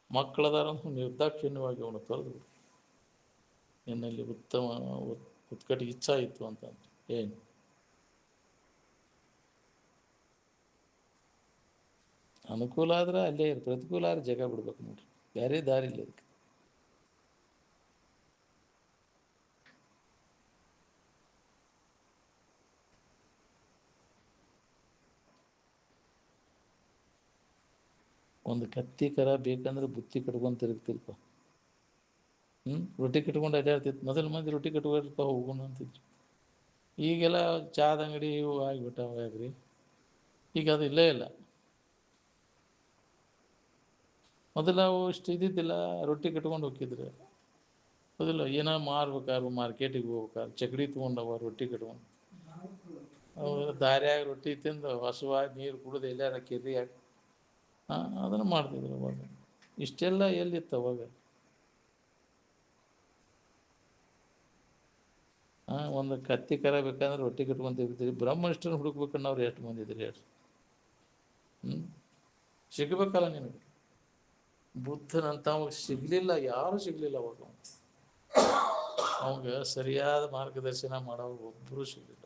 ಮಕ್ಕಳದಾರಂದ್ರೆ ನಿರ್ದಾಕ್ಷಿಣ್ಯವಾಗಿ ಅವನು ತೊರೆದು ಬಿಡು. ನಿನ್ನಲ್ಲಿ ಉತ್ತಮ ಉತ್ಕಟ ಇಚ್ಛಾ ಇತ್ತು ಅಂತಂದ್ರೆ ಏನು ಅನುಕೂಲ ಆದ್ರೆ ಅಲ್ಲೇ ಇರು, ಪ್ರತಿಕೂಲ ಆದ್ರೆ ಜಗ ಬಿಡ್ಬೇಕು ನೋಡ್ರಿ, ಬೇರೆ ದಾರಿ ಇಲ್ಲ ಅದಕ್ಕೆ. ಒಂದು ಕತ್ತಿ ಕರ ಬೇಕಂದ್ರೆ ಬುತ್ತಿ ಕಟ್ಕೊಂಡು ತಿರುಗ್ತಿರ್ಪ. ರೊಟ್ಟಿ ಕಟ್ಕೊಂಡು ಅಡ್ಡಾಡ್ತಿತ್ತು ಮೊದಲು ಮಂದಿ, ರೊಟ್ಟಿ ಕಟ್ಕೊಳ್ಪ ಹೋಗೋಣ ಅಂತಿದ್ರು. ಈಗೆಲ್ಲ ಚಾದ ಅಂಗಡಿ ಇವು ಆಗಿಬಿಟ್ಟಾವ. ಯಾಕ್ರಿ ಈಗ ಅದು ಇಲ್ಲೇ ಇಲ್ಲ. ಮೊದಲು ನಾವು ಇಷ್ಟು ಇದ್ದಿದ್ದಿಲ್ಲ, ರೊಟ್ಟಿ ಕಟ್ಕೊಂಡು ಹೋಗಿದ್ರು. ಹೌದಿಲ್ಲ, ಏನೋ ಮಾರ್ಬೇಕಾದ್ರು ಮಾರ್ಕೆಟಿಗೆ ಹೋಗ್ಬೇಕಾದ್ರೆ ಚಕಡಿ ತೊಗೊಂಡವ ರೊಟ್ಟಿ ಕಟ್ಕೊಂಡು, ಅವು ದಾರ್ಯಾಗ ರೊಟ್ಟಿ ತಿಂದು ಹಸುವಾಗಿ ನೀರು ಕುಡಿದು ಎಲ್ಲಾರ ಕೆರಿಯಾಗ ಅದನ್ನು ಮಾಡ್ತಿದ್ರು ಅವಾಗ. ಇಷ್ಟೆಲ್ಲ ಎಲ್ಲಿತ್ತು ಅವಾಗ? ಒಂದು ಕತ್ತಿ ಕರ ಬೇಕಂದ್ರೆ ರೊಟ್ಟಿ ಕಟ್ಕೊಂತ ಇರ್ತೀರಿ. ಬ್ರಹ್ಮನಿಷ್ಠನ ಹುಡುಕ್ಬೇಕನ್ನ ಅವ್ರು ಎಷ್ಟು ಮಂದಿ ಇದ್ರಿ ಹೇಳ್ರಿ? ಸಿಗಬೇಕಲ್ಲ ನಿನಗೆ. ಬುದ್ಧನಂತವಾಗ ಸಿಗಲಿಲ್ಲ, ಯಾರೂ ಸಿಗಲಿಲ್ಲ ಅವಾಗ. ಅವಾಗ ಸರಿಯಾದ ಮಾರ್ಗದರ್ಶನ ಮಾಡೋರು ಒಬ್ಬರು ಸಿಗಲಿಲ್ಲ.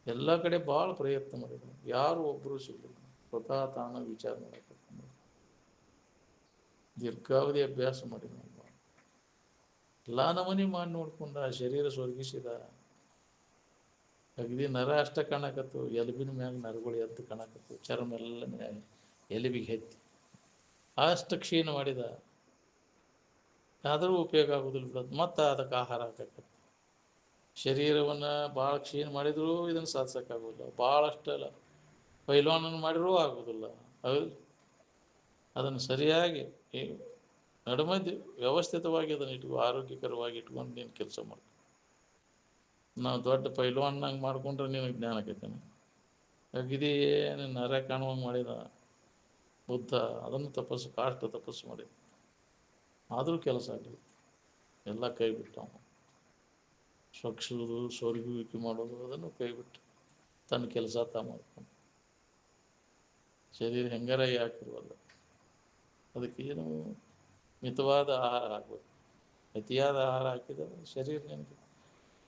ಎಲ್ಲ ಕಡೆ ಭಾಳ ಪ್ರಯತ್ನ ಮಾಡಿದ್ರು, ಯಾರು ಒಬ್ಬರು ಸಿಗಲಿಲ್ಲ. ಸ್ವತಃ ತಾನ ವಿಚಾರ ಮಾಡಕ್ಕೆ ದೀರ್ಘಾವಧಿ ಅಭ್ಯಾಸ ಮಾಡಿದ ಎಲ್ಲ ನಮನಿ ಮಾಡಿ ನೋಡ್ಕೊಂಡ, ಶರೀರ ಸ್ವರ್ಗಿಸಿದ. ಅಗದಿ ನರ ಅಷ್ಟ ಕಾಣಕತ್ತು, ಎಲುಬಿನ ಮ್ಯಾಗ ನರಗಳು ಎದ್ದು ಕಾಣಕತ್ತು, ಚರ್ಮ ಎಲ್ಲ ಎಲುಬಿಗೆ ಹೆತ್ತಿ ಅಷ್ಟು ಕ್ಷೀಣ ಮಾಡಿದ. ಆದರೂ ಉಪಯೋಗ ಆಗೋದಿಲ್ಲ ಬಿಡೋದು, ಮತ್ತು ಅದಕ್ಕೆ ಆಹಾರ ಹಾಕತ್ತೆ. ಶರೀರವನ್ನು ಭಾಳ ಕ್ಷೀಣ ಮಾಡಿದರೂ ಇದನ್ನು ಸಾಧಿಸೋಕ್ಕಾಗೋದಿಲ್ಲ. ಭಾಳಷ್ಟಲ್ಲ ಪೈಲ್ವಾನನ್ನು ಮಾಡಿರೂ ಆಗೋದಿಲ್ಲ. ಹೌದು, ಅದನ್ನು ಸರಿಯಾಗಿ ನಡುಮಧ್ಯೆ ವ್ಯವಸ್ಥಿತವಾಗಿ ಅದನ್ನು ಇಟ್ಕೊ, ಆರೋಗ್ಯಕರವಾಗಿ ಇಟ್ಕೊಂಡು ನೀನು ಕೆಲಸ ಮಾಡು. ನಾವು ದೊಡ್ಡ ಪೈಲ್ವಾನ್ನಂಗೆ ಮಾಡ್ಕೊಂಡ್ರೆ ನಿನಗೆ ಜ್ಞಾನ ಆಕೈತೇನೆ. ಅಗದಿ ಏನು ನರ ಕಾಣುವಂಗೆ ಮಾಡಿದ ಬುದ್ಧ, ಅದನ್ನು ತಪಸ್ಸು, ಕಾಷ್ಟ ತಪಸ್ಸು ಮಾಡಿದ. ಆದರೂ ಕೆಲಸ ಆಗಲಿ, ಎಲ್ಲ ಕೈ ಬಿಟ್ಟು ಅವನು ಸ್ವಚ್ಛದು ಸ್ವರ್ಗುವಿಕೆ ಮಾಡೋದು ಅದನ್ನು ಕೈ ಬಿಟ್ಟು ತನ್ನ ಕೆಲಸ ತಾ ಮಾಡ್ಕೊಂಡು ಶರೀರ ಹೆಂಗಾರ ಯಾಕಿರುವಲ್ಲ. ಅದಕ್ಕೆ ಏನು ಮಿತವಾದ ಆಹಾರ ಹಾಕ್ಬೇಕು. ಅತಿಯಾದ ಆಹಾರ ಹಾಕಿದರೆ ಶರೀರ ನಿನಗೆ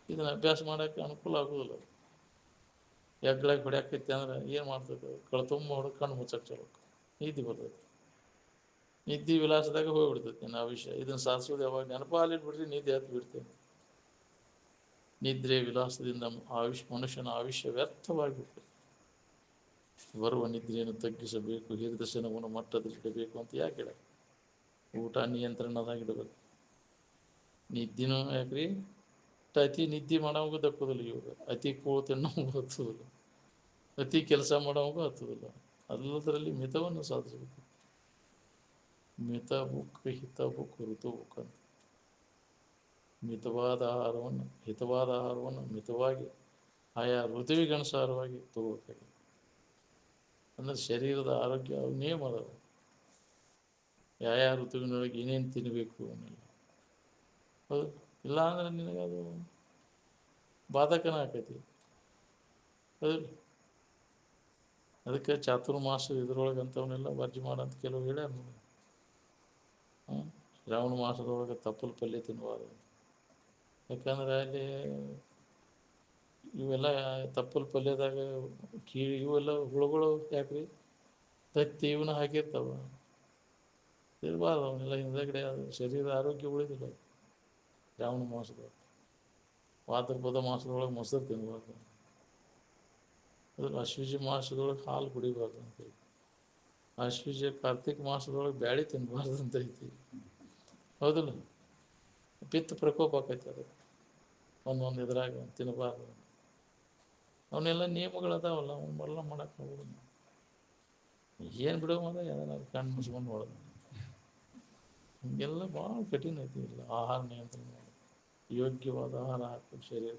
ಇದನ್ನು ಅಭ್ಯಾಸ ಮಾಡೋಕ್ಕೆ ಅನುಕೂಲ ಆಗೋದಿಲ್ಲ. ಎಗ್ಳಾಗಿ ಹೊಡ್ಯಾಕೈತಿ ಅಂದ್ರೆ ಏನು ಮಾಡ್ತದೆ? ಕಳ್ತುಂಬ ಹೊಡೆದು ಕಣ್ಣು ಮುಚ್ಚಕ್ಕೆ ಚಲೋ ನಿದ್ದೆ ಬರ್ತೈತಿ. ನಿದ್ದೆ ವಿಲಾಸದಾಗ ಹೋಗ್ಬಿಡ್ತೈತಿ ನಿನ್ನ ಆಯುಷ್ಯ. ಇದನ್ನು ಸಾಧಿಸೋದು ಯಾವಾಗ? ನೆನಪಾಲಿಟ್ಬಿಡ್ರಿ, ನಿದ್ದೆ ಹತ್ತು ಬಿಡ್ತೇನೆ. ನಿದ್ರೆ ವಿಲಾಸದಿಂದ ಮನುಷ್ಯನ ಆಯುಷ್ಯ ವ್ಯರ್ಥವಾಗಿಬಿಡ್ತದೆ. ಬರುವ ನಿದ್ರೆಯನ್ನು ತಗ್ಗಿಸಬೇಕು, ಹಿರಿದಶನವನ್ನು ಮಟ್ಟದಲ್ಲಿಡಬೇಕು ಅಂತ ಯಾಕೆ ಹೇಳ? ಊಟ ನಿಯಂತ್ರಣದಾಗಿಡಬೇಕು. ನಿದ್ದಿನೂ ಯಾಕ್ರಿ ಅತಿ ನಿದ್ದೆ ಮಾಡೋವಾಗ ದಕ್ಕುದಿಲ್ಲ ಇವಾಗ, ಅತಿ ಕೂಳು ತಿನ್ನೋವಾಗ ಹತ್ತುದಿಲ್ಲ, ಅತಿ ಕೆಲಸ ಮಾಡೋವಾಗ ಹತ್ತುದಿಲ್ಲ. ಎಲ್ಲದರಲ್ಲಿ ಮಿತವನ್ನು ಸಾಧಿಸಬೇಕು. ಮಿತ ಬುಕ್ ಹಿತ ಬುಕ್ ಋತು ಬುಕ್ ಅಂತ. ಮಿತವಾದ ಆಹಾರವನ್ನು ಮಿತವಾಗಿ ಆಯಾ ಋತುವಿಗನುಸಾರವಾಗಿ ತಗೋಬೇಕಾಗಿದೆ. ಅಂದ್ರೆ ಶರೀರದ ಆರೋಗ್ಯ ನಿಯಮ ಅದಾವ, ಯಾವ ಋತುವಿನೊಳಗೆ ಏನೇನು ತಿನ್ನಬೇಕು ಅನ್ನಲ್ಲ. ಹೌದು, ಇಲ್ಲ ಅಂದ್ರೆ ನಿನಗದು ಬಾಧಕನ ಆಕೈತಿ. ಹೌದು, ಅದಕ್ಕೆ ಚಾತುರ್ಮಾಸ ಇದ್ರೊಳಗೆ ಅಂಥವನ್ನೆಲ್ಲ ವರ್ಜಿ ಮಾಡಂತ ಕೆಲವು ಹೇಳ್ಯಾರ ನೋಡಿ. ಶ್ರಾವಣ ಮಾಸದೊಳಗೆ ತಪ್ಪಲು ಪಲ್ಯ ತಿನ್ನಬಾರ್ದು. ಯಾಕಂದ್ರೆ ಅಲ್ಲಿ ಇವೆಲ್ಲ ತಪ್ಪಲು ಪಲ್ಯದಾಗ ಇವೆಲ್ಲ ಹುಳುಗಳು ಯಾಕ್ರಿ ತತ್ತಿ ಇವನ್ನ ಹಾಕಿರ್ತಾವ, ತಿನ್ನಬಾರ್ದು ಅವನ್ನೆಲ್ಲ. ಹಿಂದಗಡೆ ಅದು ಶರೀರ ಆರೋಗ್ಯ ಉಳಿದಿಲ್ಲ. ಶ್ರಾವಣ ಮಾಸದೊಳಗೆ ಭಾದ್ರಪದ ಮಾಸದೊಳಗೆ ಮೊಸರು ತಿನ್ನಬಾರ್ದು. ಅದ್ರ ಅಶ್ವಿಜ ಮಾಸದೊಳಗೆ ಹಾಲು ಕುಡಿಬಾರ್ದು ಅಂತೇಳಿ, ಅಶ್ವಿಜ ಕಾರ್ತಿಕ್ ಮಾಸದೊಳಗೆ ಬ್ಯಾಳಿ ತಿನ್ನಬಾರ್ದು ಅಂತ ಐತಿ. ಹೌದಿಲ್ಲ, ಪಿತ್ತ ಪ್ರಕೋಪ ಆಕೈತಿ. ಅದು ಒಂದೊಂದು ಇದ್ರಾಗ ತಿನ್ನಬಾರ್ದು. ಅವನ್ನೆಲ್ಲ ನಿಯಮಗಳದಾವಲ್ಲ, ಅವನ್ನೆಲ್ಲ ಮಾಡಕ್ಕೆ ಹೋಗೋದು. ಏನು ಬಿಡೋ ಮಾಡ ಯಾರು ಕಣ್ಣು ಮುಚ್ಕೊಂಡು ನೋಡೋದು. ಹಿಂಗೆಲ್ಲ ಭಾಳ ಕಠಿಣ ಐತಿ. ಇಲ್ಲ ಆಹಾರ ನಿಯಂತ್ರಣ ಮಾಡೋದು, ಯೋಗ್ಯವಾದ ಆಹಾರ ಹಾಕಬೇಕು ಶರೀರ.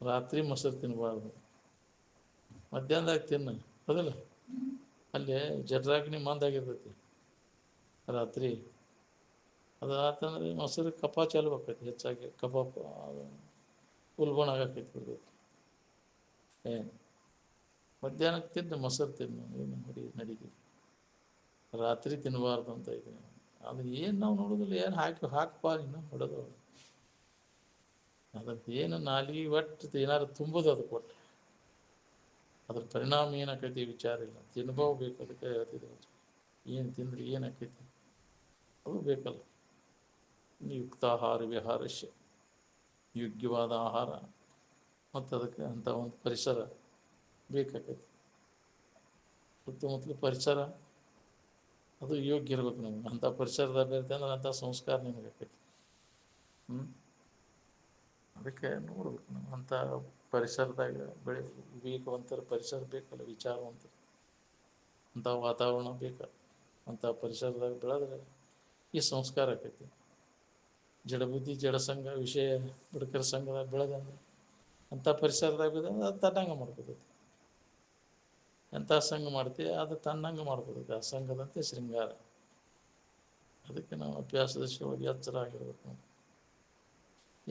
ರಾತ್ರಿ ಮೊಸರು ತಿನ್ನಬಾರ್ದು, ಮಧ್ಯಾಹ್ನದಾಗ ತಿನ್ನು. ಹೌದಿಲ್ಲ, ಅಲ್ಲಿ ಜಠರಾಗ್ನಿ ಮಂದಾಗಿರ್ತೈತಿ ರಾತ್ರಿ. ಅದು ಆತಂದ್ರೆ ಮೊಸರು ಕಫ ಚಾಲು ಆಕೈತಿ, ಹೆಚ್ಚಾಗಿ ಕಫ ಉಲ್ಬಣ ಆಗಕ್ಕೈತಿ ಬಿಡ್ಬೇಕು. ಮಧ್ಯಾಹ್ನಕ್ಕೆ ತಿನ್ನು, ಮೊಸರು ತಿನ್ನು, ಏನು ನಡೀತೈತಿ. ರಾತ್ರಿ ತಿನ್ನಬಾರ್ದು ಅಂತ ಇದೆ. ಅದು ಏನು ನಾವು ನೋಡೋದಿಲ್ಲ, ಏನು ಹಾಕಪ್ಪ ಇನ್ನು ಹೊಡೆದು ಅದಕ್ಕೆ ಏನು ನಾಲಿಗೆ ಒಟ್ಟು ಏನಾದ್ರು ತುಂಬೋದು ಅದಕ್ಕೆ ಒಟ್ಟು. ಅದ್ರ ಪರಿಣಾಮ ಏನಾಕೈತಿ ವಿಚಾರ ಇಲ್ಲ. ತಿನ್ಬೇಕು, ಅದಕ್ಕೆ ಹೇಳ್ತಿದ್ರು ಏನು ತಿಂದ್ರೆ ಏನಾಕೈತಿ ಅದು ಬೇಕಲ್ಲ. ಯುಕ್ತಾಹಾರ ವಿಹಾರಶ್ಯ, ಯೋಗ್ಯವಾದ ಆಹಾರ ಮತ್ತು ಅದಕ್ಕೆ ಅಂಥ ಒಂದು ಪರಿಸರ ಬೇಕಾಕೈತಿ. ಸುತ್ತಮುತ್ತಲು ಪರಿಸರ ಅದು ಯೋಗ್ಯ ಇರ್ಬೇಕು ನಮ್ಗೆ. ಅಂಥ ಪರಿಸರದಾಗ ಬೇರೆ ಅಂದ್ರೆ ಅಂಥ ಸಂಸ್ಕಾರ ನಿಮಗೆ ಆಕೈತಿ. ಅದಕ್ಕೆ ನೋಡ್ಬೇಕು ನಾವು ಅಂಥ ಪರಿಸರದಾಗ ವಿವೇಕವಂತರ ಪರಿಸರ ಬೇಕಲ್ಲ, ವಿಚಾರವಂತರು. ಅಂಥ ವಾತಾವರಣ ಬೇಕಲ್ಲ. ಅಂಥ ಪರಿಸರದಾಗ ಬೆಳೆದ್ರೆ ಈ ಸಂಸ್ಕಾರ ಆಕೈತಿ. ಜಡಬುದ್ಧಿ ಜಡಸಂಘ ವಿಷಯ ಬುಡಕರ ಸಂಘದಾಗ ಬೆಳೆದಂದ್ರೆ ಅಂಥ ಪರಿಸರದಾಗ ಬೆಳೆದಂದ್ರೆ ಅದು ತನ್ನಂಗೆ ಮಾಡ್ಕೋತೈತಿ. ಎಂಥ ಸಂಘ ಮಾಡ್ತೀವಿ ಅದು ತನ್ನಂಗೆ ಮಾಡ್ಕೋತೈತಿ. ಆ ಸಂಘದಂತೆ ಶೃಂಗಾರ. ಅದಕ್ಕೆ ನಾವು ಅಭ್ಯಾಸದ ಶಿವಗೆ ಎಚ್ಚರ ಆಗಿರ್ಬೇಕು. ನಾವು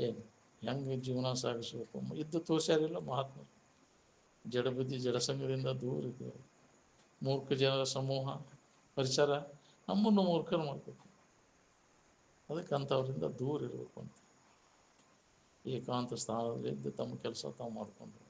ಏನು ಹೆಂಗೆ ಜೀವನ ಸಾಗಿಸ್ಬೇಕು ಇದ್ದು ತೋರ್ಸ್ಯಾರಿಲ್ಲ ಮಹಾತ್ಮರು. ಜಡಬುದ್ಧಿ ಜಡಸಂಘದಿಂದ ದೂರ ಇದ್ದೇವೆ. ಮೂರ್ಖ ಜನರ ಸಮೂಹ ಪರಿಸರ ನಮ್ಮನ್ನು ಮೂರ್ಖರು ಮಾಡ್ಬೇಕು. ಅದಕ್ಕೆ ಅಂಥವ್ರಿಂದ ದೂರ ಇರಬೇಕು ಅಂತ ಏಕಾಂತ ಸ್ಥಾನದಲ್ಲಿದ್ದು ತಮ್ಮ ಕೆಲಸ ತಾವು ಮಾಡಿಕೊಂಡು